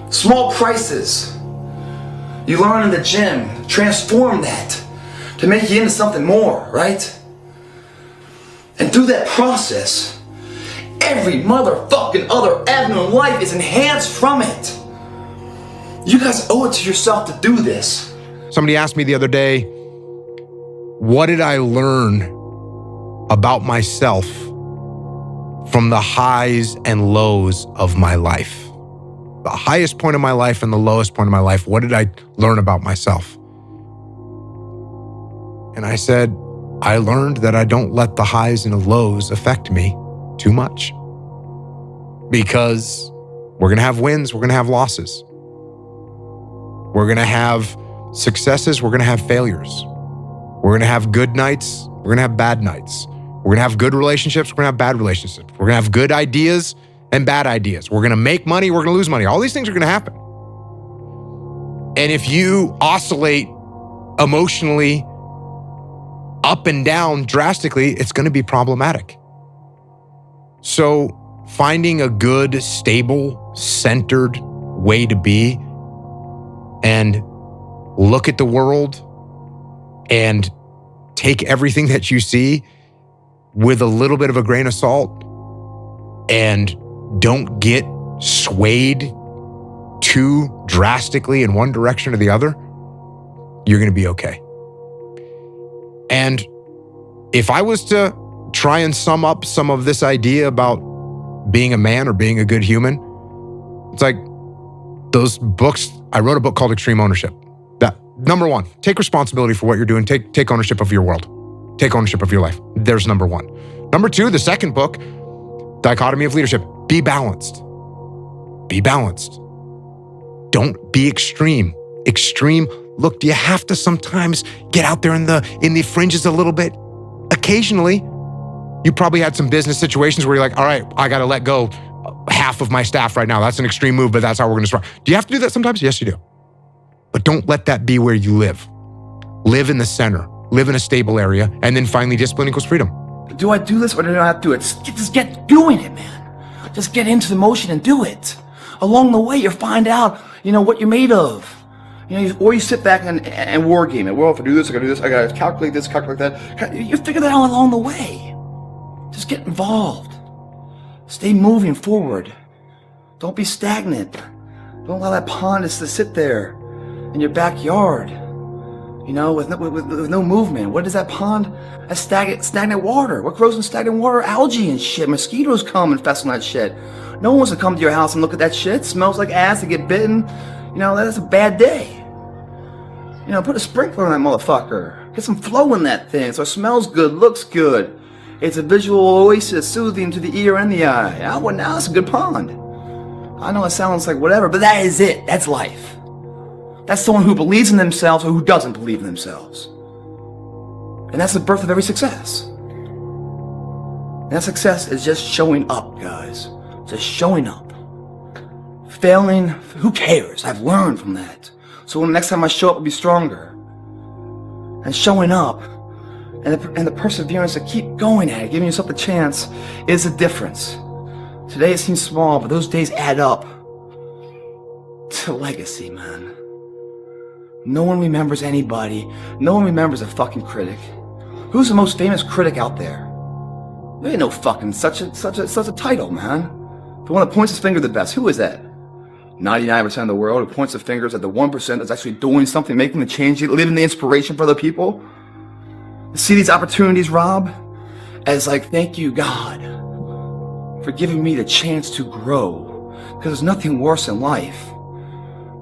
Small prices. You learn in the gym, transform that to make you into something more, right? And through that process, every motherfucking other avenue in life is enhanced from it. You guys owe it to yourself to do this. Somebody asked me the other day, what did I learn about myself from the highs and lows of my life? The highest point of my life and the lowest point of my life, what did I learn about myself? And I said, I learned that I don't let the highs and the lows affect me too much. Because we're gonna have wins, we're gonna have losses. We're gonna have successes, we're gonna have failures. We're gonna have good nights, we're gonna have bad nights. We're gonna have good relationships, we're gonna have bad relationships. We're gonna have good ideas and bad ideas. We're gonna make money, we're gonna lose money. All these things are gonna happen. And if you oscillate emotionally up and down drastically, it's gonna be problematic. So finding a good, stable, centered way to be and look at the world and take everything that you see with a little bit of a grain of salt and don't get swayed too drastically in one direction or the other, you're going to be okay. And if I was to try and sum up some of this idea about being a man or being a good human, it's like those books. I wrote a book called Extreme Ownership. That, number one, take responsibility for what you're doing. Take ownership of your world. Take ownership of your life. There's number one. Number two, the second book, Dichotomy of Leadership. Be balanced. Be balanced. Don't be extreme. Extreme. Look, do you have to sometimes get out there in the fringes a little bit? Occasionally. You probably had some business situations where you're like, all right, I got to let go half of my staff right now. That's an extreme move, but that's how we're going to start. Do you have to do that sometimes? Yes, you do. But don't let that be where you live. Live in the center. Live in a stable area. And then finally, discipline equals freedom. Do I do this or do I not do it? Just get doing it, man. Just get into the motion and do it. Along the way, you'll find out, what you're made of. Or you sit back and war game it. Well, if I do this, I gotta do this, I gotta calculate this, calculate that. You figure that out along the way. Just get involved. Stay moving forward. Don't be stagnant. Don't allow that pond to sit there in your backyard, with no movement. What is that pond? That's stagnant water. What grows in stagnant water? Algae and shit. Mosquitoes come and infest on that shit. No one wants to come to your house and look at that shit. It smells like ass to get bitten. That's a bad day. Put a sprinkler on that motherfucker. Get some flow in that thing so it smells good, looks good. It's a visual oasis, soothing to the ear and the eye. Now it's a good pond. I know it sounds like whatever, but that is it. That's life. That's someone who believes in themselves or who doesn't believe in themselves. And that's the birth of every success. And that success is just showing up, guys. Just showing up. Failing, who cares? I've learned from that. So when the next time I show up, I'll be stronger. And showing up and the perseverance to keep going at it, giving yourself a chance, is the difference. Today it seems small, but those days add up to legacy, man. No one remembers anybody. No one remembers a fucking critic. Who's the most famous critic out there? There ain't no fucking such a title, man. The one that points his finger the best, who is that? 99% of the world who points the fingers at the 1% that's actually doing something, making the change, living the inspiration for other people. See these opportunities, Rob, as like, thank you, God, for giving me the chance to grow. Because there's nothing worse in life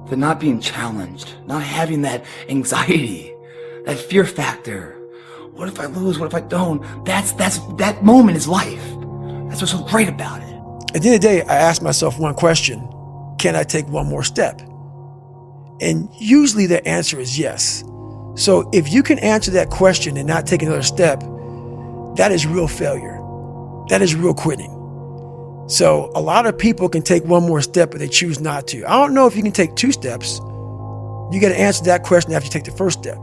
than not being challenged, not having that anxiety, that fear factor. What if I lose? What if I don't? That moment is life. That's what's so great about it. At the end of the day, I ask myself one question: can I take one more step? And usually the answer is yes. So if you can answer that question and not take another step, that is real failure. That is real quitting. So a lot of people can take one more step, but they choose not to. I don't know if you can take 2 steps. You got to answer that question after you take the first step.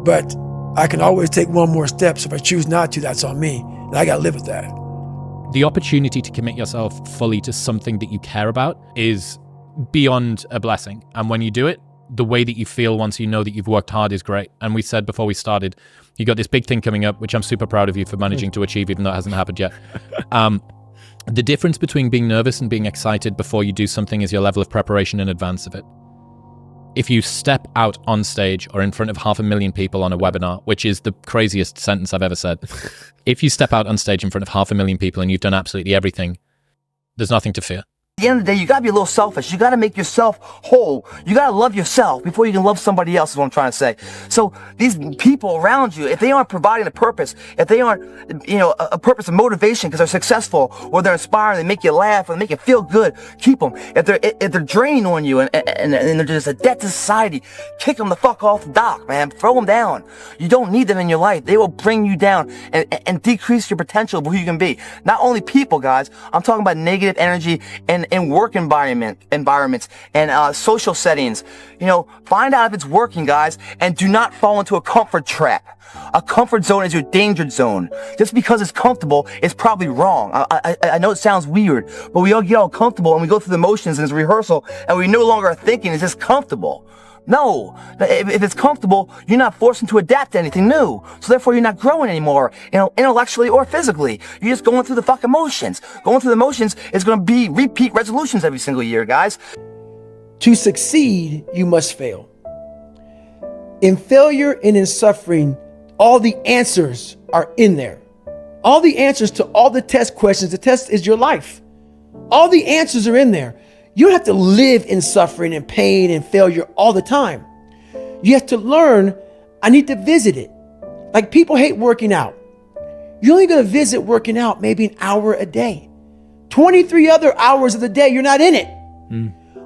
But I can always take one more step. So if I choose not to, that's on me. And I got to live with that. The opportunity to commit yourself fully to something that you care about is beyond a blessing. And when you do it, the way that you feel once you know that you've worked hard is great. And we said before we started, you got this big thing coming up, which I'm super proud of you for managing to achieve, even though it hasn't happened yet. The difference between being nervous and being excited before you do something is your level of preparation in advance of it. If you step out on stage or in front of 500,000 people on a webinar, which is the craziest sentence I've ever said, if you step out on stage in front of 500,000 people and you've done absolutely everything, there's nothing to fear. At the end of the day, you gotta be a little selfish. You gotta make yourself whole. You gotta love yourself before you can love somebody else, is what I'm trying to say. So these people around you, if they aren't providing a purpose, if they aren't, a purpose of motivation because they're successful, or they're inspiring, they make you laugh, or they make you feel good, keep them. If they're draining on you and they're just a debt to society, kick them the fuck off the dock, man. Throw them down. You don't need them in your life. They will bring you down and decrease your potential of who you can be. Not only people, guys. I'm talking about negative energy and in work environments and social settings. Find out if it's working, guys, and do not fall into a comfort trap. A comfort zone is your danger zone. Just because it's comfortable, it's probably wrong. I know it sounds weird, but we all get all comfortable and we go through the motions and it's rehearsal and we no longer are thinking, it's just comfortable. No, if it's comfortable, you're not forced to adapt to anything new. So therefore, you're not growing anymore, intellectually or physically. You're just going through the fucking motions. Going through the motions is going to be repeat resolutions every single year, guys. To succeed, you must fail. In failure and in suffering, all the answers are in there. All the answers to all the test questions. The test is your life. All the answers are in there. You don't have to live in suffering and pain and failure all the time. You have to learn, I need to visit it. Like people hate working out. You're only going to visit working out maybe an hour a day. 23 other hours of the day, you're not in it.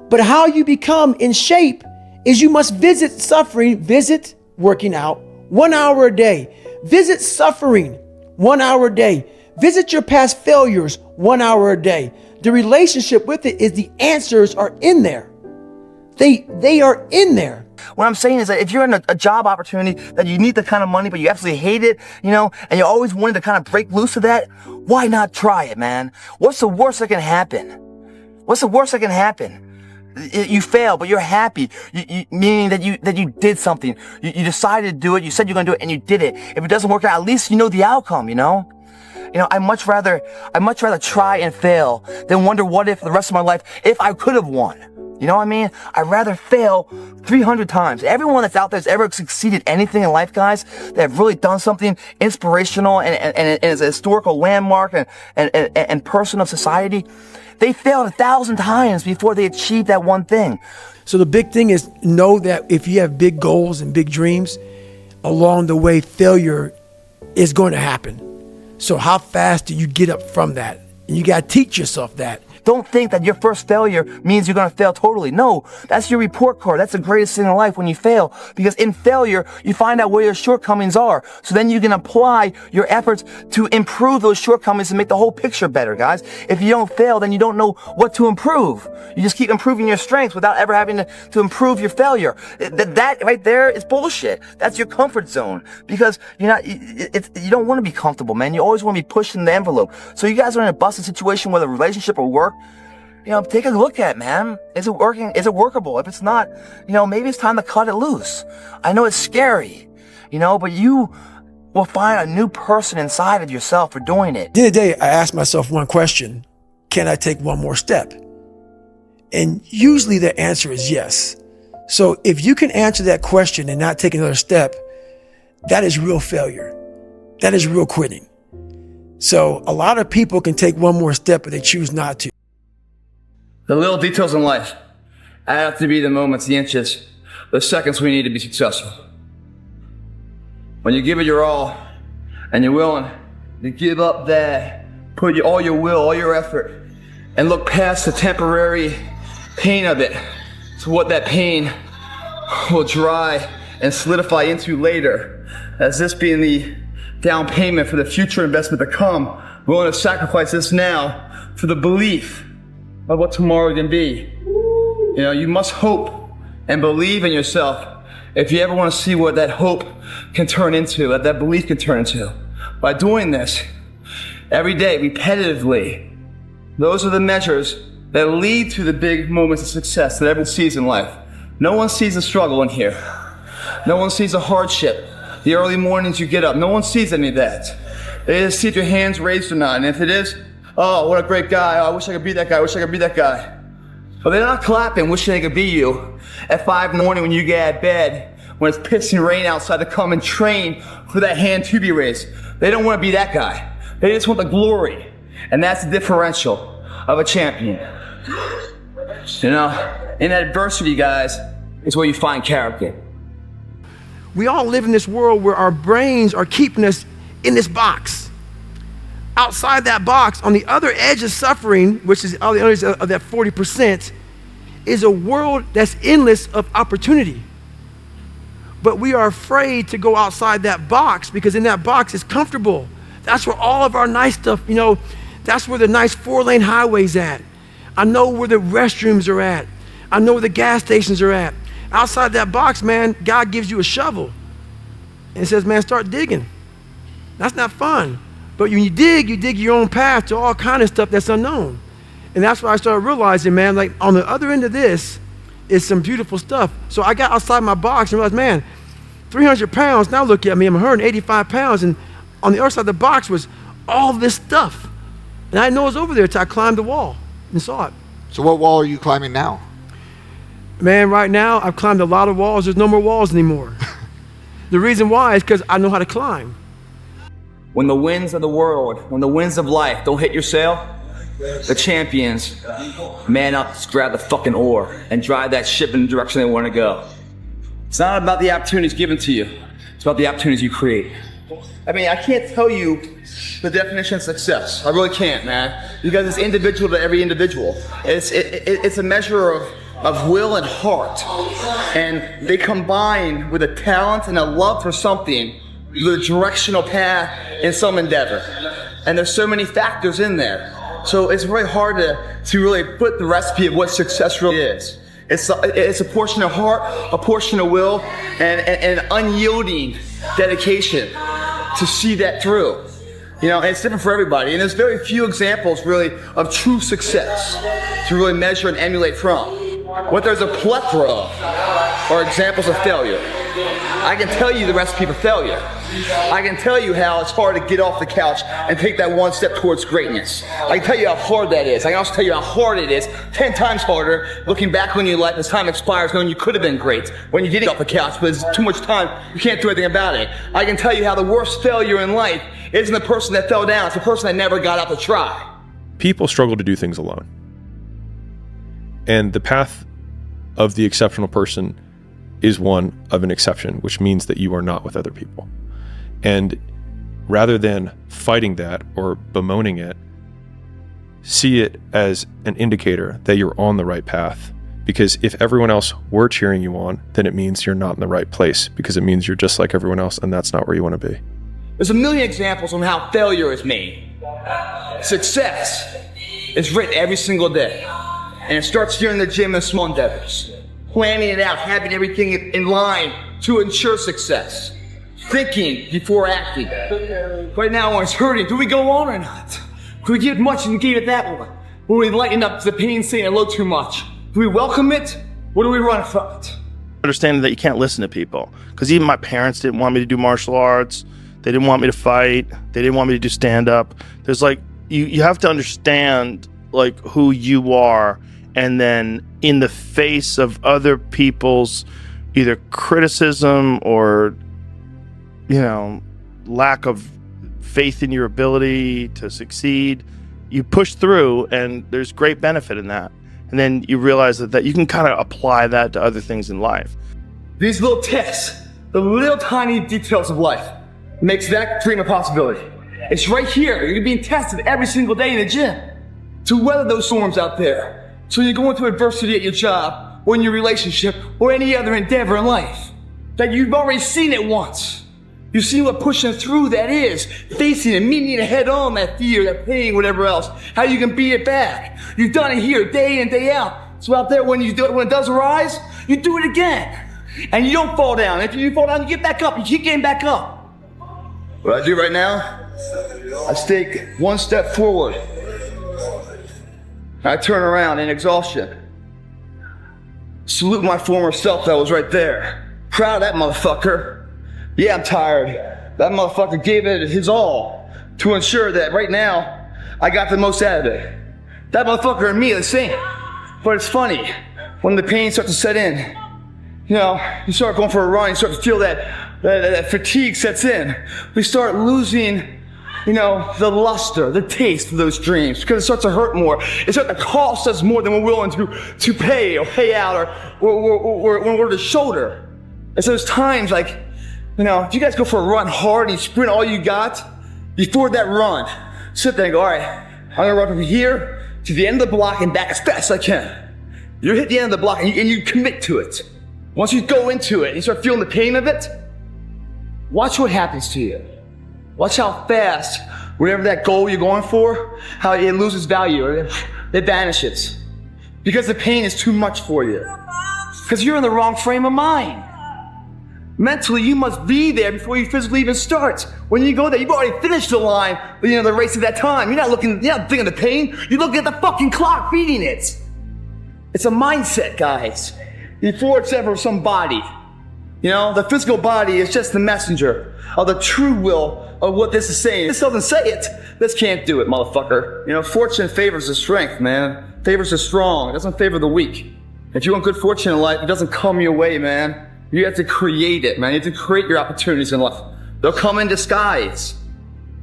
But how you become in shape is you must visit suffering, visit working out 1 hour a day. Visit suffering 1 hour a day. Visit your past failures 1 hour a day. The relationship with it is the answers are in there. They are in there. What I'm saying is that if you're in a job opportunity that you need the kind of money, but you absolutely hate it, and you always wanted to kind of break loose of that, why not try it, man? What's the worst that can happen? What's the worst that can happen? You fail, but you're happy, meaning that you did something. You decided to do it. You said you're going to do it, and you did it. If it doesn't work out, at least you know the outcome, I much rather try and fail than wonder what if the rest of my life, if I could have won. You know what I mean? I'd rather fail 300 times. Everyone that's out there that's ever succeeded anything in life, guys, that have really done something inspirational and is a historical landmark and person of society, they failed 1,000 times before they achieved that one thing. So the big thing is know that if you have big goals and big dreams, along the way, failure is going to happen. So how fast do you get up from that? And you got to teach yourself that. Don't think that your first failure means you're going to fail totally. No, that's your report card. That's the greatest thing in life when you fail. Because in failure, you find out where your shortcomings are. So then you can apply your efforts to improve those shortcomings and make the whole picture better, guys. If you don't fail, then you don't know what to improve. You just keep improving your strengths without ever having to improve your failure. That right there is bullshit. That's your comfort zone. Because you don't want to be comfortable, man. You always want to be pushing the envelope. So you guys are in a busted situation, whether a relationship or work, take a look at it, man. Is it working? Is it workable? If it's not, maybe it's time to cut it loose. I know it's scary, but you will find a new person inside of yourself for doing it. At the end of the day, I asked myself one question: can I take one more step? And usually the answer is yes. So if you can answer that question and not take another step, that is real failure. That is real quitting. So a lot of people can take one more step, but they choose not to. The little details in life add up to be the moments, the inches, the seconds we need to be successful. When you give it your all and you're willing to give up that, put all your will, all your effort, and look past the temporary pain of it to what that pain will dry and solidify into later, as this being the down payment for the future investment to come, willing to sacrifice this now for the belief of what tomorrow can be. You know, you must hope and believe in yourself if you ever want to see what that hope can turn into, what that belief can turn into. By doing this every day, repetitively, those are the measures that lead to the big moments of success that everyone sees in life. No one sees the struggle in here. No one sees the hardship, the early mornings you get up. No one sees any of that. They just see if your hand's raised or not. And if it is, oh, what a great guy. Oh, I wish I could be that guy. I wish I could be that guy. But they're not clapping, wishing they could be you at 5 in the morning when you get out of bed, when it's pissing rain outside, to come and train for that hand to be raised. They don't want to be that guy. They just want the glory. And that's the differential of a champion. You know, in adversity, guys, is where you find character. We all live in this world where our brains are keeping us in this box. Outside that box, on the other edge of suffering, which is on the other edge of that 40%, is a world that's endless of opportunity. But we are afraid to go outside that box because in that box is comfortable. That's where all of our nice stuff, you know, that's where the nice 4-lane highway's at. I know where the restrooms are at. I know where the gas stations are at. Outside that box, man, God gives you a shovel and says, man, start digging. That's not fun. But when you dig your own path to all kind of stuff that's unknown. And that's why I started realizing, man, like on the other end of this is some beautiful stuff. So I got outside my box and realized, man, 300 pounds, now look at me, I'm 185 pounds. And on the other side of the box was all this stuff. And I didn't know it was over there until I climbed the wall and saw it. So what wall are you climbing now? Man, right now, I've climbed a lot of walls. There's no more walls anymore. The reason why is because I know how to climb. When the winds of the world, when the winds of life don't hit your sail, the champions man up, grab the fucking oar, and drive that ship in the direction they want to go. It's not about the opportunities given to you. It's about the opportunities you create. I mean, I can't tell you the definition of success. I really can't, man. Because it's individual to every individual. It's a measure of will and heart. And they combine with a talent and a love for something, the directional path in some endeavor. And there's so many factors in there. So it's very hard to really put the recipe of what success really is. It's a portion of heart, a portion of will, and an unyielding dedication to see that through. You know, and it's different for everybody. And there's very few examples really of true success to really measure and emulate from. What there's a plethora of are examples of failure. I can tell you the recipe for failure. I can tell you how it's hard to get off the couch and take that one step towards greatness. I can tell you how hard that is. I can also tell you how hard it is, 10 times harder, looking back on your life as time expires, knowing you could have been great when you did get off the couch, but there's too much time, you can't do anything about it. I can tell you how the worst failure in life isn't the person that fell down, it's the person that never got out to try. People struggle to do things alone. And the path of the exceptional person is one of an exception, which means that you are not with other people. And rather than fighting that or bemoaning it, see it as an indicator that you're on the right path. Because if everyone else were cheering you on, then it means you're not in the right place, because it means you're just like everyone else, and that's not where you want to be. There's a million examples on how failure is made. Success is written every single day. And it starts here in the gym in small endeavors. Planning it out, having everything in line to ensure success. Thinking before acting. Right now when it's hurting, do we go on or not? Do we give much and give it that one? Will we lighten up the pain saying a little too much? Do we welcome it? Or do we run from it? Understanding that you can't listen to people. Because even my parents didn't want me to do martial arts. They didn't want me to fight. They didn't want me to do stand-up. There's like, you have to understand like who you are, and then in the face of other people's either criticism or, you know, lack of faith in your ability to succeed, you push through, and there's great benefit in that. And then you realize that you can kind of apply that to other things in life. These little tests, the little tiny details of life, makes that dream a possibility. It's right here. You're being tested every single day in the gym to weather those storms out there. So you go into adversity at your job, or in your relationship, or any other endeavor in life. that you've already seen it once. You've seen what pushing through that is, facing it, meeting it head on, that fear, that pain, whatever else, how you can beat it back. You've done it here day in, day out. So out there, when you do it, when it does arise, you do it again. And you don't fall down. If you fall down, you get back up. You keep getting back up. What I do right now, I take one step forward. I turn around in exhaustion. Salute my former self that was right there. Proud of that motherfucker. Yeah, I'm tired. That motherfucker gave it his all to ensure that right now, I got the most out of it. That motherfucker and me are the same. But it's funny, when the pain starts to set in, you know, you start going for a run, you start to feel that fatigue sets in. We start losing, you know, the luster, the taste of those dreams, because it starts to hurt more. It starts to cost us more than we're willing to pay or pay out or when we're the shoulder. It's those times like, you know, if you guys go for a run hard and you sprint all you got, before that run, sit there and go, all right, I'm gonna run from here to the end of the block and back as fast as I can. You hit the end of the block and you commit to it. Once you go into it and you start feeling the pain of it, watch what happens to you. Watch how fast, whatever that goal you're going for, how it loses value or it vanishes. Because the pain is too much for you. Because you're in the wrong frame of mind. Mentally, you must be there before you physically even start. When you go there, you've already finished the line, you know, the race at that time. You're not thinking of the pain. You're looking at the fucking clock beating it. It's a mindset, guys. Before it's ever some body. You know, the physical body is just the messenger of the true will of what this is saying. This doesn't say it. This can't do it, motherfucker. You know, fortune favors the strength, man. Favors the strong. It doesn't favor the weak. If you want good fortune in life, it doesn't come your way, man. You have to create it, man. You have to create your opportunities in life. They'll come in disguise.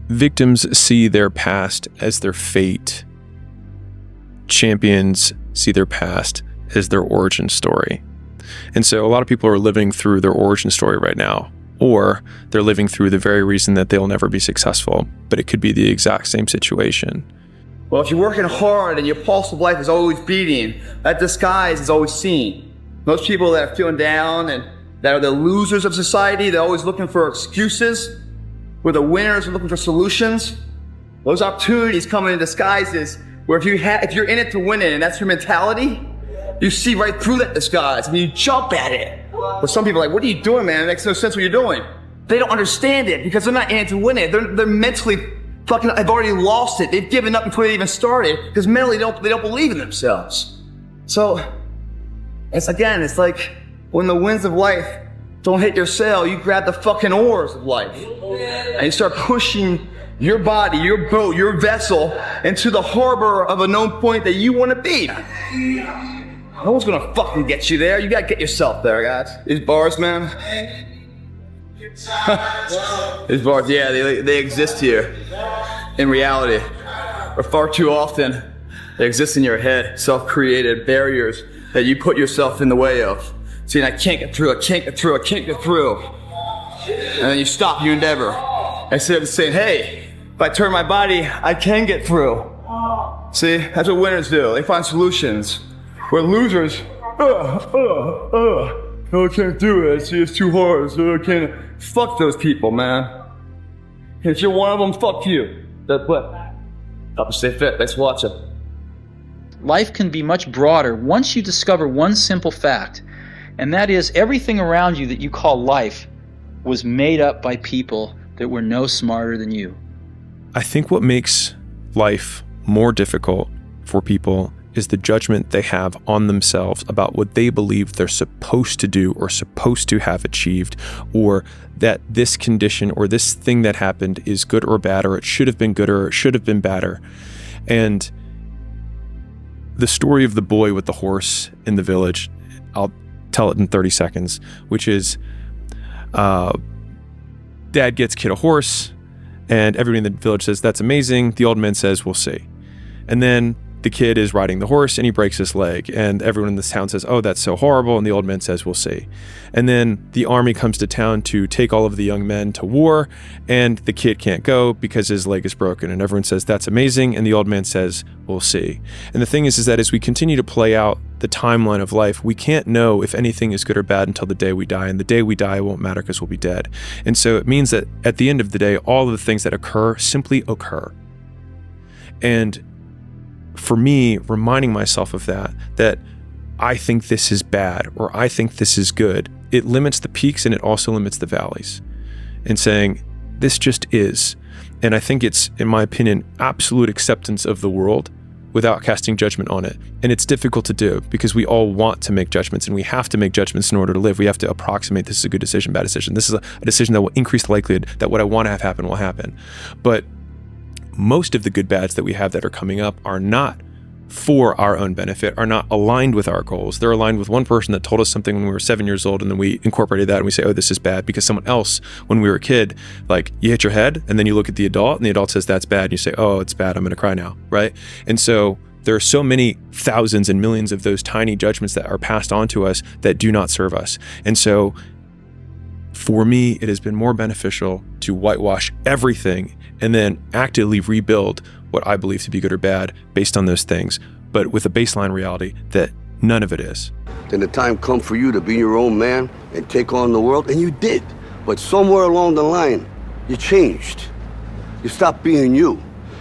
Victims see their past as their fate. Champions see their past as their origin story. And so a lot of people are living through their origin story right now, or they're living through the very reason that they'll never be successful, but it could be the exact same situation. Well, if you're working hard and your pulse of life is always beating, that disguise is always seen. Most people that are feeling down and that are the losers of society, they're always looking for excuses. Where the winners are looking for solutions. Those opportunities come in disguises where if you're in it to win it and that's your mentality, you see right through that disguise and you jump at it. But some people are like, what are you doing, man? It makes no sense what you're doing. They don't understand it because they're not in it to win it. They're mentally fucking, I've already lost it. They've given up before they even started because mentally they don't believe in themselves. So, it's like when the winds of life don't hit your sail, you grab the fucking oars of life. And you start pushing your body, your boat, your vessel into the harbor of a known point that you want to be. No one's gonna fucking get you there. You gotta get yourself there, guys. These bars, man. These bars, yeah, they exist here. In reality. Or far too often, they exist in your head. Self-created barriers that you put yourself in the way of. Saying, I can't get through, I can't get through, I can't get through. And then you stop your endeavor. Instead of saying, hey, if I turn my body, I can get through. See, that's what winners do. They find solutions. Where losers, no, I can't do it. See, it's too hard. So I can't. Fuck those people, man. If you're one of them, fuck you. That's what. Up, stay fit. Thanks for watching. Life can be much broader once you discover one simple fact, and that is everything around you that you call life was made up by people that were no smarter than you. I think what makes life more difficult for people is the judgment they have on themselves about what they believe they're supposed to do or supposed to have achieved, or that this condition or this thing that happened is good or bad, or it should have been good or it should have been badder. And the story of the boy with the horse in the village, I'll tell it in 30 seconds, which is dad gets kid a horse and everybody in the village says, that's amazing. The old man says, we'll see. And then the kid is riding the horse and he breaks his leg, and everyone in this town says, oh, that's so horrible, and the old man says, we'll see. And then the army comes to town to take all of the young men to war, and the kid can't go because his leg is broken, and everyone says, that's amazing, and the old man says, we'll see. And the thing is that as we continue to play out the timeline of life, we can't know if anything is good or bad until the day we die, and the day we die won't matter because we'll be dead. And so it means that at the end of the day, all of the things that occur simply occur. And for me, reminding myself of that I think this is bad or I think this is good, it limits the peaks and it also limits the valleys. And saying, this just is. And I think it's, in my opinion, absolute acceptance of the world without casting judgment on it. And it's difficult to do because we all want to make judgments, and we have to make judgments in order to live. We have to approximate, this is a good decision, bad decision. This is a decision that will increase the likelihood that what I want to have happen will happen. But most of the good bads that we have that are coming up are not for our own benefit, are not aligned with our goals. They're aligned with one person that told us something when we were 7 years old, and then we incorporated that and we say, oh, this is bad, because someone else, when we were a kid, like, you hit your head and then you look at the adult and the adult says that's bad and you say, oh, it's bad, I'm gonna cry now, right? And so there are so many thousands and millions of those tiny judgments that are passed on to us that do not serve us. And so for me, it has been more beneficial to whitewash everything and then actively rebuild what I believe to be good or bad based on those things, but with a baseline reality that none of it is. Then the time come for you to be your own man and take on the world, and you did. But somewhere along the line, you changed. You stopped being you.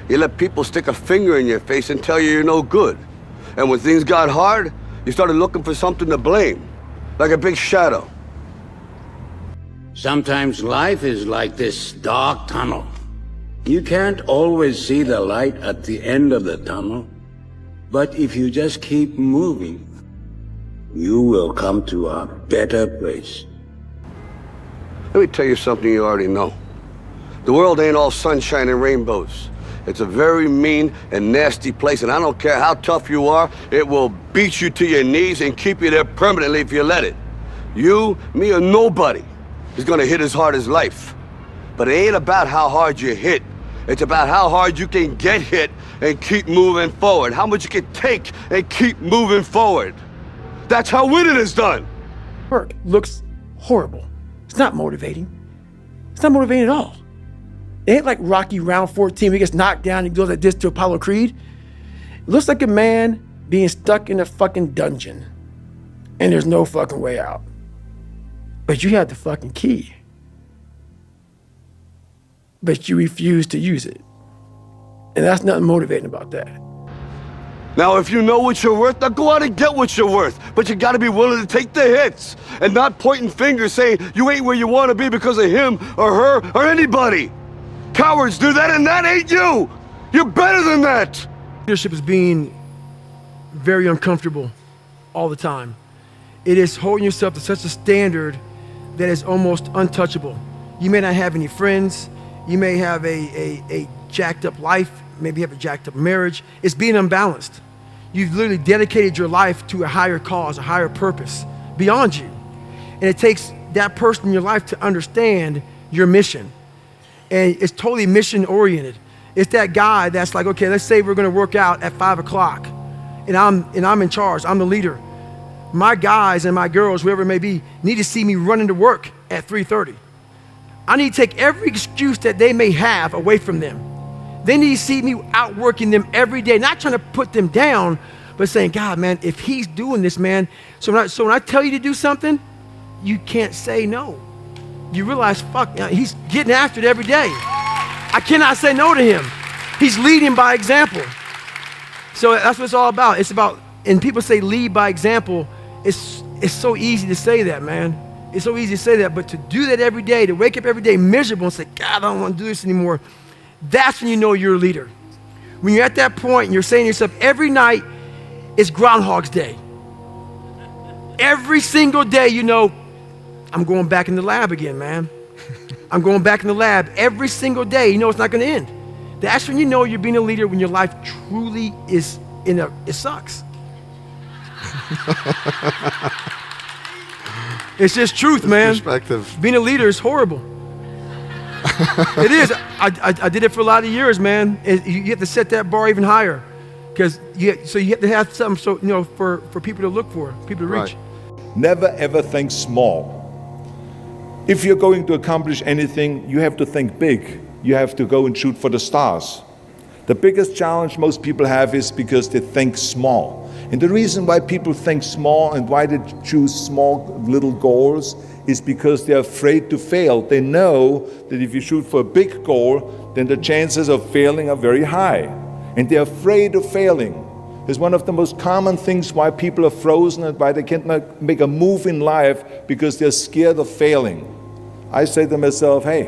You let people stick a finger in your face and tell you you're no good. And when things got hard, you started looking for something to blame, like a big shadow. Sometimes life is like this dark tunnel. You can't always see the light at the end of the tunnel, but if you just keep moving, you will come to a better place. Let me tell you something you already know. The world ain't all sunshine and rainbows. It's a very mean and nasty place, and I don't care how tough you are, it will beat you to your knees and keep you there permanently if you let it. You, me, or nobody is gonna hit as hard as life. But it ain't about how hard you hit. It's about how hard you can get hit and keep moving forward. How much you can take and keep moving forward. That's how winning is done. Work looks horrible. It's not motivating. It's not motivating at all. It ain't like Rocky round 14 where he gets knocked down and goes like this to Apollo Creed. It looks like a man being stuck in a fucking dungeon and there's no fucking way out. But you have the fucking key. But you refuse to use it. And that's nothing motivating about that. Now, if you know what you're worth, now go out and get what you're worth. But you gotta be willing to take the hits and not pointing fingers saying you ain't where you wanna be because of him or her or anybody. Cowards do that, and that ain't you. You're better than that. Leadership is being very uncomfortable all the time. It is holding yourself to such a standard that is almost untouchable. You may not have any friends. You may have a jacked up life, maybe have a jacked up marriage. It's being unbalanced. You've literally dedicated your life to a higher cause, a higher purpose beyond you. And it takes that person in your life to understand your mission. And it's totally mission oriented. It's that guy that's like, okay, let's say we're gonna work out at 5 o'clock and I'm in charge, I'm the leader. My guys and my girls, whoever it may be, need to see me running to work at 3:30. I need to take every excuse that they may have away from them. They need to see me outworking them every day, not trying to put them down, but saying, God, man, if he's doing this, man, so when I tell you to do something, you can't say no. You realize, fuck, he's getting after it every day. I cannot say no to him. He's leading by example. So that's what it's all about. It's about, and people say lead by example. It's so easy to say that, man. It's so easy to say that, but to do that every day, to wake up every day miserable and say, God, I don't want to do this anymore, that's when you know you're a leader. When you're at that point and you're saying to yourself, every night is Groundhog's Day. Every single day, you know, I'm going back in the lab again, man. I'm going back in the lab every single day. You know it's not going to end. That's when you know you're being a leader, when your life truly is it sucks. It's just truth, man. Perspective. Being a leader is horrible. It is. I did it for a lot of years, man. You have to set that bar even higher. Because so you have to have something, so for people to look for, people to reach. Never ever think small. If you're going to accomplish anything, you have to think big. You have to go and shoot for the stars. The biggest challenge most people have is because they think small. And the reason why people think small and why they choose small little goals is because they're afraid to fail. They know that if you shoot for a big goal, then the chances of failing are very high. And they're afraid of failing. It's one of the most common things why people are frozen and why they can't make a move in life, because they're scared of failing. I say to myself, hey,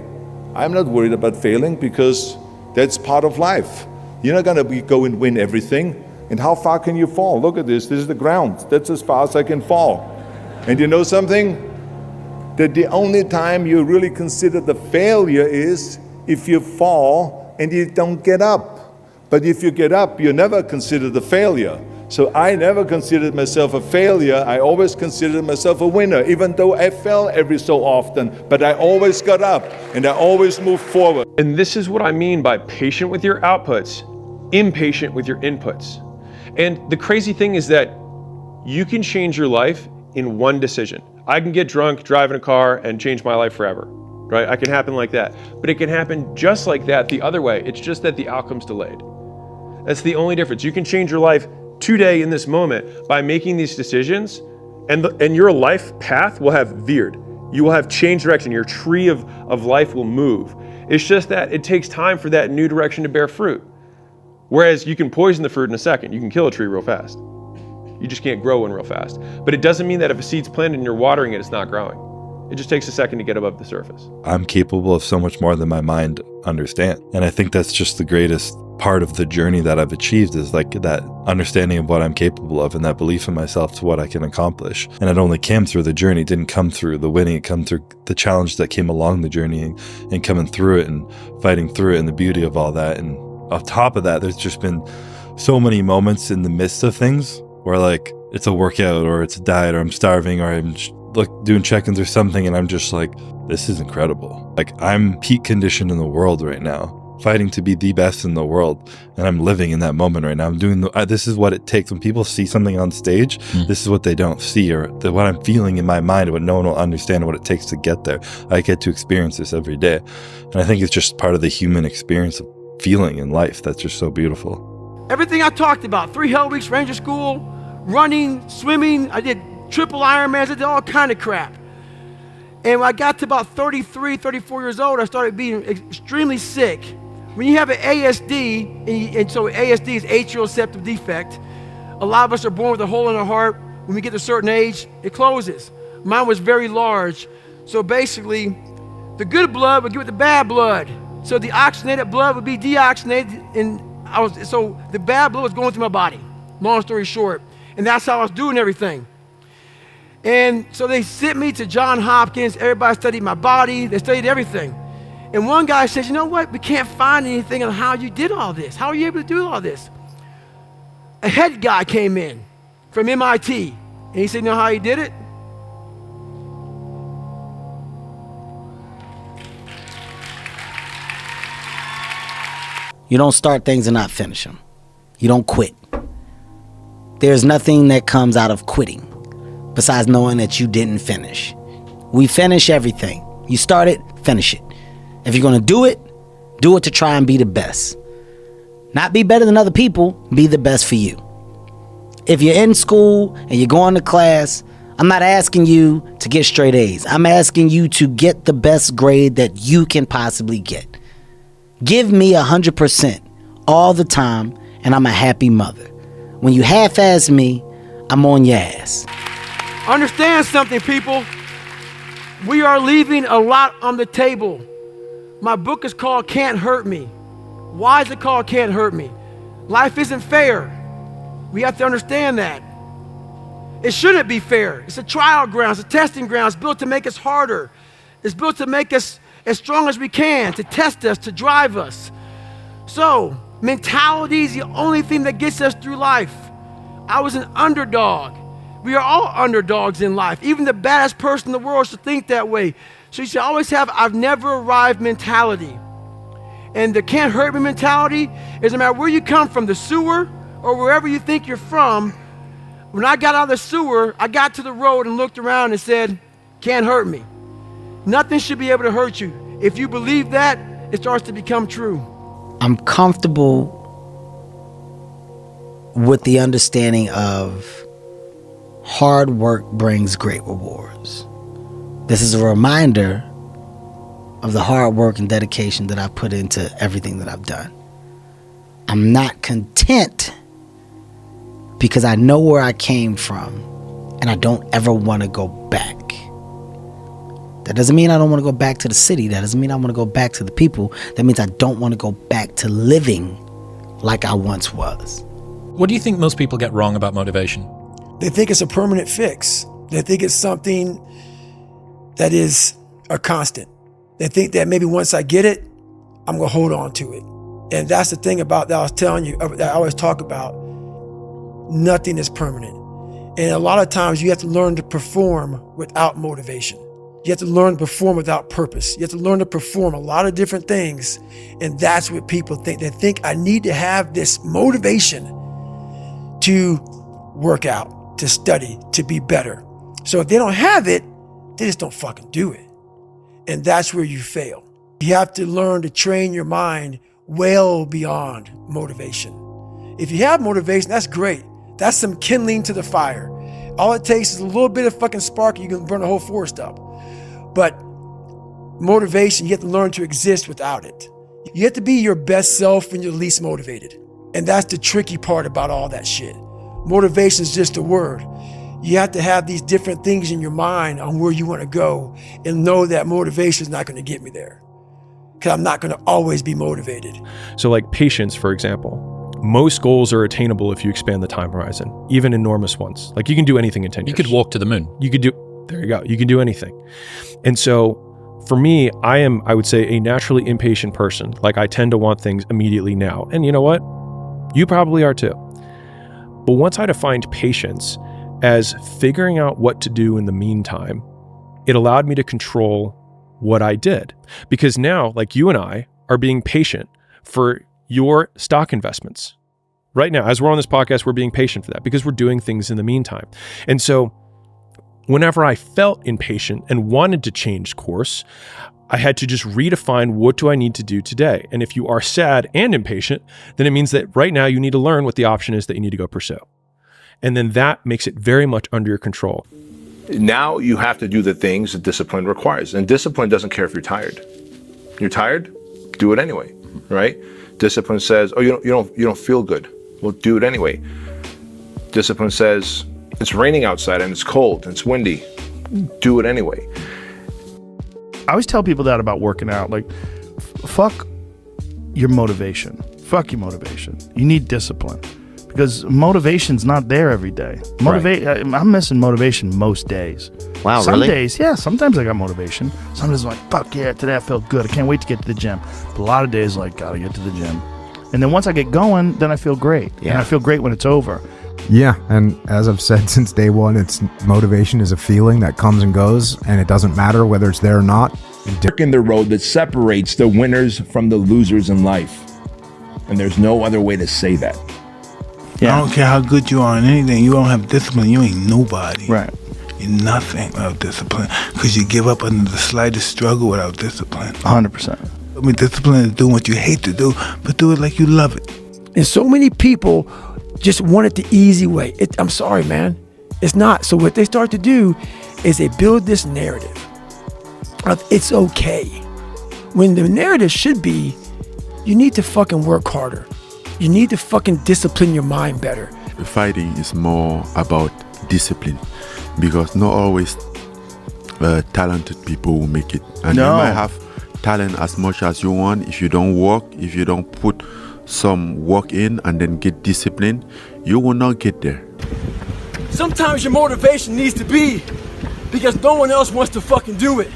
I'm not worried about failing because that's part of life. You're not gonna go and win everything. And how far can you fall? Look at this, this is the ground. That's as far as I can fall. And you know something? That the only time you really consider the failure is if you fall and you don't get up. But if you get up, you never consider the failure. So I never considered myself a failure. I always considered myself a winner, even though I fell every so often. But I always got up and I always moved forward. And this is what I mean by patient with your outputs, impatient with your inputs. And the crazy thing is that you can change your life in one decision. I can get drunk, drive in a car, and change my life forever, right? It can happen like that. But it can happen just like that the other way. It's just that the outcome's delayed. That's the only difference. You can change your life today in this moment by making these decisions, and your life path will have veered. You will have changed direction. Your tree of life will move. It's just that it takes time for that new direction to bear fruit. Whereas you can poison the fruit in a second. You can kill a tree real fast. You just can't grow one real fast. But it doesn't mean that if a seed's planted and you're watering it, it's not growing. It just takes a second to get above the surface. I'm capable of so much more than my mind understands. And I think that's just the greatest part of the journey that I've achieved, is like that understanding of what I'm capable of and that belief in myself to what I can accomplish. And it only came through the journey. It didn't come through the winning. It came through the challenge that came along the journey and coming through it and fighting through it and the beauty of all that. And on top of that, there's just been so many moments in the midst of things where like it's a workout or it's a diet or I'm starving or I'm doing check-ins or something, and I'm just like, this is incredible. Like, I'm peak conditioned in the world right now, fighting to be the best in the world, and I'm living in that moment right now. I'm doing this is what it takes. When people see something on stage, this is what they don't see, or what I'm feeling in my mind, what no one will understand, what it takes to get there. I get to experience this every day, and I think it's just part of the human experience of feeling in life that's just so beautiful. Everything I talked about, 3 hell weeks, Ranger School, running, swimming, I did triple Ironmans, I did all kind of crap. And when I got to about 33, 34 years old, I started being extremely sick. When you have an ASD, and so ASD is atrial septal defect, a lot of us are born with a hole in our heart. When we get to a certain age, it closes. Mine was very large. So basically, the good blood would get with the bad blood. So the oxygenated blood would be deoxygenated, and so the bad blood was going through my body, long story short. And that's how I was doing everything. And so they sent me to Johns Hopkins. Everybody studied my body. They studied everything. And one guy says, you know what? We can't find anything on how you did all this. How are you able to do all this? A head guy came in from MIT. And he said, you know how he did it? You don't start things and not finish them. You don't quit. There's nothing that comes out of quitting besides knowing that you didn't finish. We finish everything. You start it, finish it. If you're gonna do it to try and be the best. Not be better than other people, be the best for you. If you're in school and you're going to class, I'm not asking you to get straight A's. I'm asking you to get the best grade that you can possibly get. Give me 100% all the time, and I'm a happy mother. When you half-ass me, I'm on your ass. Understand something, people. We are leaving a lot on the table. My book is called Can't Hurt Me. Why is it called Can't Hurt Me? Life isn't fair. We have to understand that. It shouldn't be fair. It's a trial ground, it's a testing ground. It's built to make us harder. It's built to make us as strong as we can, to test us, to drive us. So, mentality is the only thing that gets us through life. I was an underdog. We are all underdogs in life. Even the baddest person in the world should think that way. So you should always have I've never arrived mentality. And the can't hurt me mentality is no matter where you come from, the sewer or wherever you think you're from, when I got out of the sewer, I got to the road and looked around and said, can't hurt me. Nothing should be able to hurt you. If you believe that, it starts to become true. I'm comfortable with the understanding of hard work brings great rewards. This is a reminder of the hard work and dedication that I put into everything that I've done. I'm not content because I know where I came from and I don't ever want to go back. That doesn't mean I don't want to go back to the city. That doesn't mean I want to go back to the people. That means I don't want to go back to living like I once was. What do you think most people get wrong about motivation? They think it's a permanent fix. They think it's something that is a constant. They think that maybe once I get it, I'm going to hold on to it. And that's the thing about that I was telling you, that I always talk about. Nothing is permanent. And a lot of times you have to learn to perform without motivation. You have to learn to perform without purpose. You have to learn to perform a lot of different things. And that's what people think. They think I need to have this motivation to work out, to study, to be better. So if they don't have it, they just don't fucking do it. And that's where you fail. You have to learn to train your mind well beyond motivation. If you have motivation, that's great. That's some kindling to the fire. All it takes is a little bit of fucking spark, you can burn a whole forest up. But motivation, you have to learn to exist without it. You have to be your best self when you're least motivated. And that's the tricky part about all that shit. Motivation is just a word. You have to have these different things in your mind on where you want to go and know that motivation is not going to get me there. Because I'm not going to always be motivated. So like patience, for example. Most goals are attainable if you expand the time horizon, even enormous ones. Like you can do anything in 10 years. You could walk to the moon. There you go. You can do anything. And so for me, I would say a naturally impatient person. Like I tend to want things immediately now. And you know what? You probably are too. But once I defined patience as figuring out what to do in the meantime, it allowed me to control what I did. Because now, like you and I are being patient for your stock investments. Right now, as we're on this podcast, we're being patient for that because we're doing things in the meantime. And so whenever I felt impatient and wanted to change course, I had to just redefine what do I need to do today. And if you are sad and impatient, then it means that right now you need to learn what the option is that you need to go pursue. And then that makes it very much under your control. Now you have to do the things that discipline requires. And discipline doesn't care if you're tired. You're tired? Do it anyway, right? Discipline says, oh, you don't feel good. Well, do it anyway. Discipline says, it's raining outside and it's cold and it's windy. Do it anyway. I always tell people that about working out. Like, fuck your motivation. Fuck your motivation. You need discipline. Because motivation's not there every day. I'm missing motivation most days. Wow, Some really? days, yeah, sometimes I got motivation. Sometimes I'm like, fuck yeah, today I felt good. I can't wait to get to the gym. But a lot of days, like, gotta get to the gym. And then once I get going, then I feel great. Yeah. And I feel great when it's over. Yeah, and as I've said since day one, it's motivation is a feeling that comes and goes, and it doesn't matter whether it's there or not. In the road that separates the winners from the losers in life. And there's no other way to say that. Yeah. I don't care how good you are in anything. You don't have discipline, you ain't nobody. Right. You're nothing without discipline. Because you give up under the slightest struggle without discipline. 100%. I mean, discipline is doing what you hate to do, but do it like you love it. And so many people just want it the easy way. I'm sorry, man. It's not. So what they start to do is they build this narrative of it's okay. When the narrative should be, you need to fucking work harder. You need to fucking discipline your mind better. Fighting is more about discipline because not always talented people will make it. And you might have talent as much as you want. If you don't work, if you don't put some work in and then get discipline, you will not get there. Sometimes your motivation needs to be because no one else wants to fucking do it.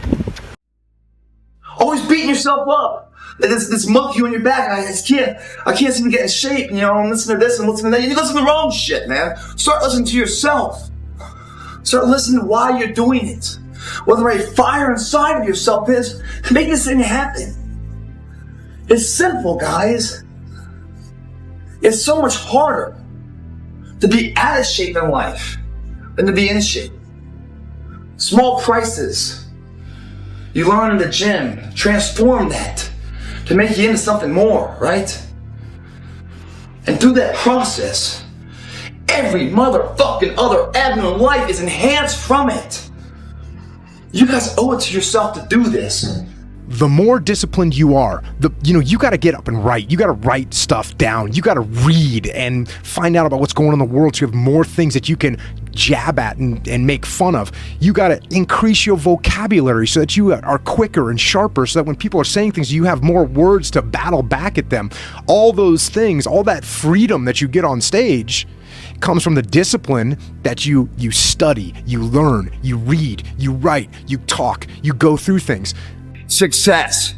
Always beating yourself up. This monkey on your back, I can't seem to get in shape, you know, I'm listening to this and listening to that. You listen to the wrong shit, man. Start listening to yourself. Start listening to why you're doing it. What the right fire inside of yourself is. Make this thing happen. It's simple, guys. It's so much harder to be out of shape in life than to be in shape. Small prices. You learn in the gym, transform that to make you into something more, right? And through that process, every motherfucking other avenue in life is enhanced from it. You guys owe it to yourself to do this. The more disciplined you are, you got to get up and write. You got to write stuff down. You got to read and find out about what's going on in the world so you have more things that you can jab at and make fun of. You got to increase your vocabulary so that you are quicker and sharper, so that when people are saying things, you have more words to battle back at them. All those things, all that freedom that you get on stage comes from the discipline that you study, you learn, you read, you write, you talk, you go through things. Success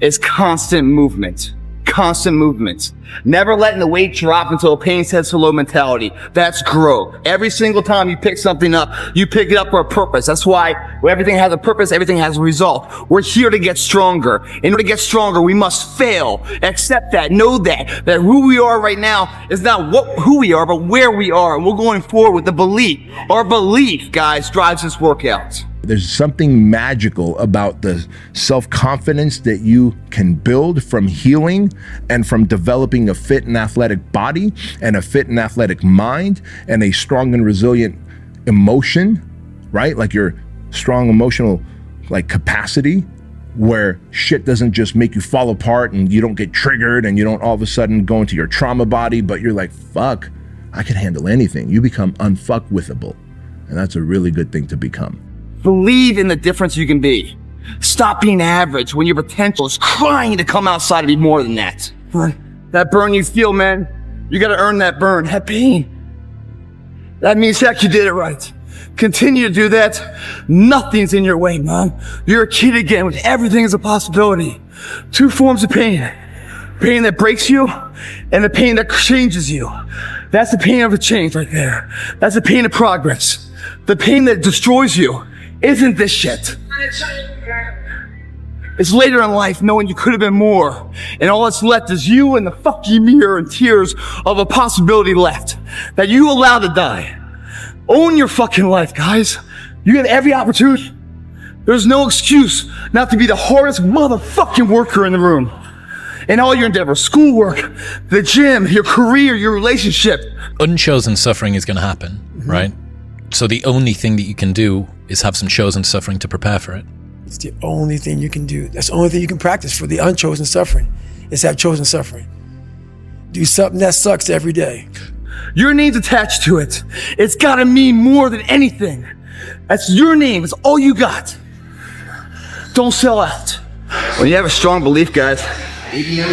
is constant movement. Constant movement. Never letting the weight drop until pain says hello mentality. That's growth. Every single time you pick something up, you pick it up for a purpose. That's why when everything has a purpose, everything has a result. We're here to get stronger. In order to get stronger, we must fail. Accept that. Know that who we are right now is not who we are, but where we are. And we're going forward with the belief. Our belief, guys, drives this workout. There's something magical about the self-confidence that you can build from healing and from developing a fit and athletic body and a fit and athletic mind and a strong and resilient emotion, right? Like your strong emotional capacity where shit doesn't just make you fall apart and you don't get triggered and you don't all of a sudden go into your trauma body, but you're like, fuck, I can handle anything. You become unfuckwithable. And that's a really good thing to become. Believe in the difference you can be. Stop being average when your potential is crying to come outside and be more than that. That burn you feel, man, you gotta earn that burn, that pain. That means that you did it right. Continue to do that. Nothing's in your way, man. You're a kid again with everything is a possibility. Two forms of pain. Pain that breaks you and the pain that changes you. That's the pain of a change right there. That's the pain of progress. The pain that destroys you isn't this shit. It's later in life knowing you could have been more, and all that's left is you and the fucking mirror and tears of a possibility left that you allowed to die. Own your fucking life, guys. You have every opportunity. There's no excuse not to be the hardest motherfucking worker in the room. In all your endeavors, schoolwork, the gym, your career, your relationship. Unchosen suffering is going to happen, right? So the only thing that you can do is have some chosen suffering to prepare for it. It's the only thing you can do. That's the only thing you can practice for the unchosen suffering, is have chosen suffering. Do something that sucks every day. Your name's attached to it. It's gotta mean more than anything. That's your name, it's all you got. Don't sell out. When you have a strong belief, guys, you're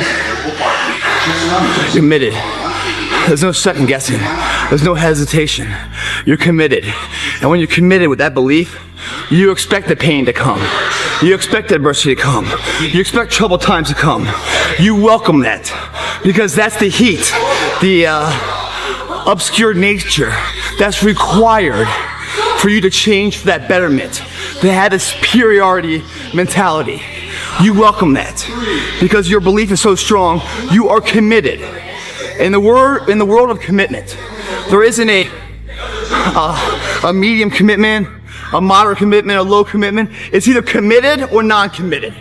committed. There's no second guessing. There's no hesitation. You're committed. And when you're committed with that belief, you expect the pain to come. You expect adversity to come. You expect troubled times to come. You welcome that. Because that's the heat, the obscure nature that's required for you to change for that betterment, to have a superiority mentality. You welcome that. Because your belief is so strong, you are committed. In the world of commitment, there isn't a medium commitment, a moderate commitment, a low commitment. It's either committed or non-committed.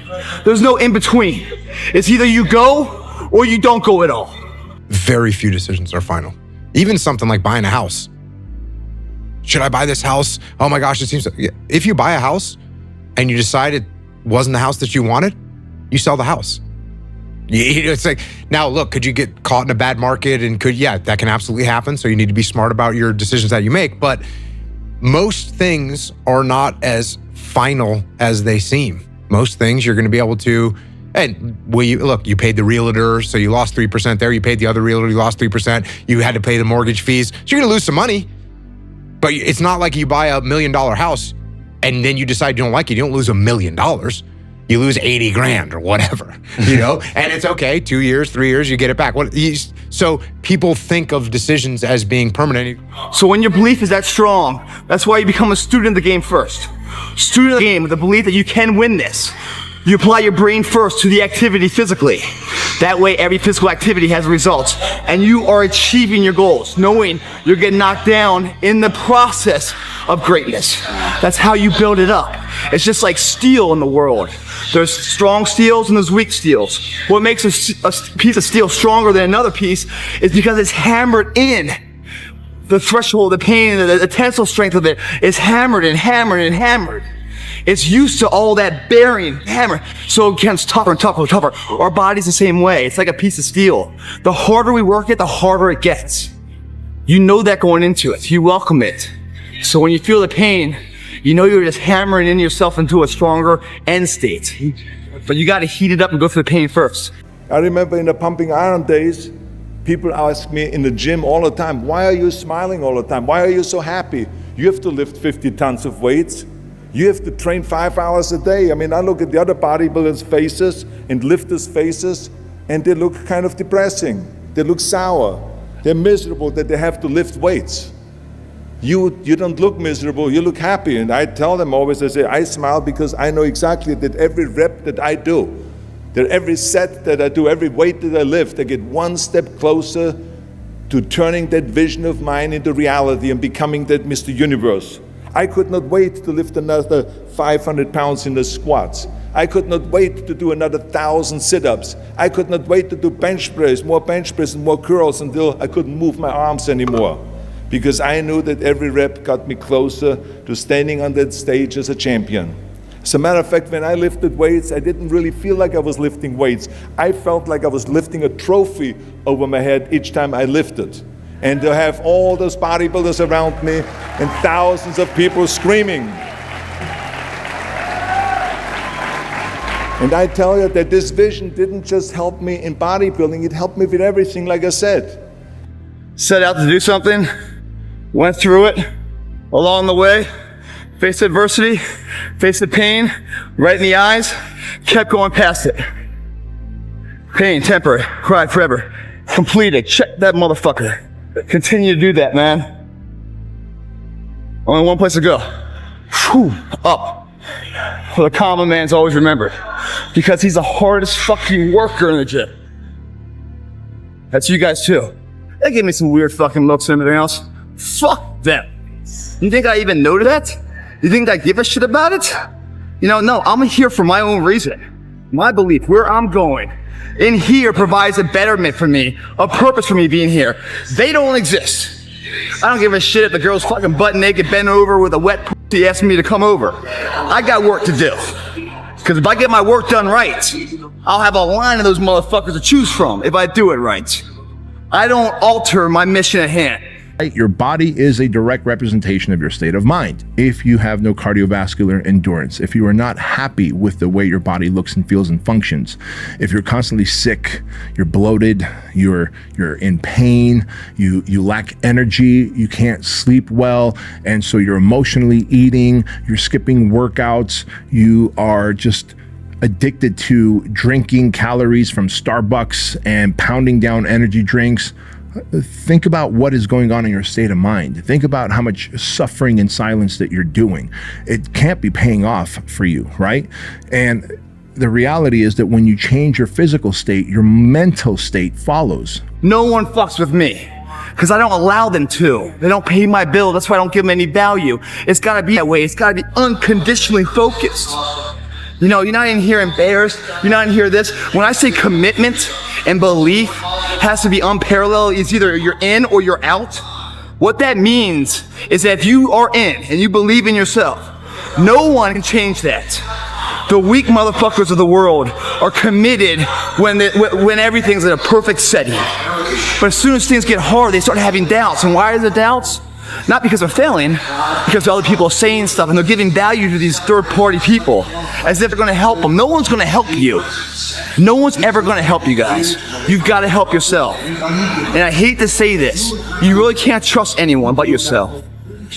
There's no in between. It's either you go or you don't go at all. Very few decisions are final. Even something like buying a house. Should I buy this house? Oh my gosh, it seems... If you buy a house and you decide it wasn't the house that you wanted, you sell the house. It's like, now look, could you get caught in a bad market and that can absolutely happen. So you need to be smart about your decisions that you make. But most things are not as final as they seem. Most things you're going to be able to, and you paid the realtor, so you lost 3% there. You paid the other realtor, you lost 3%. You had to pay the mortgage fees. So you're going to lose some money. But it's not like you buy $1 million house and then you decide you don't like it. You don't lose $1 million. You lose 80 grand or whatever, and it's okay. 2 years, 3 years, you get it back. So people think of decisions as being permanent. So when your belief is that strong, that's why you become a student of the game first. Student of the game with the belief that you can win this. You apply your brain first to the activity physically. That way every physical activity has results and you are achieving your goals, knowing you're getting knocked down in the process of greatness. That's how you build it up. It's just like steel in the world. There's strong steels and there's weak steels. What makes a piece of steel stronger than another piece is because it's hammered in. The threshold, the pain, the tensile strength of it is hammered and hammered and hammered. It's used to all that bearing, hammer, so it becomes tougher and tougher and tougher. Our body's the same way. It's like a piece of steel. The harder we work it, the harder it gets. You know that going into it. You welcome it. So when you feel the pain, you know you're just hammering in yourself into a stronger end state. But you got to heat it up and go through the pain first. I remember in the pumping iron days, people ask me in the gym all the time, why are you smiling all the time? Why are you so happy? You have to lift 50 tons of weights. You have to train 5 hours a day. I mean, I look at the other bodybuilders' faces and lifters' faces, and they look kind of depressing. They look sour. They're miserable that they have to lift weights. You don't look miserable, you look happy. And I tell them always, I say, I smile because I know exactly that every rep that I do, that every set that I do, every weight that I lift, I get one step closer to turning that vision of mine into reality and becoming that Mr. Universe. I could not wait to lift another 500 pounds in the squats. I could not wait to do another 1,000 sit-ups. I could not wait to do bench press and more curls until I couldn't move my arms anymore. Because I knew that every rep got me closer to standing on that stage as a champion. As a matter of fact, when I lifted weights, I didn't really feel like I was lifting weights. I felt like I was lifting a trophy over my head each time I lifted. And to have all those bodybuilders around me and thousands of people screaming. And I tell you that this vision didn't just help me in bodybuilding, it helped me with everything, like I said. Set out to do something, went through it, along the way, faced adversity, faced the pain, right in the eyes, kept going past it. Pain, temporary, cried forever, completed, check that motherfucker. Continue to do that, man. Only one place to go. Whew, up. Well, the common man's always remembered because he's the hardest fucking worker in the gym. That's you guys too. They give me some weird fucking looks and everything else. Fuck them. You think I even know that? You think I give a shit about it? You know, no, I'm here for my own reason. My belief, where I'm going. In here provides a betterment for me, a purpose for me being here. They don't exist. I don't give a shit if the girl's fucking butt naked, bent over with a wet pussy asking me to come over. I got work to do. Because if I get my work done right, I'll have a line of those motherfuckers to choose from if I do it right. I don't alter my mission at hand. Your body is a direct representation of your state of mind. If you have no cardiovascular endurance, if you are not happy with the way your body looks and feels and functions, if you're constantly sick, you're bloated, you're in pain, you lack energy, you can't sleep well, and so you're emotionally eating, you're skipping workouts, you are just addicted to drinking calories from Starbucks and pounding down energy drinks. Think about what is going on in your state of mind. Think about how much suffering in silence that you're doing. It can't be paying off for you, right? And the reality is that when you change your physical state, your mental state follows. No one fucks with me because I don't allow them to. They don't pay my bill. That's why I don't give them any value. It's got to be that way. It's got to be unconditionally focused. You know, you're not in here embarrassed. You're not in here this. When I say commitment and belief has to be unparalleled, it's either you're in or you're out. What that means is that if you are in and you believe in yourself, no one can change that. The weak motherfuckers of the world are committed when everything's in a perfect setting. But as soon as things get hard, they start having doubts. And why are the doubts? Not because they're failing, because other people are saying stuff and they're giving value to these third-party people as if they're going to help them. No one's going to help you. No one's ever going to help you guys. You've got to help yourself. And I hate to say this, you really can't trust anyone but yourself.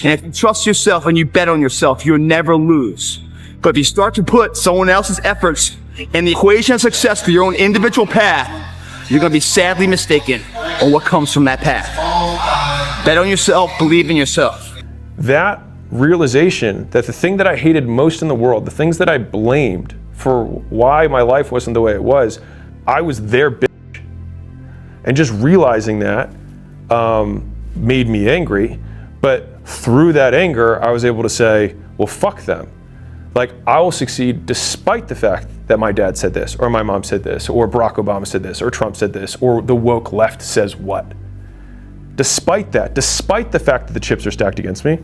And if you trust yourself and you bet on yourself, you'll never lose. But if you start to put someone else's efforts in the equation of success for your own individual path, you're going to be sadly mistaken on what comes from that path. Bet on yourself, believe in yourself. That realization that the thing that I hated most in the world, the things that I blamed for why my life wasn't the way it was, I was their bitch. And just realizing that made me angry. But through that anger, I was able to say, well, fuck them. Like, I will succeed despite the fact that my dad said this, or my mom said this, or Barack Obama said this, or Trump said this, or the woke left says what. Despite that, despite the fact that the chips are stacked against me,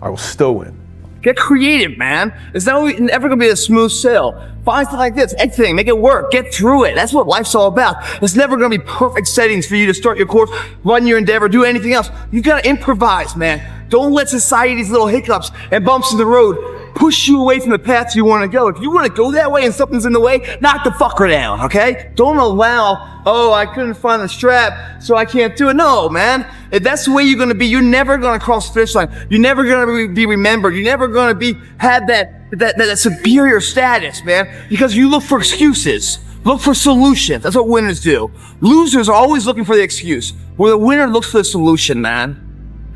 I will still win. Get creative, man. It's never gonna be a smooth sail. Find something like this, anything, make it work, get through it. That's what life's all about. It's never gonna be perfect settings for you to start your course, run your endeavor, do anything else. You gotta improvise, man. Don't let society's little hiccups and bumps in the road push you away from the path you wanna go. If you wanna go that way and something's in the way, knock the fucker down, okay? Don't allow, oh, I couldn't find the strap, so I can't do it. No, man. If that's the way you're gonna be, you're never gonna cross the finish line. You're never gonna be remembered. You're never gonna have that superior status, man, because you look for excuses. Look for solutions. That's what winners do. Losers are always looking for the excuse, where the winner looks for the solution, man.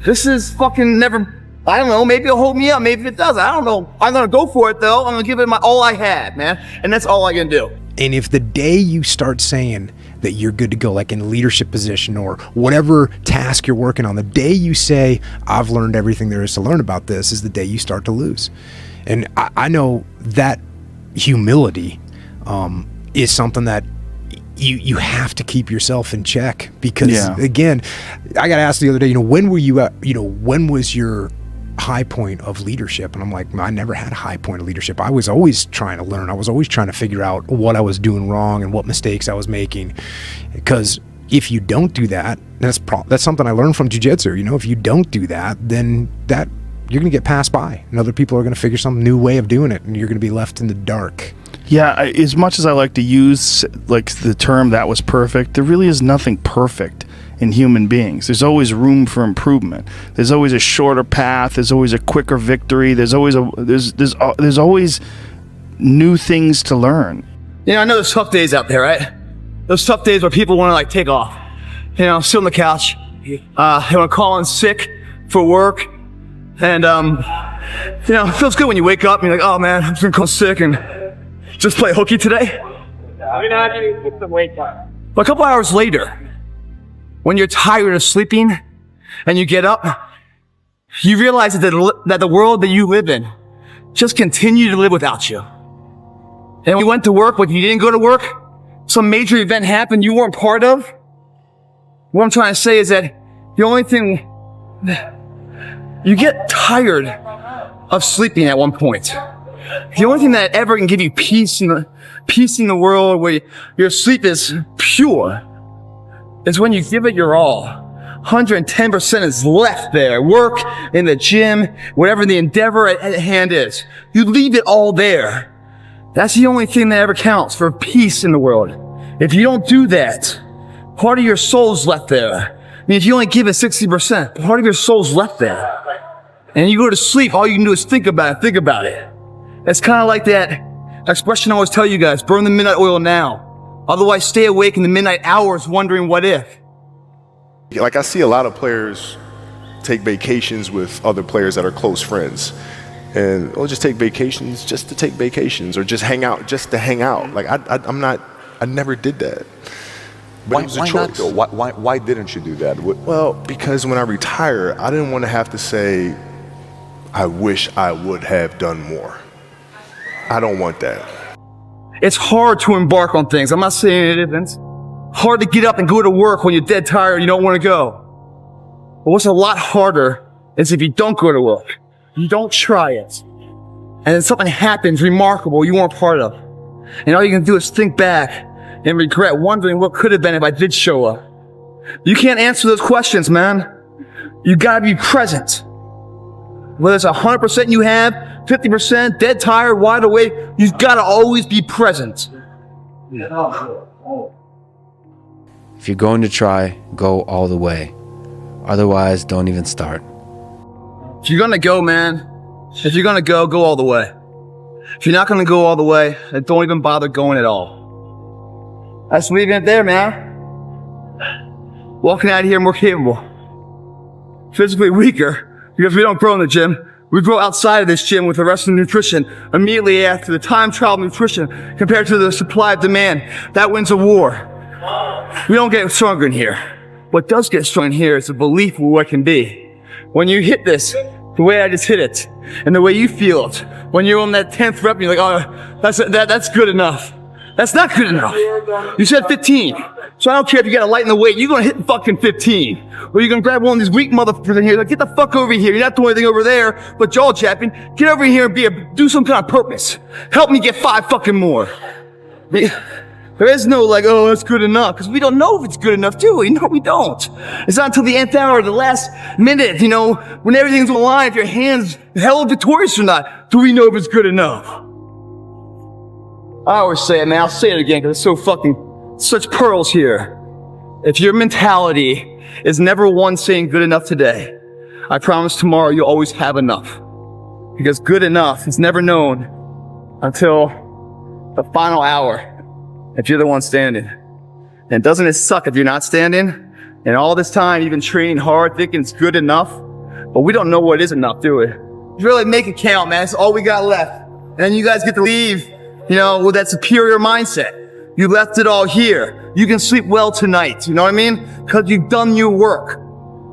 This is fucking never, I don't know, maybe it'll hold me up, maybe it does, I don't know. I'm gonna go for it though, I'm gonna give it all I had, man, and that's all I can do. And if the day you start saying that you're good to go, like in a leadership position or whatever task you're working on, the day you say, I've learned everything there is to learn about this, is the day you start to lose. And I know that humility is something that you have to keep yourself in check, because again, I got asked the other day, when were you at, when was your high point of leadership? And I'm like, I never had a high point of leadership. I was always trying to learn. I was always trying to figure out what I was doing wrong and what mistakes I was making. Because if you don't do that, that's something I learned from jiu-jitsu. If you don't do that, then you're going to get passed by, and other people are going to figure some new way of doing it, and you're going to be left in the dark. Yeah, as much as I like to use like the term "that was perfect," there really is nothing perfect in human beings. There's always room for improvement. There's always a shorter path. There's always a quicker victory. There's always there's always new things to learn. I know there's tough days out there, right? Those tough days where people want to take off. Sit on the couch. They want to call in sick for work, and it feels good when you wake up and you're like, oh man, I'm just gonna call sick and just play hooky today. But a couple hours later, when you're tired of sleeping and you get up, you realize that the world that you live in just continued to live without you. And when you went to work, when you didn't go to work, some major event happened you weren't part of. What I'm trying to say is that the only thing, you get tired of sleeping at one point. The only thing that ever can give you peace in the world where your sleep is pure is when you give it your all. 110% is left there. Work, in the gym, whatever the endeavor at hand is. You leave it all there. That's the only thing that ever counts for peace in the world. If you don't do that, part of your soul's left there. If you only give it 60%, part of your soul's left there. And you go to sleep, all you can do is think about it. It's kind of like that expression I always tell you guys, burn the midnight oil now. Otherwise, stay awake in the midnight hours wondering what if. Like, I see a lot of players take vacations with other players that are close friends. And we'll just take vacations just to take vacations, or just hang out just to hang out. Like, I never did that. But it was a choice. Not, though? Why didn't you do that? Well, because when I retire, I didn't want to have to say, I wish I would have done more. I don't want that. It's hard to embark on things. I'm not saying it isn't. Hard to get up and go to work when you're dead tired and you don't want to go. But what's a lot harder is if you don't go to work. You don't try it. And then something happens remarkable you weren't part of. And all you can do is think back and regret, wondering what could have been if I did show up. You can't answer those questions, man. You gotta be present. Whether it's 100% you have, 50%, dead tired, wide awake, you've gotta always be present. If you're going to try, go all the way. Otherwise, don't even start. If you're gonna go, man, if you're gonna go all the way. If you're not gonna go all the way, then don't even bother going at all. That's leaving it there, man. Walking out of here more capable. Physically weaker, because we don't grow in the gym. We grow outside of this gym with the rest of the nutrition immediately after the time trial nutrition compared to the supply of demand. That wins a war. We don't get stronger in here. What does get strong in here is the belief of what can be. When you hit this, the way I just hit it, and the way you feel it, when you're on that 10th rep, you're like, oh, that's good enough. That's not good enough. You said 15. So I don't care if you gotta lighten the weight, you're gonna hit fucking 15. Or you're gonna grab one of these weak motherfuckers in here, like, get the fuck over here. You're not doing anything over there, but jaw japping. Get over here and do some kind of purpose. Help me get 5 fucking more. There is no like, oh, that's good enough, because we don't know if it's good enough, do we? No, we don't. It's not until the nth hour, the last minute, you know, when everything's on the line, if your hand's held victorious or not, do we know if it's good enough? I always say it, man. I'll say it again, because it's so fucking, such pearls here. If your mentality is never one saying good enough today, I promise tomorrow you'll always have enough. Because good enough is never known until the final hour, if you're the one standing. And doesn't it suck if you're not standing? And all this time you've been training hard, thinking it's good enough, but we don't know what is enough, do we? Really make it count, man. It's all we got left. And then you guys get to leave, you know, with that superior mindset. You left it all here. You can sleep well tonight, you know what I mean? Because you've done your work.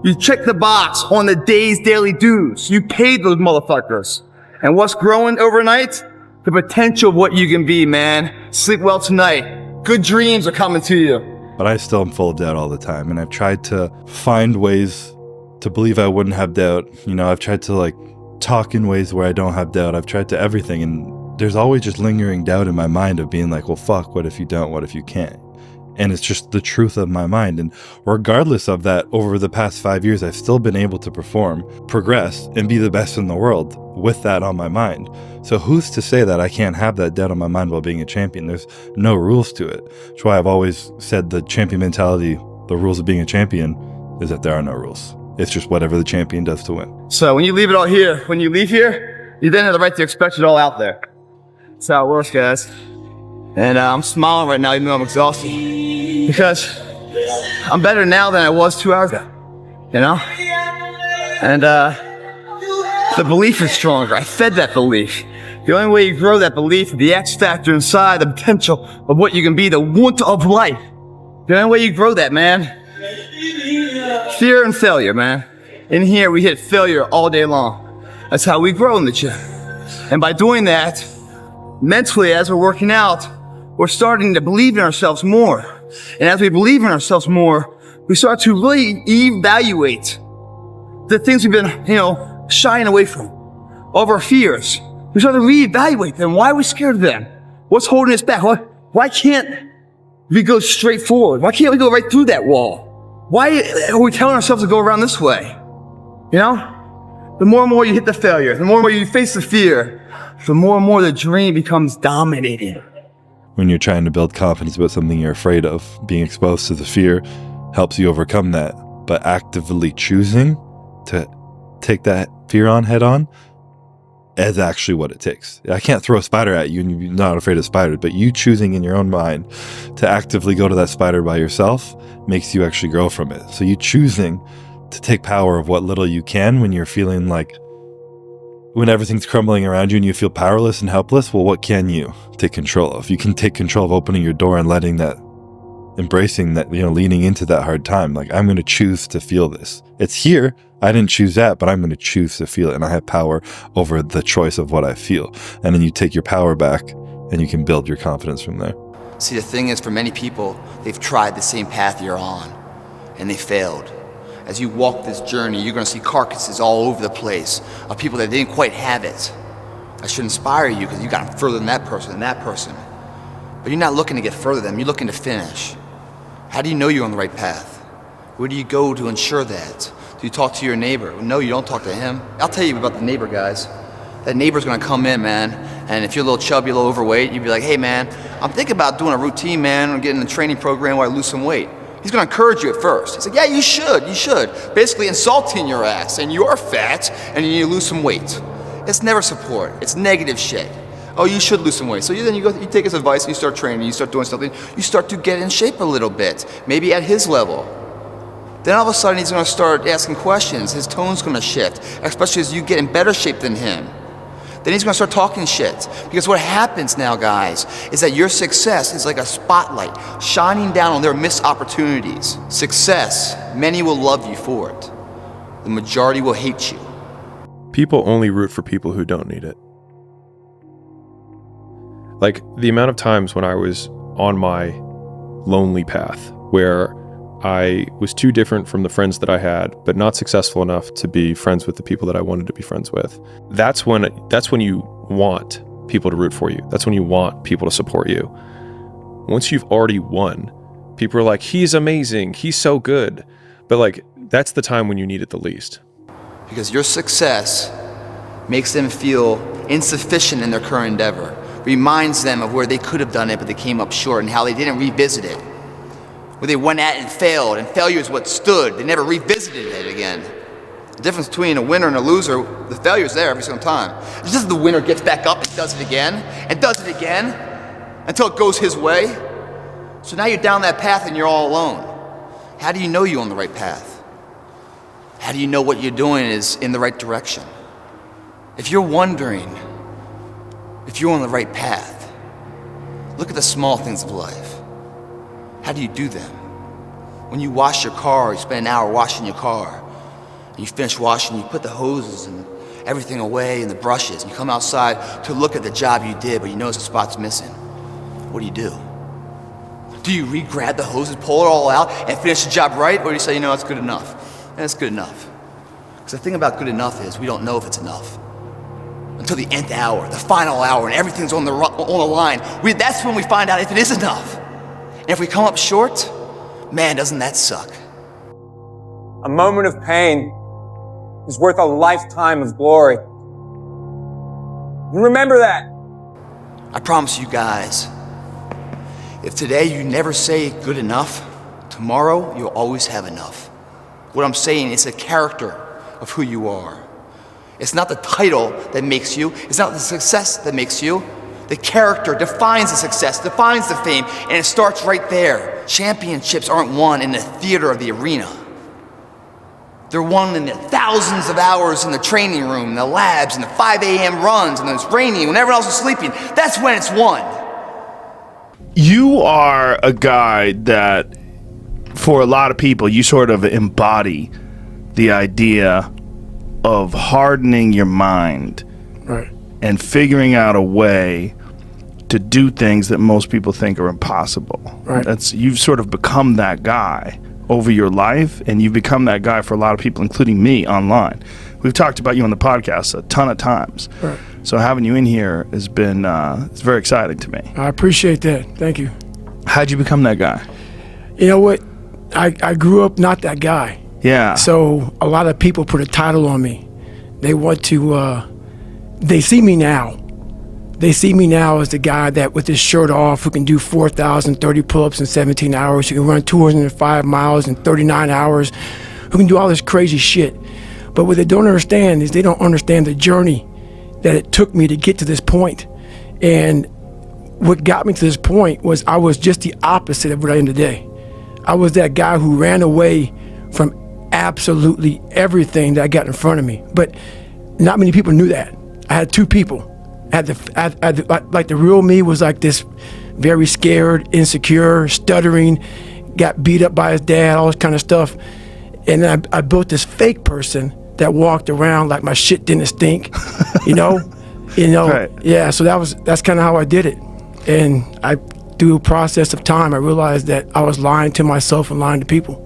You checked the box on the day's daily dues. You paid those motherfuckers. And what's growing overnight? The potential of what you can be, man. Sleep well tonight. Good dreams are coming to you. But I still am full of doubt all the time. And I've tried to find ways to believe I wouldn't have doubt. You know, I've tried to like talk in ways where I don't have doubt. I've tried to everything. And there's always just lingering doubt in my mind of being like, well, fuck, what if you don't? What if you can't? And it's just the truth of my mind. And regardless of that, over the past 5 years, I've still been able to perform, progress, and be the best in the world with that on my mind. So who's to say that I can't have that doubt on my mind while being a champion? There's no rules to it. That's why I've always said the champion mentality, the rules of being a champion, is that there are no rules. It's just whatever the champion does to win. So when you leave it all here, when you leave here, you then have the right to expect it all out there. That's how it works, guys. And I'm smiling right now, even though I'm exhausted. Because I'm better now than I was 2 hours ago, you know? And the belief is stronger. I fed that belief. The only way you grow that belief, the X factor inside, the potential of what you can be, the want of life. The only way you grow that, man. Fear and failure, man. In here, we hit failure all day long. That's how we grow in the gym. And by doing that, mentally, as we're working out, we're starting to believe in ourselves more. And as we believe in ourselves more, we start to really evaluate the things we've been, you know, shying away from. All of our fears. We start to reevaluate them. Why are we scared of them? What's holding us back? Why can't we go straight forward? Why can't we go right through that wall? Why are we telling ourselves to go around this way? You know? The more and more you hit the failure, the more and more you face the fear, the more and more the dream becomes dominating. When you're trying to build confidence about something you're afraid of, being exposed to the fear helps you overcome that. But actively choosing to take that fear on head on is actually what it takes. I can't throw a spider at you and you're not afraid of spiders, but you choosing in your own mind to actively go to that spider by yourself makes you actually grow from it. So you choosing to take power of what little you can when you're feeling like, when everything's crumbling around you and you feel powerless and helpless, well, what can you take control of? You can take control of opening your door and letting that, embracing that, you know, leaning into that hard time. Like, I'm going to choose to feel this. It's here. I didn't choose that, but I'm going to choose to feel it. And I have power over the choice of what I feel. And then you take your power back and you can build your confidence from there. See, the thing is, for many people, they've tried the same path you're on and they failed. As you walk this journey, you're going to see carcasses all over the place of people that didn't quite have it. That should inspire you because you got further than that person and that person. But you're not looking to get further than them, you're looking to finish. How do you know you're on the right path? Where do you go to ensure that? Do you talk to your neighbor? No, you don't talk to him. I'll tell you about the neighbor, guys. That neighbor's going to come in, man, and if you're a little chubby, a little overweight, you'd be like, hey, man, I'm thinking about doing a routine, man, or getting a training program where I lose some weight. He's going to encourage you at first. He's like, yeah, you should. Basically insulting your ass, and you're fat, and you need to lose some weight. It's never support. It's negative shit. Oh, you should lose some weight. So you take his advice, and you start training, you start doing something, you start to get in shape a little bit, maybe at his level. Then all of a sudden, he's going to start asking questions. His tone's going to shift, especially as you get in better shape than him. Then he's gonna start talking shit. Because what happens now, guys, is that your success is like a spotlight shining down on their missed opportunities. Success, many will love you for it. The majority will hate you. People only root for people who don't need it. Like, the amount of times when I was on my lonely path where I was too different from the friends that I had, but not successful enough to be friends with the people that I wanted to be friends with. That's when you want people to root for you. That's when you want people to support you. Once you've already won, people are like, he's amazing, he's so good. But like, that's the time when you need it the least. Because your success makes them feel insufficient in their current endeavor. Reminds them of where they could have done it, but they came up short, and how they didn't revisit it. Where they went at it and failed, and failure is what stood. They never revisited it again. The difference between a winner and a loser, the failure's there every single time. It's just the winner gets back up and does it again, and does it again, until it goes his way. So now you're down that path and you're all alone. How do you know you're on the right path? How do you know what you're doing is in the right direction? If you're wondering if you're on the right path, look at the small things of life. How do you do them? When you wash your car, you spend an hour washing your car, and you finish washing, you put the hoses and everything away and the brushes, and you come outside to look at the job you did, but you notice a spot's missing. What do? Do you re-grab the hoses, pull it all out, and finish the job right, or do you say, you know, it's good enough? And it's good enough. Because the thing about good enough is we don't know if it's enough until the nth hour, the final hour, and everything's on the line. That's when we find out if it is enough. And if we come up short, man, doesn't that suck? A moment of pain is worth a lifetime of glory. Remember that. I promise you guys, if today you never say good enough, tomorrow you'll always have enough. What I'm saying is the character of who you are. It's not the title that makes you. It's not the success that makes you. The character defines the success, defines the fame, and it starts right there. Championships aren't won in the theater of the arena. They're won in the thousands of hours in the training room, in the labs, in the 5 a.m. runs, and when it's raining, when everyone else is sleeping. That's when it's won. You are a guy that, for a lot of people, you sort of embody the idea of hardening your mind, right, and figuring out a way to do things that most people think are impossible. Right. You've sort of become that guy over your life, and you've become that guy for a lot of people, including me, online. We've talked about you on the podcast a ton of times. Right. So having you in here has been it's very exciting to me. I appreciate that. Thank you. How'd you become that guy? You know what? I grew up not that guy. Yeah. So a lot of people put a title on me. They want to, they see me now. They see me now as the guy that with his shirt off who can do 4,030 pull-ups in 17 hours, who can run 205 miles in 39 hours, who can do all this crazy shit. But what they don't understand is they don't understand the journey that it took me to get to this point. And what got me to this point was I was just the opposite of what I am today. I was that guy who ran away from absolutely everything that I got in front of me. But not many people knew that. I had two people. Like the real me was like this very scared, insecure, stuttering, got beat up by his dad, all this kind of stuff. And then I built this fake person that walked around like my shit didn't stink, you know? Right. Yeah, so that's kind of how I did it. And through a process of time, I realized that I was lying to myself and lying to people.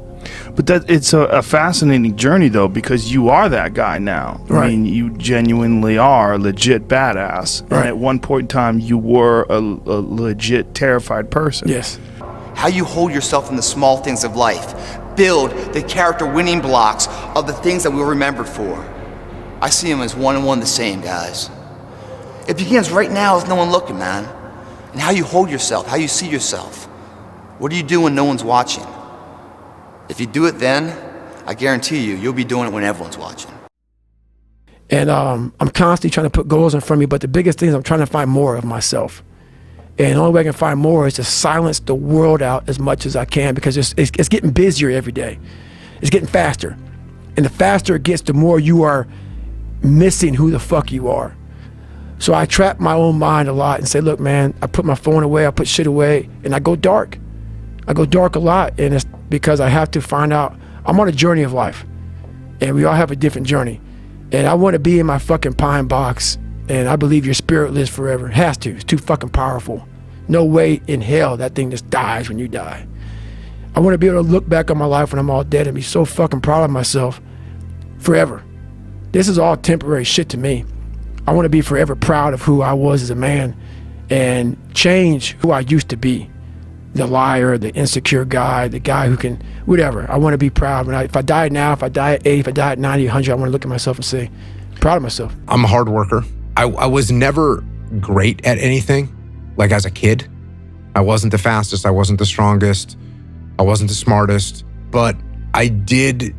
But it's a fascinating journey, though, because you are that guy now. Right. I mean, you genuinely are a legit badass. Right. And at one point in time, you were a legit terrified person. Yes. How you hold yourself in the small things of life. Build the character winning blocks of the things that we're remembered for. I see them as one and one the same, guys. It begins right now with no one looking, man. And how you hold yourself, how you see yourself. What do you do when no one's watching? If you do it then, I guarantee you'll be doing it when everyone's watching. And I'm constantly trying to put goals in front of me, but the biggest thing is I'm trying to find more of myself. And the only way I can find more is to silence the world out as much as I can, because it's getting busier every day. It's getting faster. And the faster it gets, the more you are missing who the fuck you are. So I trap my own mind a lot and say, look, man, I put my phone away, I put shit away, and I go dark. I go dark a lot, and it's because I have to find out, I'm on a journey of life, and we all have a different journey. And I want to be in my fucking pine box, and I believe your spirit lives forever. It has to. It's too fucking powerful. No way in hell that thing just dies when you die. I want to be able to look back on my life when I'm all dead and be so fucking proud of myself forever. This is all temporary shit to me. I want to be forever proud of who I was as a man and change who I used to be. The liar, the insecure guy, the guy who can, whatever. I want to be proud. If I die now, if I die at 80, if I die at 90, 100, I want to look at myself and say, proud of myself. I'm a hard worker. I was never great at anything. Like as a kid, I wasn't the fastest, I wasn't the strongest, I wasn't the smartest, but I did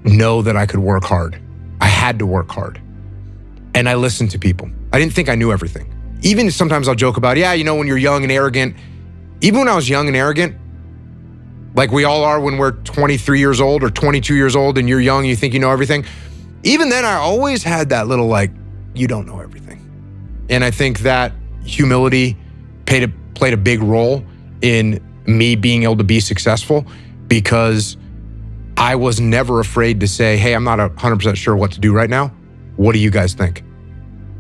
know that I could work hard. I had to work hard. And I listened to people. I didn't think I knew everything. Even sometimes I'll joke about, yeah, you know, when you're young and arrogant, even when I was young and arrogant, like we all are when we're 23 years old or 22 years old and you're young, you think you know everything. Even then, I always had that little like, you don't know everything. And I think that humility played a big role in me being able to be successful, because I was never afraid to say, hey, I'm not 100% sure what to do right now. What do you guys think?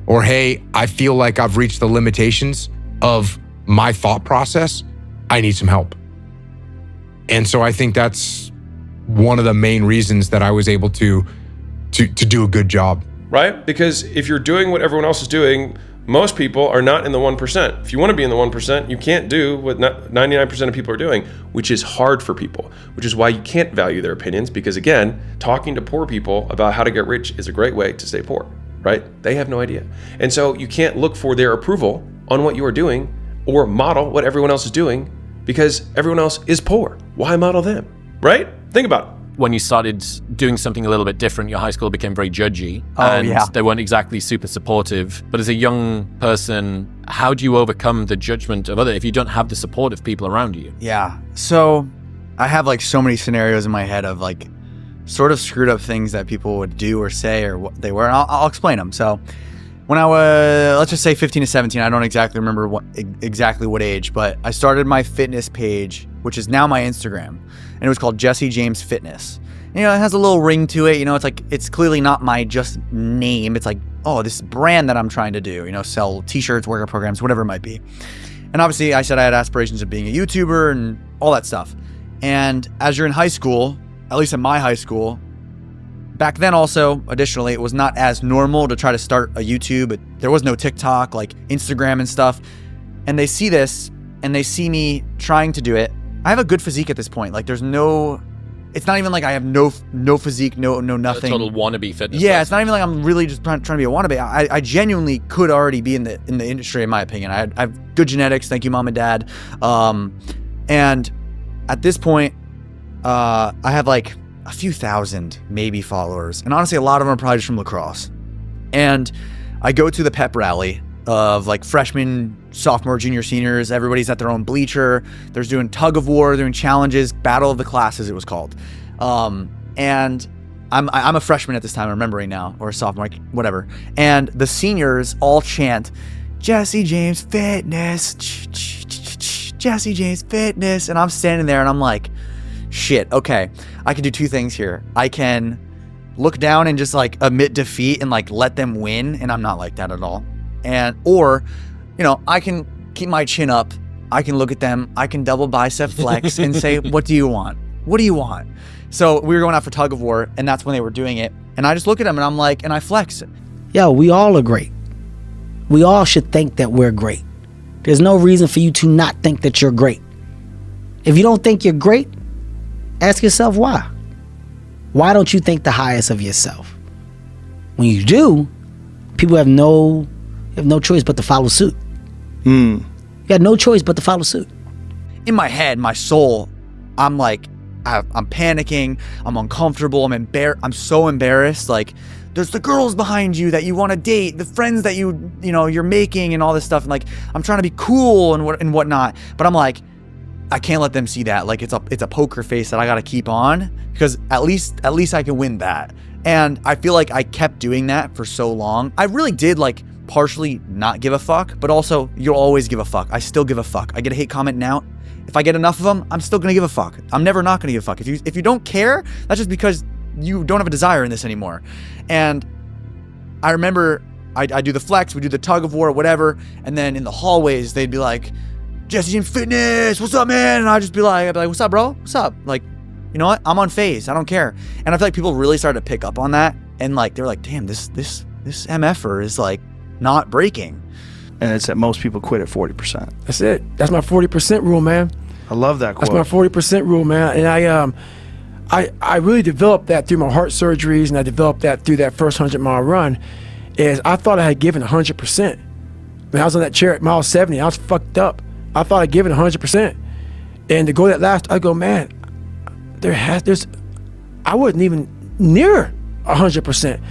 Or, hey, I feel like I've reached the limitations of my thought process. I need some help. And so I think that's one of the main reasons that I was able to do a good job. Right? Because if you're doing what everyone else is doing, most people are not in the 1%. If you want to be in the 1%, you can't do what 99% of people are doing, which is hard for people, which is why you can't value their opinions, because again, talking to poor people about how to get rich is a great way to stay poor, right? They have no idea. And so you can't look for their approval on what you are doing or model what everyone else is doing, because everyone else is poor. Why model them, right? Think about it. When you started doing something a little bit different, your high school became very judgy, and they weren't exactly super supportive. But as a young person, how do you overcome the judgment of others if you don't have the support of people around you? Yeah. So I have like so many scenarios in my head of like sort of screwed up things that people would do or say or what they were. And I'll explain them. So when I was, let's just say 15 to 17, I don't exactly remember exactly what age, but I started my fitness page, which is now my Instagram. And it was called Jesse James Fitness. You know, it has a little ring to it. You know, it's like, it's clearly not my just name. It's like, oh, this brand that I'm trying to do, you know, sell t-shirts, workout programs, whatever it might be. And obviously I said I had aspirations of being a YouTuber and all that stuff. And as you're in high school, at least in my high school, back then also, additionally, it was not as normal to try to start a YouTube. There was no TikTok, like Instagram and stuff. And they see this and they see me trying to do it. I have a good physique at this point. Like there's no, it's not even like I have no physique, no nothing. A total wannabe fitness. Yeah, it's not even like I'm really just trying to be a wannabe. I genuinely could already be in the industry, in my opinion. I have good genetics, thank you, mom and dad. And at this point, I have like a few thousand maybe followers, and honestly, a lot of them are probably just from lacrosse. And I go to the pep rally of like freshmen, sophomore, junior, seniors. Everybody's at their own bleacher. There's doing tug of war, doing challenges, battle of the classes, it was called. And I'm a freshman at this time, I'm remembering now, or a sophomore, whatever. And the seniors all chant, Jesse James Fitness, Jesse James Fitness. And I'm standing there and I'm like, shit, okay, I can do two things here. I can look down and just like admit defeat and like let them win. And I'm not like that at all. Or, you know, I can keep my chin up. I can look at them. I can double bicep flex and say, what do you want? What do you want? So we were going out for tug of war, and that's when they were doing it. And I just look at them and I'm like, and I flex. Yo, we all are great. We all should think that we're great. There's no reason for you to not think that you're great. If you don't think you're great, ask yourself why. Why don't you think the highest of yourself? When you do, people have no choice but to follow suit. You got no choice but to follow suit. In my head, my soul, I'm like, I'm panicking. I'm uncomfortable. I'm so embarrassed. Like, there's the girls behind you that you want to date, the friends that you're making, and all this stuff. And like, I'm trying to be cool and whatnot. But I'm like, I can't let them see that. Like, it's a poker face that I got to keep on, because at least I can win that. And I feel like I kept doing that for so long. I really did like partially not give a fuck, but also you'll always give a fuck. I still give a fuck. I get a hate comment now. If I get enough of them, I'm still gonna give a fuck. I'm never not gonna give a fuck. If you don't care, that's just because you don't have a desire in this anymore. And I remember I do the flex, we do the tug of war, whatever, and then in the hallways they'd be like, Jesse James Fitness, what's up, man? And I'd be like, what's up, bro? What's up? Like, you know what? I'm on phase. I don't care. And I feel like people really started to pick up on that, and like they're like, damn, this MFer is like not breaking. And it's that most people quit at 40%. That's it. That's my 40% rule, man. I love that quote. That's my 40% rule, man. And I really developed that through my heart surgeries, and I developed that through that first 100-mile run. Is I thought I had given 100%. When I was on that chair at mile 70, I was fucked up. I thought I'd given 100%. And to go that last, I go, man, I wasn't even near 100%.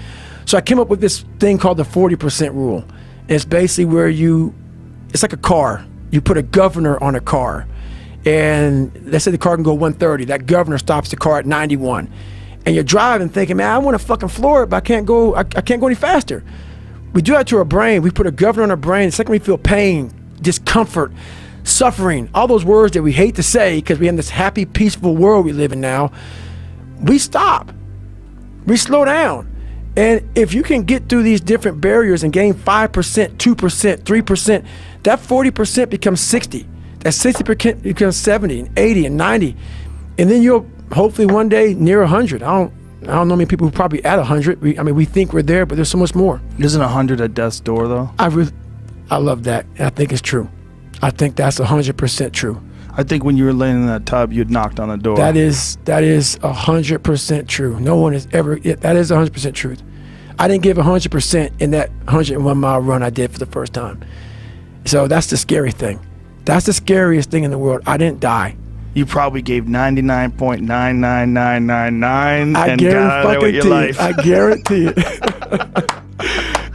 So I came up with this thing called the 40% rule. It's basically where it's like a car. You put a governor on a car. And let's say the car can go 130. That governor stops the car at 91. And you're driving thinking, man, I want to fucking floor it, but I can't go any faster. We do that to our brain. We put a governor on our brain. The second we feel pain, discomfort, suffering, all those words that we hate to say because we have this happy, peaceful world we live in now, we stop. We slow down. And if you can get through these different barriers and gain 5%, 2%, 3%, that 40% becomes 60. That 60% becomes 70 and 80 and 90. And then you'll hopefully one day near 100. I don't know many people who are probably at 100. We think we're there, but there's so much more. Isn't 100 at death's door, though? I love that. I think it's true. I think that's 100% true. I think when you were laying in that tub, you'd knocked on the door. That is 100% true. No one has ever. That is 100% truth. I didn't give 100% in that 101-mile run I did for the first time. So that's the scary thing. That's the scariest thing in the world. I didn't die. You probably gave 99.99999 and got out of there with your life. I guarantee it.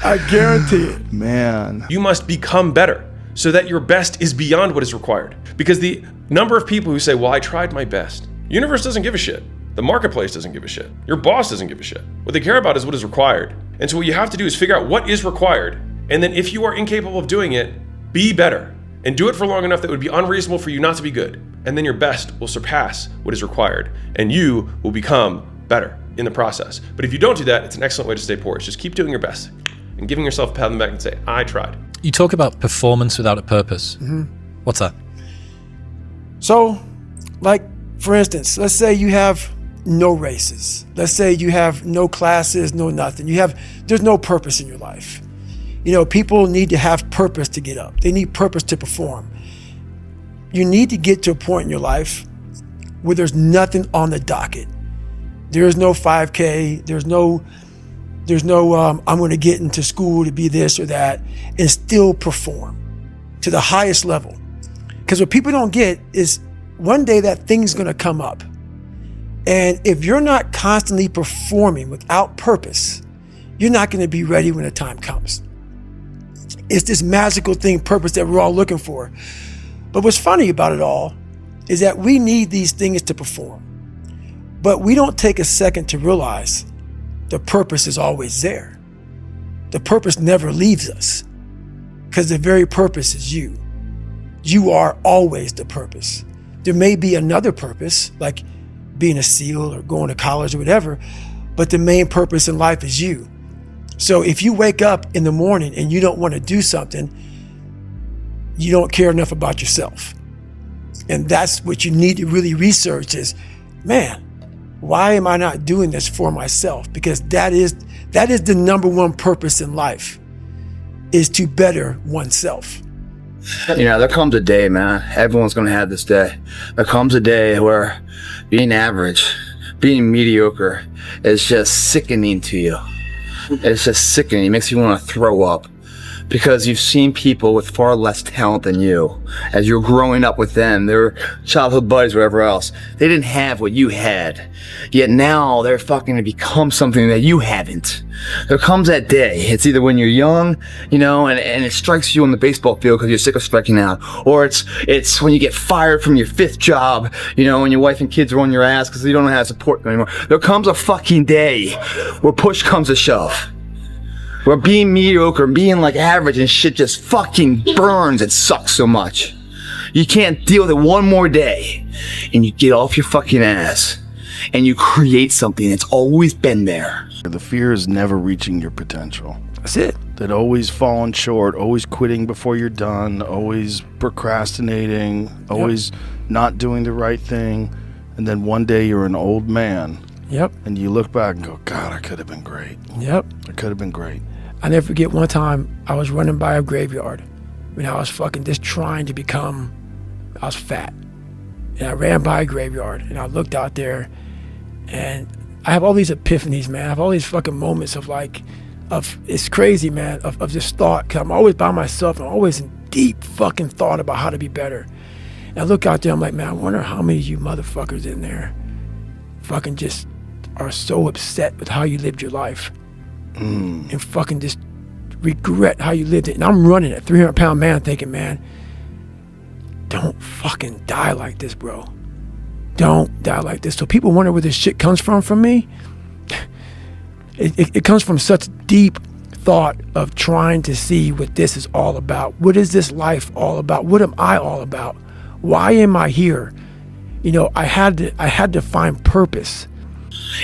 I guarantee it. Man. You must become better so that your best is beyond what is required. Because the number of people who say, well, I tried my best. The universe doesn't give a shit. The marketplace doesn't give a shit. Your boss doesn't give a shit. What they care about is what is required. And so what you have to do is figure out what is required. And then if you are incapable of doing it, be better. And do it for long enough that it would be unreasonable for you not to be good. And then your best will surpass what is required. And you will become better in the process. But if you don't do that, it's an excellent way to stay poor. It's just keep doing your best and giving yourself a pat on the back and say, I tried. You talk about performance without a purpose. Mm-hmm. What's that? So, like, for instance, let's say you have no races. Let's say you have no classes, no nothing. There's no purpose in your life. You know, people need to have purpose to get up. They need purpose to perform. You need to get to a point in your life where there's nothing on the docket. There's no 5K. There's no I'm going to get into school to be this or that and still perform to the highest level. Because what people don't get is one day that thing's going to come up. And if you're not constantly performing without purpose, you're not going to be ready when the time comes. It's this magical thing, purpose, that we're all looking for. But what's funny about it all is that we need these things to perform. But we don't take a second to realize the purpose is always there. The purpose never leaves us because the very purpose is you. You are always the purpose. There may be another purpose, like being a SEAL or going to college or whatever, but the main purpose in life is you. So if you wake up in the morning and you don't want to do something, you don't care enough about yourself. And that's what you need to really research is, man, why am I not doing this for myself? Because that is the number one purpose in life, is to better oneself. You know, there comes a day, man. Everyone's going to have this day. There comes a day where being average, being mediocre is just sickening to you. It's just sickening. It makes you want to throw up. Because you've seen people with far less talent than you. As you're growing up with them, their childhood buddies, whatever else, they didn't have what you had. Yet now they're fucking to become something that you haven't. There comes that day. It's either when you're young, you know, and it strikes you on the baseball field because you're sick of striking out. Or it's when you get fired from your 5th job, you know, and your wife and kids are on your ass because you don't know how to support them anymore. There comes a fucking day where push comes to shove. Where being mediocre and being like average and shit just fucking burns. It sucks so much. You can't deal with it one more day. And you get off your fucking ass and you create something that's always been there. The fear is never reaching your potential. That's it. That always falling short, always quitting before you're done, always procrastinating, always not doing the right thing. And then one day you're an old man. Yep. And you look back and go, God, I could have been great. Yep. I could have been great. I never forget one time I was running by a graveyard when I was fucking just trying to become, I was fat. And I ran by a graveyard and I looked out there and I have all these epiphanies, man. I have all these fucking moments of like, it's crazy, man, of just thought. Cause I'm always by myself. I'm always in deep fucking thought about how to be better. And I look out there, I'm like, man, I wonder how many of you motherfuckers in there fucking just are so upset with how you lived your life and fucking just regret how you lived it. And I'm running a 300-pound man thinking, man, don't fucking die like this, bro. Don't die like this. So people wonder where this shit comes from me. It comes from such deep thought of trying to see what this is all about. What is this life all about? What am I all about? Why am I here? You know, I had to find purpose.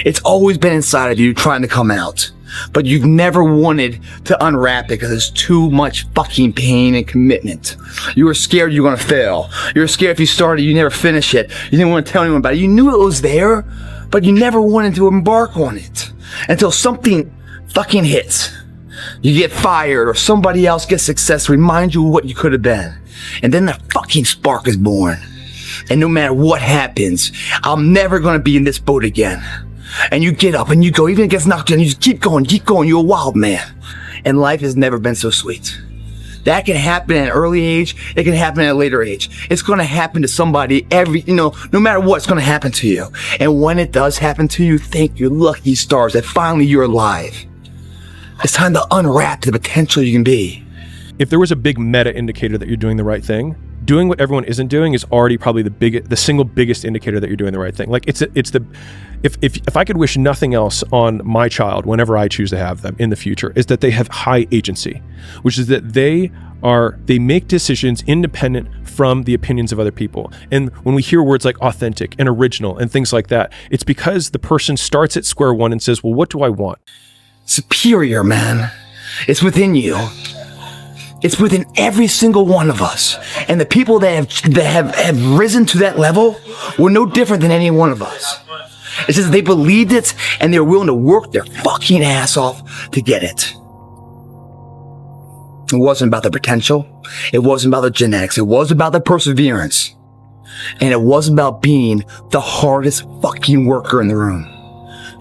It's always been inside of you trying to come out, but you've never wanted to unwrap it because there's too much fucking pain and commitment. You were scared you were gonna fail. You were scared if you started, you never finish it. You didn't want to tell anyone about it. You knew it was there, but you never wanted to embark on it until something fucking hits. You get fired or somebody else gets success, remind you of what you could have been. And then the fucking spark is born. And no matter what happens, I'm never gonna be in this boat again. And you get up and you go, even if it gets knocked down, you just keep going, you're a wild man. And life has never been so sweet. That can happen at an early age, it can happen at a later age. It's gonna happen to somebody no matter what, it's gonna happen to you. And when it does happen to you, thank your lucky stars that finally you're alive. It's time to unwrap the potential you can be. If there was a big meta indicator that you're doing the right thing, doing what everyone isn't doing is already probably the single biggest indicator that you're doing the right thing. Like if I could wish nothing else on my child whenever I choose to have them in the future, is that they have high agency, which is that they make decisions independent from the opinions of other people. And when we hear words like authentic and original and things like that, it's because the person starts at square one and says, well, what do I want? Superior, man. It's within you. It's within every single one of us. And the people that have risen to that level were no different than any one of us. It's just they believed it and they were willing to work their fucking ass off to get it. It wasn't about the potential. It wasn't about the genetics. It was about the perseverance. And it wasn't about being the hardest fucking worker in the room.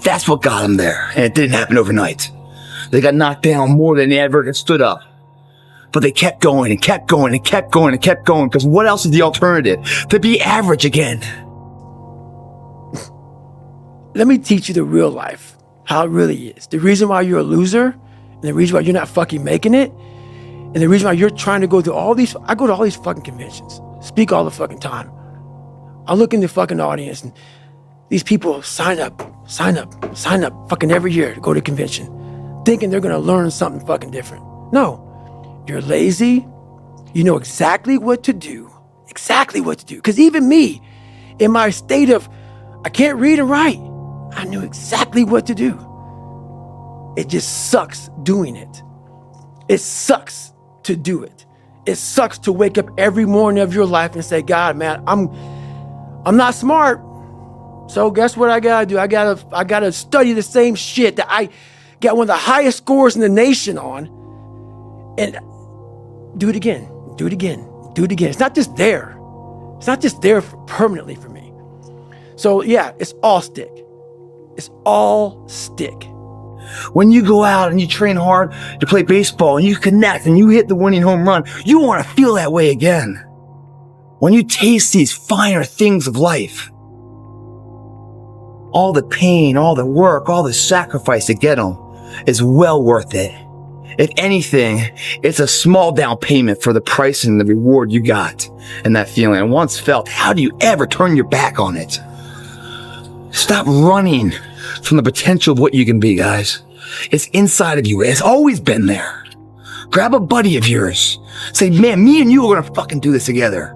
That's what got them there. And it didn't happen overnight. They got knocked down more than they ever stood up. But they kept going and kept going and kept going and kept going, because what else is the alternative? To be average again. Let me teach you the real life, how it really is. The reason why you're a loser, and the reason why you're not fucking making it, and the reason why you're trying to go through I go to all these fucking conventions, speak all the fucking time. I look in the fucking audience and these people sign up fucking every year to go to convention, thinking they're gonna learn something fucking different. No. You're lazy. You know exactly what to do. Because even me, in my state of, I can't read and write, I knew exactly what to do. It just sucks doing it. It sucks to do it. It sucks to wake up every morning of your life and say, God, man, I'm not smart. So guess what I gotta do? I gotta study the same shit that I got one of the highest scores in the nation on, and do it again. It's not just there. It's not just there permanently for me. So yeah, it's all stick. When you go out and you train hard to play baseball and you connect and you hit the winning home run, you want to feel that way again. When you taste these finer things of life, all the pain, all the work, all the sacrifice to get them is well worth it. If anything, it's a small down payment for the price and the reward you got and that feeling. And once felt, how do you ever turn your back on it? Stop running from the potential of what you can be, guys. It's inside of you. It's always been there. Grab a buddy of yours. Say, man, me and you are gonna fucking do this together.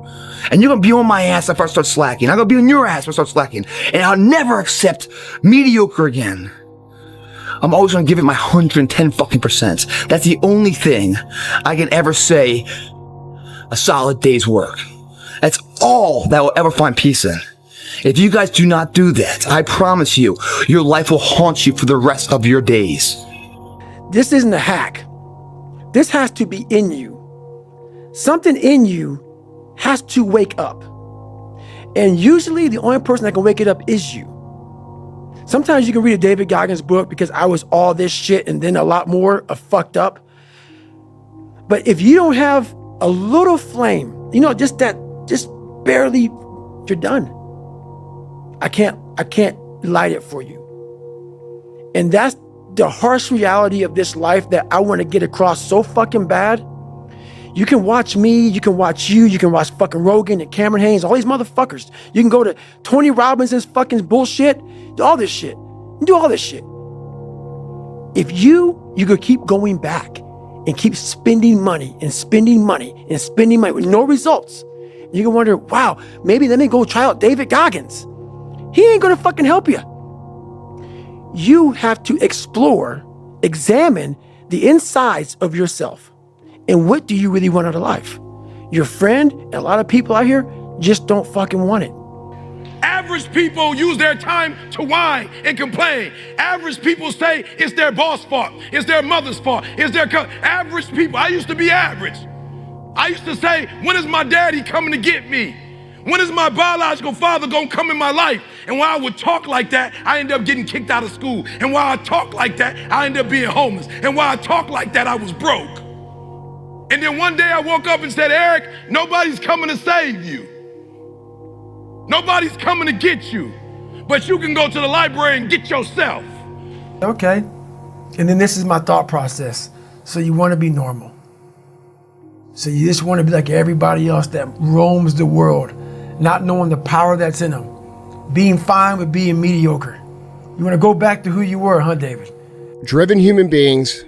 And you're gonna be on my ass if I start slacking. I'm gonna be on your ass if I start slacking. And I'll never accept mediocre again. I'm always gonna give it my 110 fucking percent. That's the only thing I can ever say a solid day's work. That's all that will ever find peace in. If you guys do not do that, I promise you, your life will haunt you for the rest of your days. This isn't a hack. This has to be in you. Something in you has to wake up. And usually the only person that can wake it up is you. Sometimes you can read a David Goggins book because I was all this shit and then a lot more of fucked up. But if you don't have a little flame, you know, just barely, you're done. I can't light it for you. And that's the harsh reality of this life that I want to get across so fucking bad. You can watch me, you can watch you, you can watch fucking Rogan and Cameron Haynes, all these motherfuckers. You can go to Tony Robbins's fucking bullshit, do all this shit. You do all this shit. If you could keep going back and keep spending money and spending money and spending money with no results, you can wonder, wow, maybe let me go try out David Goggins. He ain't gonna fucking help you. You have to explore, examine the insides of yourself. And what do you really want out of life? Your friend and a lot of people out here just don't fucking want it. Average people use their time to whine and complain. Average people say it's their boss' fault, it's their mother's fault, it's their average people. I used to be average. I used to say, when is my daddy coming to get me? When is my biological father gonna come in my life? And while I would talk like that, I ended up getting kicked out of school. And while I talk like that, I ended up being homeless. And while I talk like that, I was broke. And then one day I woke up and said, Eric, nobody's coming to save you. Nobody's coming to get you. But you can go to the library and get yourself. Okay. And then this is my thought process. So you want to be normal. So you just want to be like everybody else that roams the world, not knowing the power that's in them. Being fine with being mediocre. You want to go back to who you were, huh, David? Driven human beings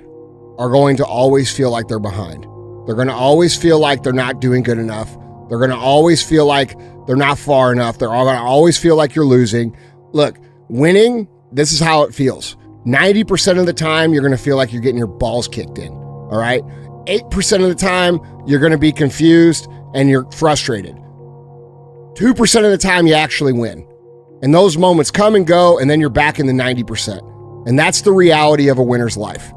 are going to always feel like they're behind. They're going to always feel like they're not doing good enough. They're going to always feel like they're not far enough. They're all going to always feel like you're losing. Look, winning, this is how it feels. 90% of the time, you're going to feel like you're getting your balls kicked in, all right? 8% of the time, you're going to be confused and you're frustrated. 2% of the time, you actually win. And those moments come and go, and then you're back in the 90%. And that's the reality of a winner's life.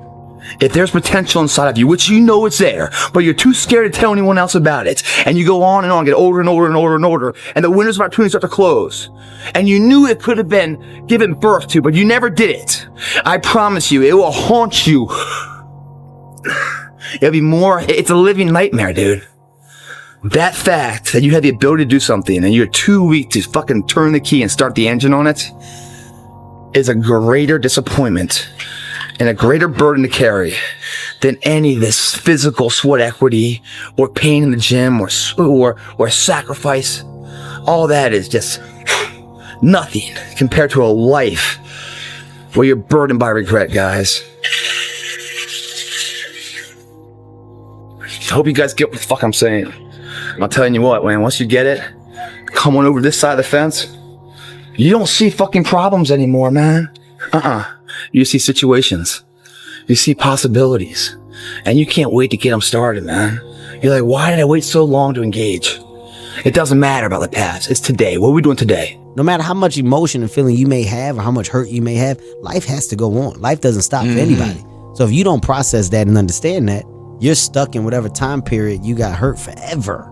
If there's potential inside of you, which you know it's there, but you're too scared to tell anyone else about it, and you go on, get older and older and older and older, and the windows of opportunity start to close, and you knew it could have been given birth to, but you never did it, I promise you, it will haunt you. It'll be more, it's a living nightmare, dude. That fact that you have the ability to do something and you're too weak to fucking turn the key and start the engine on it is a greater disappointment and a greater burden to carry than any of this physical sweat equity or pain in the gym or sacrifice. All that is just nothing compared to a life where you're burdened by regret, guys. I hope you guys get what the fuck I'm saying. I'm telling you what, man, once you get it, come on over this side of the fence, you don't see fucking problems anymore, man. You see situations. You see possibilities. And you can't wait to get them started, man. You're like, why did I wait so long to engage? It doesn't matter about the past. It's today. What are we doing today? No matter how much emotion and feeling you may have or how much hurt you may have, life has to go on. Life doesn't stop for anybody. So if you don't process that and understand that, you're stuck in whatever time period you got hurt forever.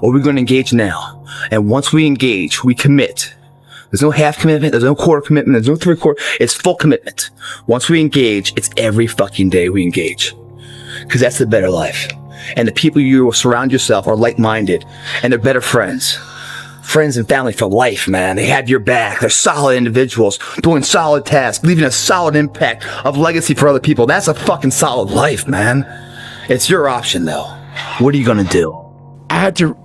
Or we're going to engage now. And once we engage, we commit. There's no half commitment. There's no quarter commitment. There's no three-quarter. It's full commitment. Once we engage, it's every fucking day we engage. Because that's the better life. And the people you surround yourself are like-minded. And they're better friends. Friends and family for life, man. They have your back. They're solid individuals doing solid tasks, leaving a solid impact of legacy for other people. That's a fucking solid life, man. It's your option, though. What are you going to do? I had to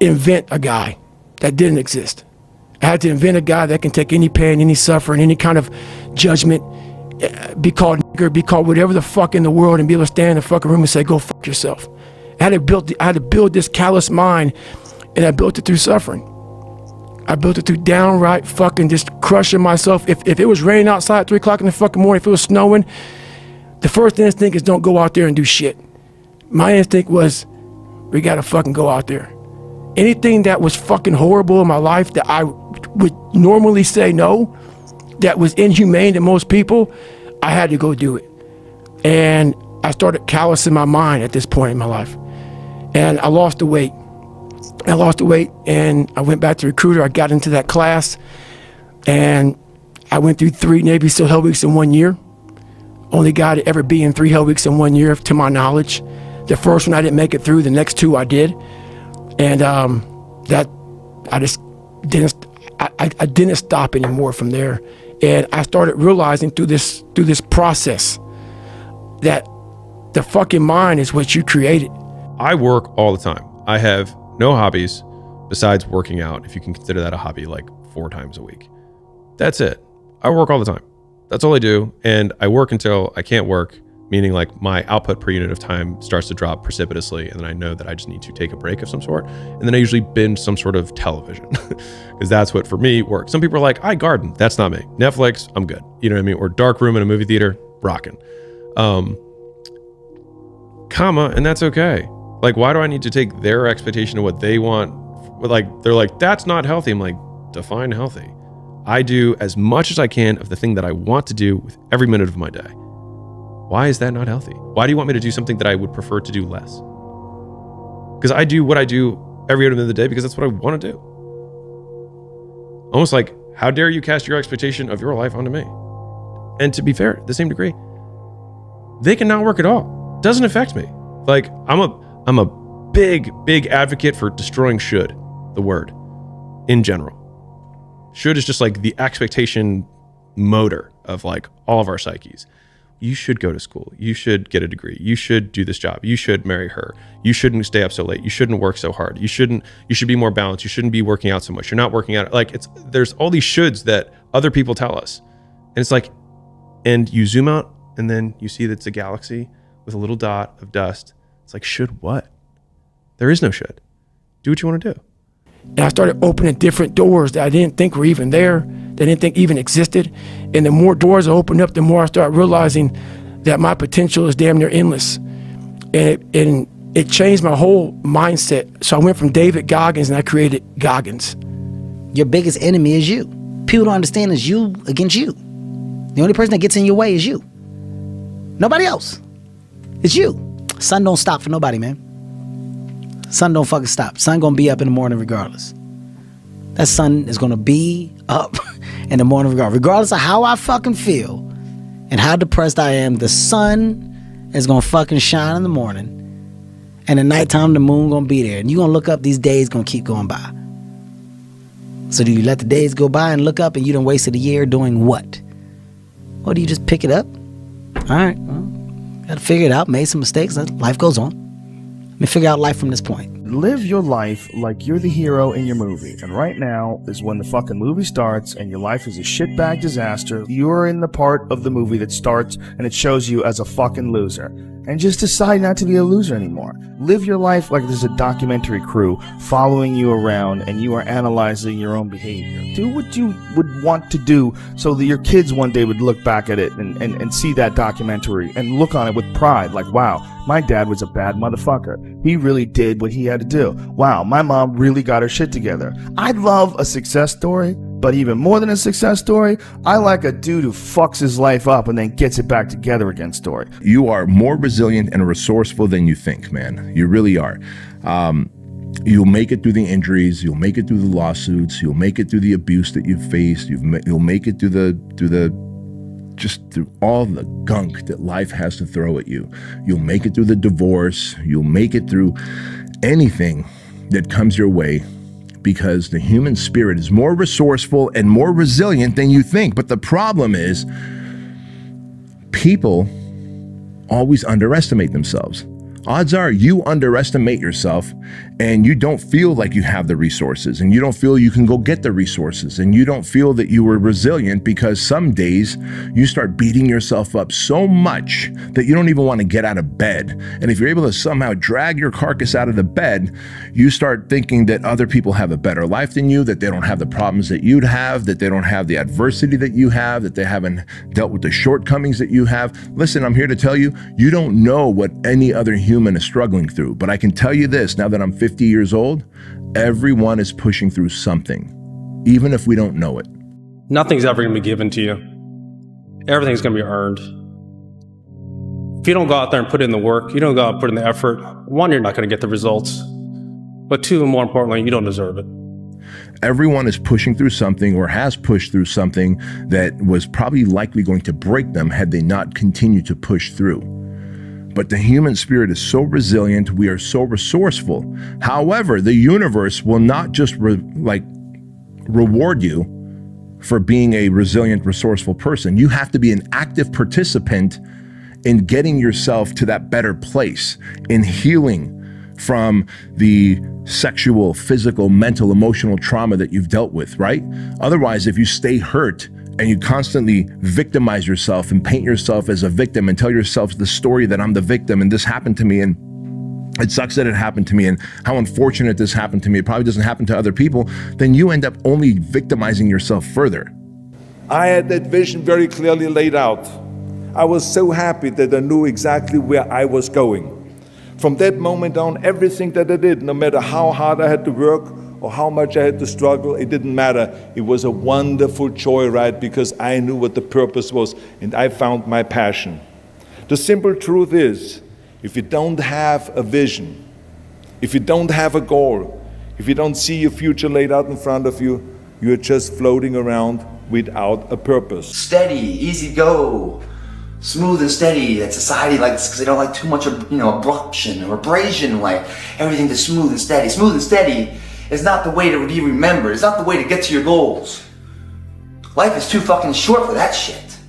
invent a guy that didn't exist. I had to invent a guy that can take any pain, any suffering, any kind of judgment, be called nigger, be called whatever the fuck in the world, and be able to stand in the fucking room and say, go fuck yourself. I had to build this callous mind, and I built it through suffering. I built it through downright fucking just crushing myself. If it was raining outside at 3 o'clock in the fucking morning, if it was snowing, the first instinct is don't go out there and do shit. My instinct was, we gotta fucking go out there. Anything that was fucking horrible in my life that I would normally say no, that was inhumane to most people, I had to go do it. And I started callousing my mind at this point in my life. And I lost the weight. And I went back to recruiter. I got into that class, and I went through 3 Navy SEAL Hell Weeks in 1 year. Only guy to ever be in 3 Hell Weeks in 1 year, to my knowledge. The first one I didn't make it through. The next 2 I did. And that I just didn't. I didn't stop anymore from there. And I started realizing through this process that the fucking mind is what you created. I work all the time. I have no hobbies besides working out, if you can consider that a hobby, like 4 times a week. That's it. I work all the time. That's all I do. And I work until I can't work, meaning like my output per unit of time starts to drop precipitously. And then I know that I just need to take a break of some sort. And then I usually binge some sort of television because that's what for me works. Some people are like, I garden. That's not me. Netflix, I'm good. You know what I mean? Or dark room in a movie theater, rocking. And that's okay. Like, why do I need to take their expectation of what they want? Like, they're like, that's not healthy. I'm like, define healthy. I do as much as I can of the thing that I want to do with every minute of my day. Why is that not healthy? Why do you want me to do something that I would prefer to do less? Because I do what I do every minute of the day because that's what I want to do. Almost like, how dare you cast your expectation of your life onto me? And to be fair, to the same degree, they can not work at all. Doesn't affect me. Like, I'm a big advocate for destroying should, the word, in general. Should is just like the expectation motor of like all of our psyches. You should go to school. You should get a degree. You should do this job. You should marry her. You shouldn't stay up so late. You shouldn't work so hard. You should be more balanced. You shouldn't be working out so much. You're not working out. Like, there's all these shoulds that other people tell us. And it's like, and you zoom out and then you see that it's a galaxy with a little dot of dust. It's like, should what? There is no should. Do what you want to do. And I started opening different doors that I didn't think were even there, that I didn't think even existed. And the more doors I opened up, the more I started realizing that my potential is damn near endless. And it changed my whole mindset. So I went from David Goggins and I created Goggins. Your biggest enemy is you. People don't understand it's you against you. The only person that gets in your way is you. Nobody else. It's you. Sun don't stop for nobody, man. Sun don't fucking stop. Sun gonna be up in the morning regardless. That sun is gonna be up in the morning regardless of how I fucking feel and how depressed I am. The sun is gonna fucking shine in the morning, and at nighttime the moon gonna be there, and you gonna look up. These days gonna keep going by. So do you let the days go by and look up and you done wasted a year doing what? Or do you just pick it up? All right, well, gotta figure it out. Made some mistakes. Life goes on. Let me figure out life from this point. Live your life like you're the hero in your movie. And right now is when the fucking movie starts and your life is a shitbag disaster. You're in the part of the movie that starts and it shows you as a fucking loser. And just decide not to be a loser anymore. Live your life like there's a documentary crew following you around and you are analyzing your own behavior. Do what you would want to do so that your kids one day would look back at it and see that documentary and look on it with pride. Like, wow, my dad was a bad motherfucker. He really did what he had to do. Wow, my mom really got her shit together. I love a success story, but even more than a success story, I like a dude who fucks his life up and then gets it back together again story. You are more resilient and resourceful than you think, man. You really are. You'll make it through the injuries. You'll make it through the lawsuits. You'll make it through the abuse that you've faced. You'll make it through through all the gunk that life has to throw at you. You'll make it through the divorce. You'll make it through anything that comes your way, because the human spirit is more resourceful and more resilient than you think. But the problem is, people always underestimate themselves. odds are you underestimate yourself and you don't feel like you have the resources, and you don't feel you can go get the resources, and you don't feel that you were resilient because some days you start beating yourself up so much that you don't even want to get out of bed. And if you're able to somehow drag your carcass out of the bed, you start thinking that other people have a better life than you, that they don't have the problems that you'd have, that they don't have the adversity that you have, that they haven't dealt with the shortcomings that you have. Listen, I'm here to tell you, you don't know what any other human is struggling through. But I can tell you this, now that I'm 50 years old, everyone is pushing through something, even if we don't know it. Nothing's ever going to be given to you. Everything's going to be earned. If you don't go out there and put in the work, you don't go out and put in the effort, one, you're not going to get the results. But two, and more importantly, you don't deserve it. Everyone is pushing through something or has pushed through something that was probably likely going to break them had they not continued to push through. But the human spirit is so resilient, we are so resourceful. However, the universe will not just reward you for being a resilient, resourceful person. You have to be an active participant in getting yourself to that better place, in healing from the sexual, physical, mental, emotional trauma that you've dealt with, right? Otherwise, if you stay hurt and you constantly victimize yourself and paint yourself as a victim and tell yourself the story that I'm the victim and this happened to me and it sucks that it happened to me and how unfortunate this happened to me, it probably doesn't happen to other people, then you end up only victimizing yourself further. I had that vision very clearly laid out. I was so happy that I knew exactly where I was going. From that moment on, everything that I did, no matter how hard I had to work or how much I had to struggle, it didn't matter. It was a wonderful joyride because I knew what the purpose was and I found my passion. The simple truth is, if you don't have a vision, if you don't have a goal, if you don't see your future laid out in front of you, you're just floating around without a purpose. Steady, easy go. Smooth and steady that society likes because they don't like too much abruption or abrasion, like everything is smooth and steady. Smooth and steady is not the way to be remembered. It's not the way to get to your goals. Life is too fucking short for that shit.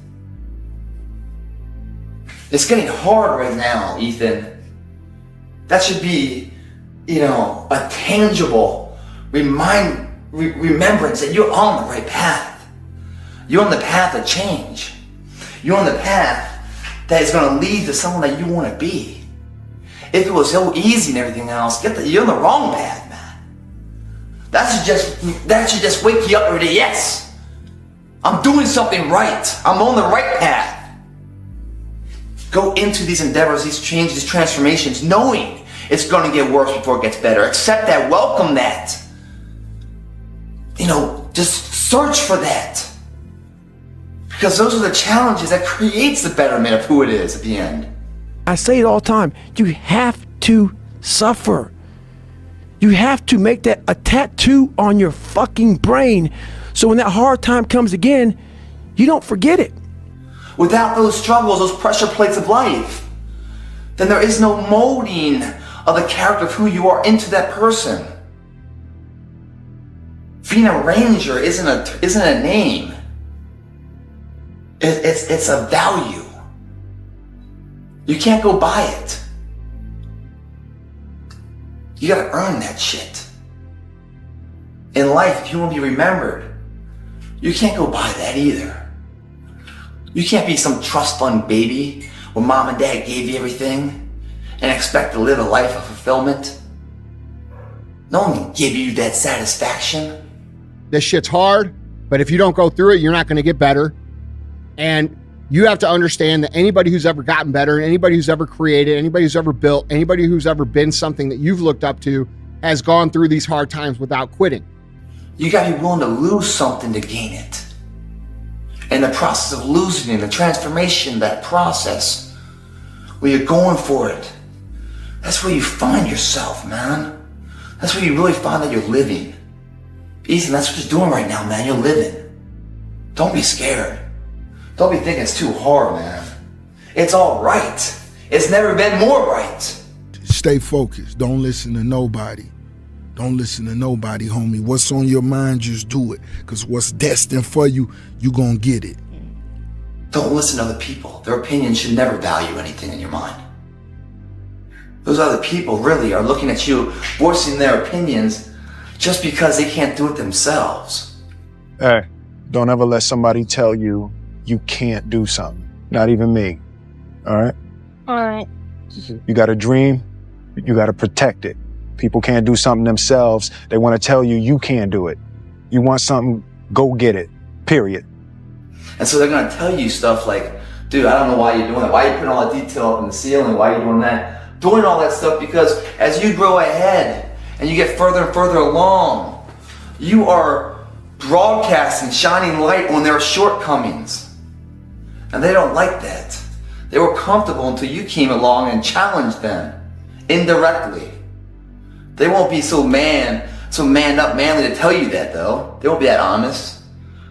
It's getting hard right now, Ethan. That should be, a tangible remembrance that you're on the right path. You're on the path of change. You're on the path that is going to lead to someone that you want to be. If it was so easy and everything else, you're on the wrong path, man. That should just wake you up every day. Yes, I'm doing something right. I'm on the right path. Go into these endeavors, these changes, these transformations, knowing it's going to get worse before it gets better. Accept that. Welcome that. Just search for that. Because those are the challenges that creates the betterment of who it is at the end. I say it all the time. You have to suffer. You have to make that a tattoo on your fucking brain so when that hard time comes again, you don't forget it. Without those struggles, those pressure plates of life, then there is no molding of the character of who you are into that person. Being a ranger isn't a name. It's a value. You can't go buy it. You gotta earn that shit. In life, if you want to be remembered, you can't go buy that either. You can't be some trust fund baby where mom and dad gave you everything and expect to live a life of fulfillment. No one can give you that satisfaction. This shit's hard, but if you don't go through it, you're not going to get better. And you have to understand that anybody who's ever gotten better, anybody who's ever created, anybody who's ever built, anybody who's ever been something that you've looked up to has gone through these hard times without quitting. You gotta be willing to lose something to gain it. And the process of losing it, the transformation, that process, where you're going for it, that's where you find yourself, man. That's where you really find that you're living. Ethan, that's what you're doing right now, man. You're living. Don't be scared. Don't be thinking it's too hard, man. It's all right. It's never been more right. Stay focused. Don't listen to nobody. Don't listen to nobody, homie. What's on your mind, just do it. Because what's destined for you, you gonna get it. Don't listen to other people. Their opinions should never value anything in your mind. Those other people really are looking at you, voicing their opinions just because they can't do it themselves. Hey, don't ever let somebody tell you you can't do something. Not even me. All right? All right. You got a dream, you got to protect it. People can't do something themselves. They want to tell you you can't do it. You want something, go get it. Period. And so they're gonna tell you stuff like, dude, I don't know why you're doing that. Why are you putting all that detail up in the ceiling? Why are you doing that? Doing all that stuff because as you grow ahead and you get further and further along, you are broadcasting, shining light on their shortcomings. And they don't like that. They were comfortable until you came along and challenged them indirectly. They won't be so manned up, manly to tell you that though. They won't be that honest.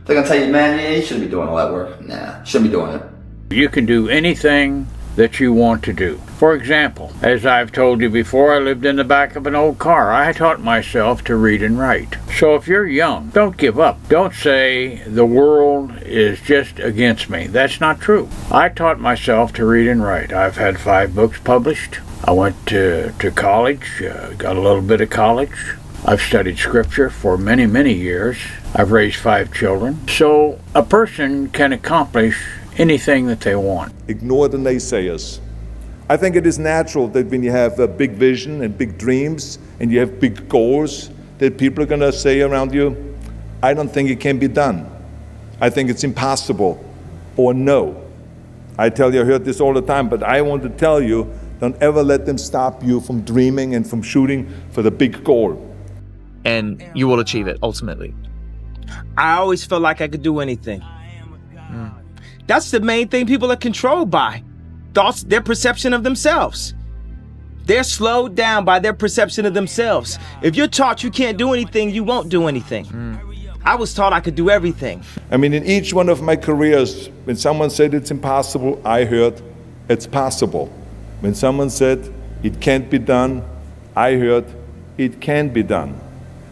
They're gonna tell you, man, yeah, you shouldn't be doing all that work. Nah, you shouldn't be doing it. You can do anything that you want to do. For example, as I've told you before, I lived in the back of an old car. I taught myself to read and write. So if you're young, don't give up. Don't say the world is just against me. That's not true. I taught myself to read and write. I've had 5 books published. I went to college, got a little bit of college. I've studied scripture for many, many years. I've raised 5 children. So a person can accomplish anything that they want. Ignore the naysayers. I think it is natural that when you have a big vision and big dreams and you have big goals, that people are gonna say around you, I don't think it can be done. I think it's impossible, or no. I tell you, I heard this all the time, but I want to tell you, don't ever let them stop you from dreaming and from shooting for the big goal. And you will achieve it, ultimately. I always felt like I could do anything. That's the main thing people are controlled by. Thoughts, their perception of themselves. They're slowed down by their perception of themselves. If you're taught you can't do anything, you won't do anything. I was taught I could do everything. I mean, in each one of my careers, when someone said it's impossible, I heard it's possible. When someone said it can't be done, I heard it can be done.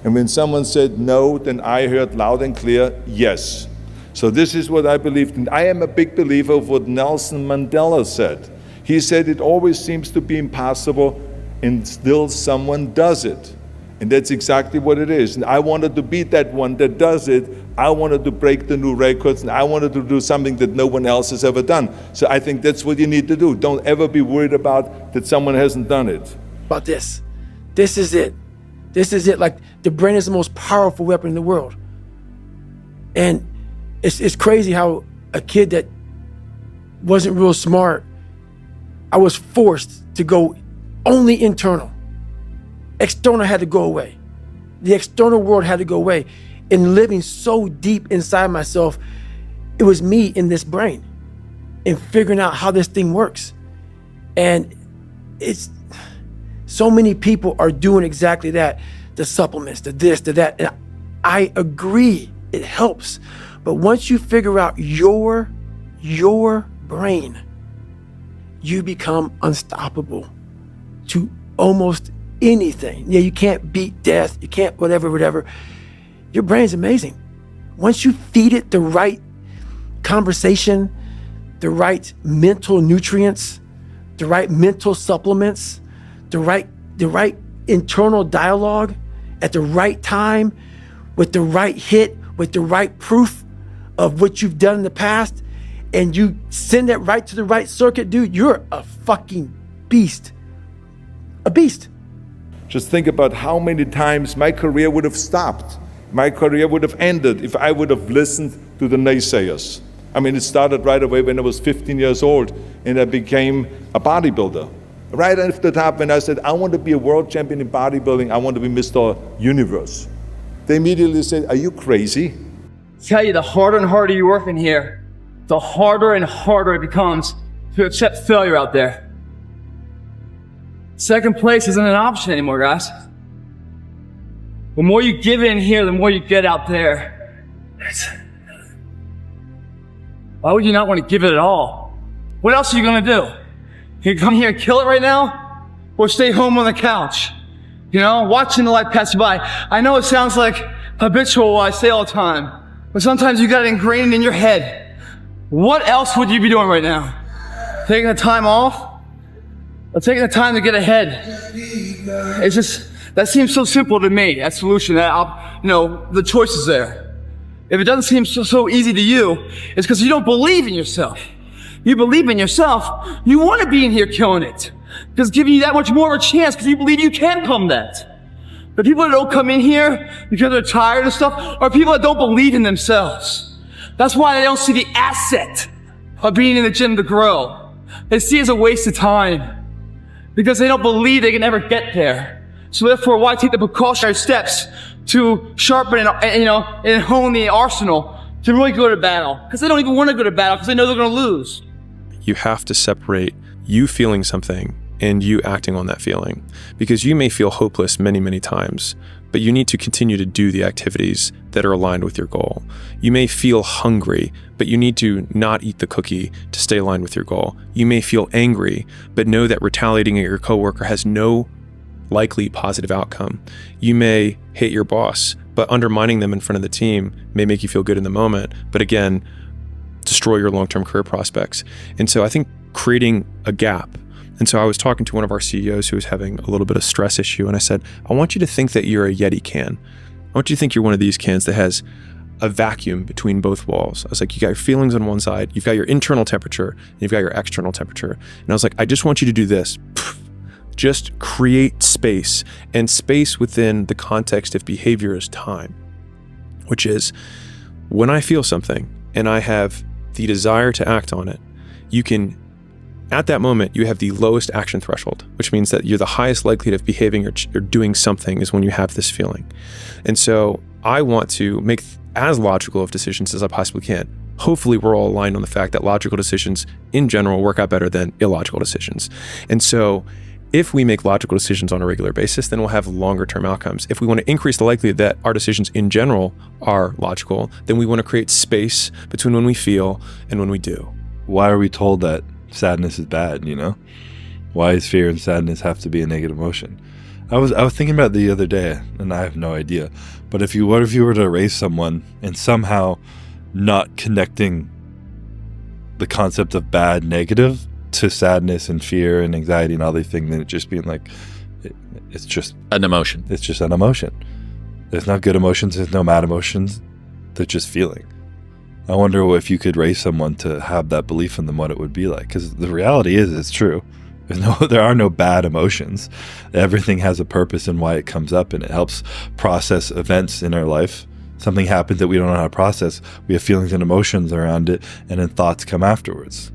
And when someone said no, then I heard loud and clear, yes. So this is what I believed in. I am a big believer of what Nelson Mandela said. He said it always seems to be impossible and still someone does it. And that's exactly what it is. And I wanted to be that one that does it. I wanted to break the new records, and I wanted to do something that no one else has ever done. So I think that's what you need to do. Don't ever be worried about that someone hasn't done it. About this. This is it. This is it. Like, the brain is the most powerful weapon in the world. And it's crazy how a kid that wasn't real smart, I was forced to go only internal. External had to go away. The external world had to go away. And living so deep inside myself, it was me in this brain and figuring out how this thing works. And it's so many people are doing exactly that. The supplements, the this, the that. And I agree, it helps. But once you figure out your brain, you become unstoppable to almost anything. Yeah, you can't beat death, you can't whatever. Your brain's amazing. Once you feed it the right conversation, the right mental nutrients, the right mental supplements, the right internal dialogue at the right time, with the right hit, with the right proof of what you've done in the past, and you send that right to the right circuit, dude, you're a fucking beast. A beast. Just think about how many times my career would have stopped. My career would have ended if I would have listened to the naysayers. I mean, it started right away when I was 15 years old and I became a bodybuilder. Right off the top, when I said, I want to be a world champion in bodybuilding, I want to be Mr. Universe. They immediately said, are you crazy? I tell you, the harder and harder you work in here, the harder and harder it becomes to accept failure out there. Second place isn't an option anymore, guys. The more you give in here, the more you get out there. Why would you not want to give it at all? What else are you gonna do? You come here and kill it right now? Or stay home on the couch? You know, watching the life pass you by. I know it sounds like habitual what I say all the time, but sometimes you got it ingrained in your head. What else would you be doing right now? Taking the time off? Or taking the time to get ahead. It's just, that seems so simple to me, that solution, the choice is there. If it doesn't seem so easy to you, it's because you don't believe in yourself. You believe in yourself, you want to be in here killing it. Because it's giving you that much more of a chance because you believe you can become that. The people that don't come in here because they're tired of stuff are people that don't believe in themselves. That's why they don't see the asset of being in the gym to grow. They see it as a waste of time because they don't believe they can ever get there. So therefore, why take the precautionary steps to sharpen and hone the arsenal to really go to battle? Because they don't even want to go to battle because they know they're going to lose. You have to separate you feeling something and you acting on that feeling, because you may feel hopeless many, many times, but you need to continue to do the activities that are aligned with your goal. You may feel hungry, but you need to not eat the cookie to stay aligned with your goal. You may feel angry, but know that retaliating at your coworker has no likely positive outcome. You may hate your boss, but undermining them in front of the team may make you feel good in the moment, but again, destroy your long-term career prospects. And so I think creating a gap. And so I was talking to one of our CEOs who was having a little bit of stress issue, and I said, I want you to think that you're a Yeti can. I want you to think you're one of these cans that has a vacuum between both walls. I was like, you got your feelings on one side, you've got your internal temperature, and you've got your external temperature. And I was like, I just want you to do this. Just create space, and space within the context of behavior is time, which is when I feel something and I have the desire to act on it, you can, at that moment, you have the lowest action threshold, which means that you're the highest likelihood of behaving or doing something is when you have this feeling. And so I want to make as logical of decisions as I possibly can. Hopefully we're all aligned on the fact that logical decisions in general work out better than illogical decisions. And so if we make logical decisions on a regular basis, then we'll have longer term outcomes. If we want to increase the likelihood that our decisions in general are logical, then we want to create space between when we feel and when we do. Why are we told that sadness is bad, Why does fear and sadness have to be a negative emotion? I was thinking about it the other day, and I have no idea. But what if you were to raise someone and somehow not connecting the concept of bad, negative to sadness and fear and anxiety and all these things, and it just being like, it's just an emotion. It's just an emotion. There's not good emotions. There's no bad emotions. They're just feeling. I wonder if you could raise someone to have that belief in them, what it would be like. Because the reality is, it's true. There are no bad emotions. Everything has a purpose and why it comes up, and it helps process events in our life. Something happens that we don't know how to process. We have feelings and emotions around it, and then thoughts come afterwards.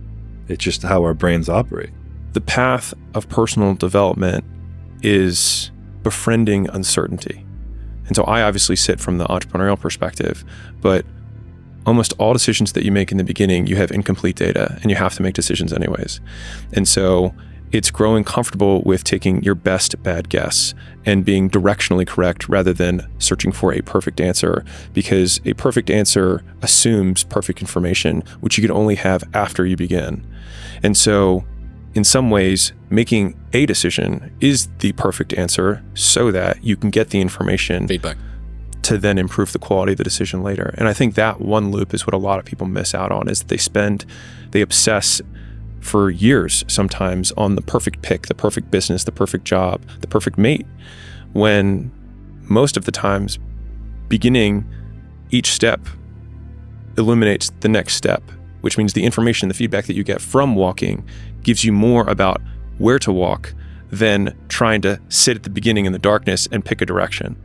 It's just how our brains operate. The path of personal development is befriending uncertainty. And so I obviously sit from the entrepreneurial perspective, but almost all decisions that you make in the beginning, you have incomplete data and you have to make decisions anyways. And so it's growing comfortable with taking your best bad guess and being directionally correct rather than searching for a perfect answer, because a perfect answer assumes perfect information, which you can only have after you begin. And so in some ways, making a decision is the perfect answer so that you can get the information feedback to then improve the quality of the decision later. And I think that one loop is what a lot of people miss out on, is they obsess for years sometimes on the perfect pick, the perfect business, the perfect job, the perfect mate, when most of the times beginning each step illuminates the next step, which means the information, the feedback that you get from walking gives you more about where to walk than trying to sit at the beginning in the darkness and pick a direction.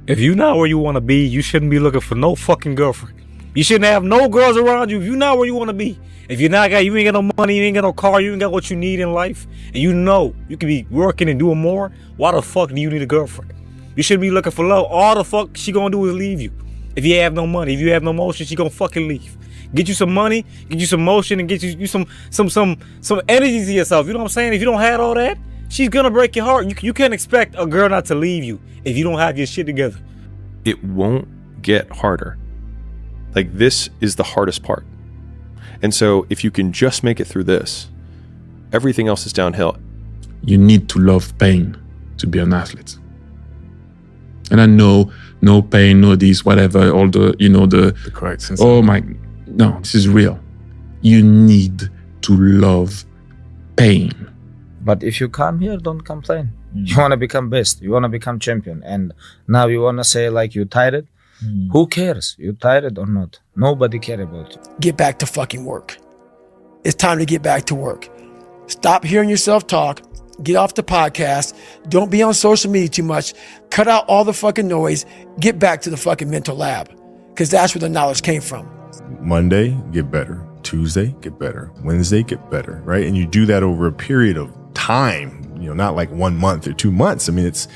If you're not where you want to be, you shouldn't be looking for no fucking girlfriend. You shouldn't have no girls around you if you're not where you want to be. If you ain't got no money, you ain't got no car, you ain't got what you need in life, and you can be working and doing more, why the fuck do you need a girlfriend? You shouldn't be looking for love. All the fuck she gonna do is leave you. If you have no money, if you have no motion, she gonna fucking leave. Get you some money, get you some motion, and get you some energy to yourself. You know what I'm saying? If you don't have all that, she's gonna break your heart. You can't expect a girl not to leave you if you don't have your shit together. It won't get harder. Like, this is the hardest part. And so if you can just make it through this, everything else is downhill. You need to love pain to be an athlete. And I know, no pain, no this, whatever, all the correct sense. Oh my, no, this is real. You need to love pain. But if you come here, don't complain. You want to become best. You want to become champion. And now you want to say like you tired. Who cares? You tired or not? Nobody care about you. Get back to fucking work. It's time to get back to work. Stop hearing yourself talk. Get off the podcast. Don't be on social media too much. Cut out all the fucking noise. Get back to the fucking mental lab. Because that's where the knowledge came from. Monday, get better. Tuesday, get better. Wednesday, get better, right? And you do that over a period of time, not like 1 month or 2 months. I mean, it's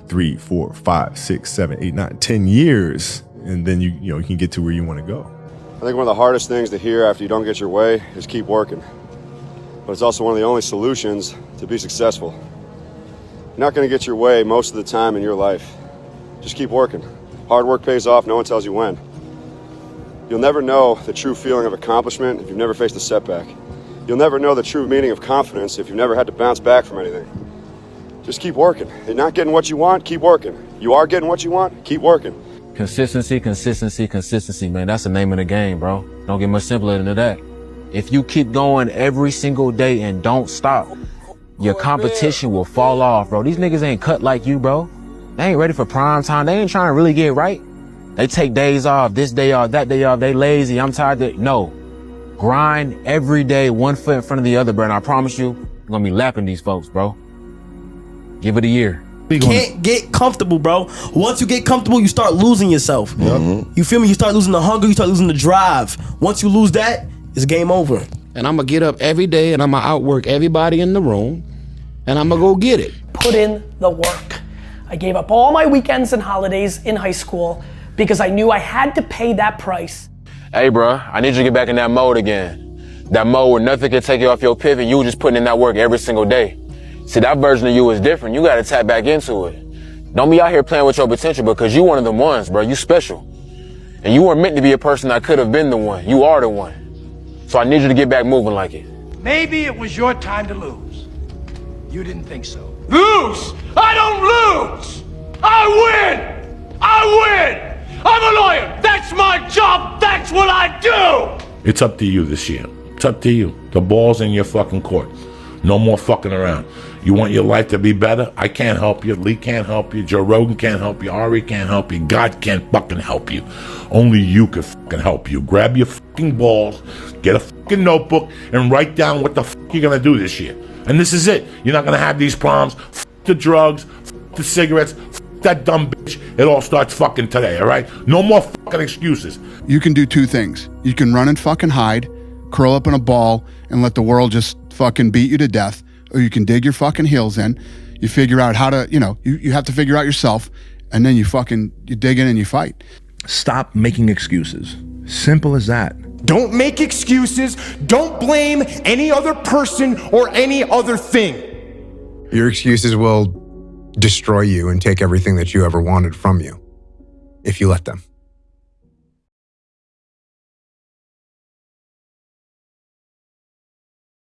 3, 4, 5, 6, 7, 8, 9, 10 years. And then you can get to where you want to go. I think one of the hardest things to hear after you don't get your way is keep working. But it's also one of the only solutions to be successful. You're not going to get your way most of the time in your life. Just keep working. Hard work pays off, no one tells you when. You'll never know the true feeling of accomplishment if you've never faced a setback. You'll never know the true meaning of confidence if you've never had to bounce back from anything. Just keep working. You're not getting what you want, keep working. You are getting what you want, keep working. Consistency, consistency, consistency, man. That's the name of the game, bro. Don't get much simpler than that. If you keep going every single day and don't stop, your competition will fall off, bro. These niggas ain't cut like you, bro. They ain't ready for prime time. They ain't trying to really get right. They take days off, this day off, that day off. They lazy, I'm tired. No. Grind every day, one foot in front of the other, bro. And I promise you, I'm gonna be lapping these folks, bro. Give it a year. You can't get comfortable, bro. Once you get comfortable, you start losing yourself. You feel me? You start losing the hunger, you start losing the drive. Once you lose that, it's game over. And I'm gonna get up every day and I'm gonna outwork everybody in the room and I'm gonna go get it. Put in the work. I gave up all my weekends and holidays in high school because I knew I had to pay that price. Hey, bro, I need you to get back in that mode again. That mode where nothing can take you off your pivot. You just putting in that work every single day. See, that version of you is different. You gotta tap back into it. Don't be out here playing with your potential because you one of them ones, bro. You special. And you weren't meant to be a person that could have been the one. You are the one. So I need you to get back moving like it. Maybe it was your time to lose. You didn't think so. Lose? I don't lose! I win! I win! I'm a lawyer! That's my job! That's what I do! It's up to you this year. It's up to you. The ball's in your fucking court. No more fucking around. You want your life to be better? I can't help you. Lee can't help you. Joe Rogan can't help you. Ari can't help you. God can't fucking help you. Only you can fucking help you. Grab your fucking balls, get a fucking notebook, and write down what the fuck you're gonna do this year. And this is it. You're not gonna have these problems. Fuck the drugs. Fuck the cigarettes. Fuck that dumb bitch. It all starts fucking today, all right? No more fucking excuses. You can do two things. You can run and fucking hide, curl up in a ball, and let the world just fucking beat you to death. Or you can dig your fucking heels in. You figure out how to, you have to figure out yourself, and then you dig in and you fight. Stop making excuses. Simple as that. Don't make excuses. Don't blame any other person or any other thing. Your excuses will destroy you and take everything that you ever wanted from you if you let them.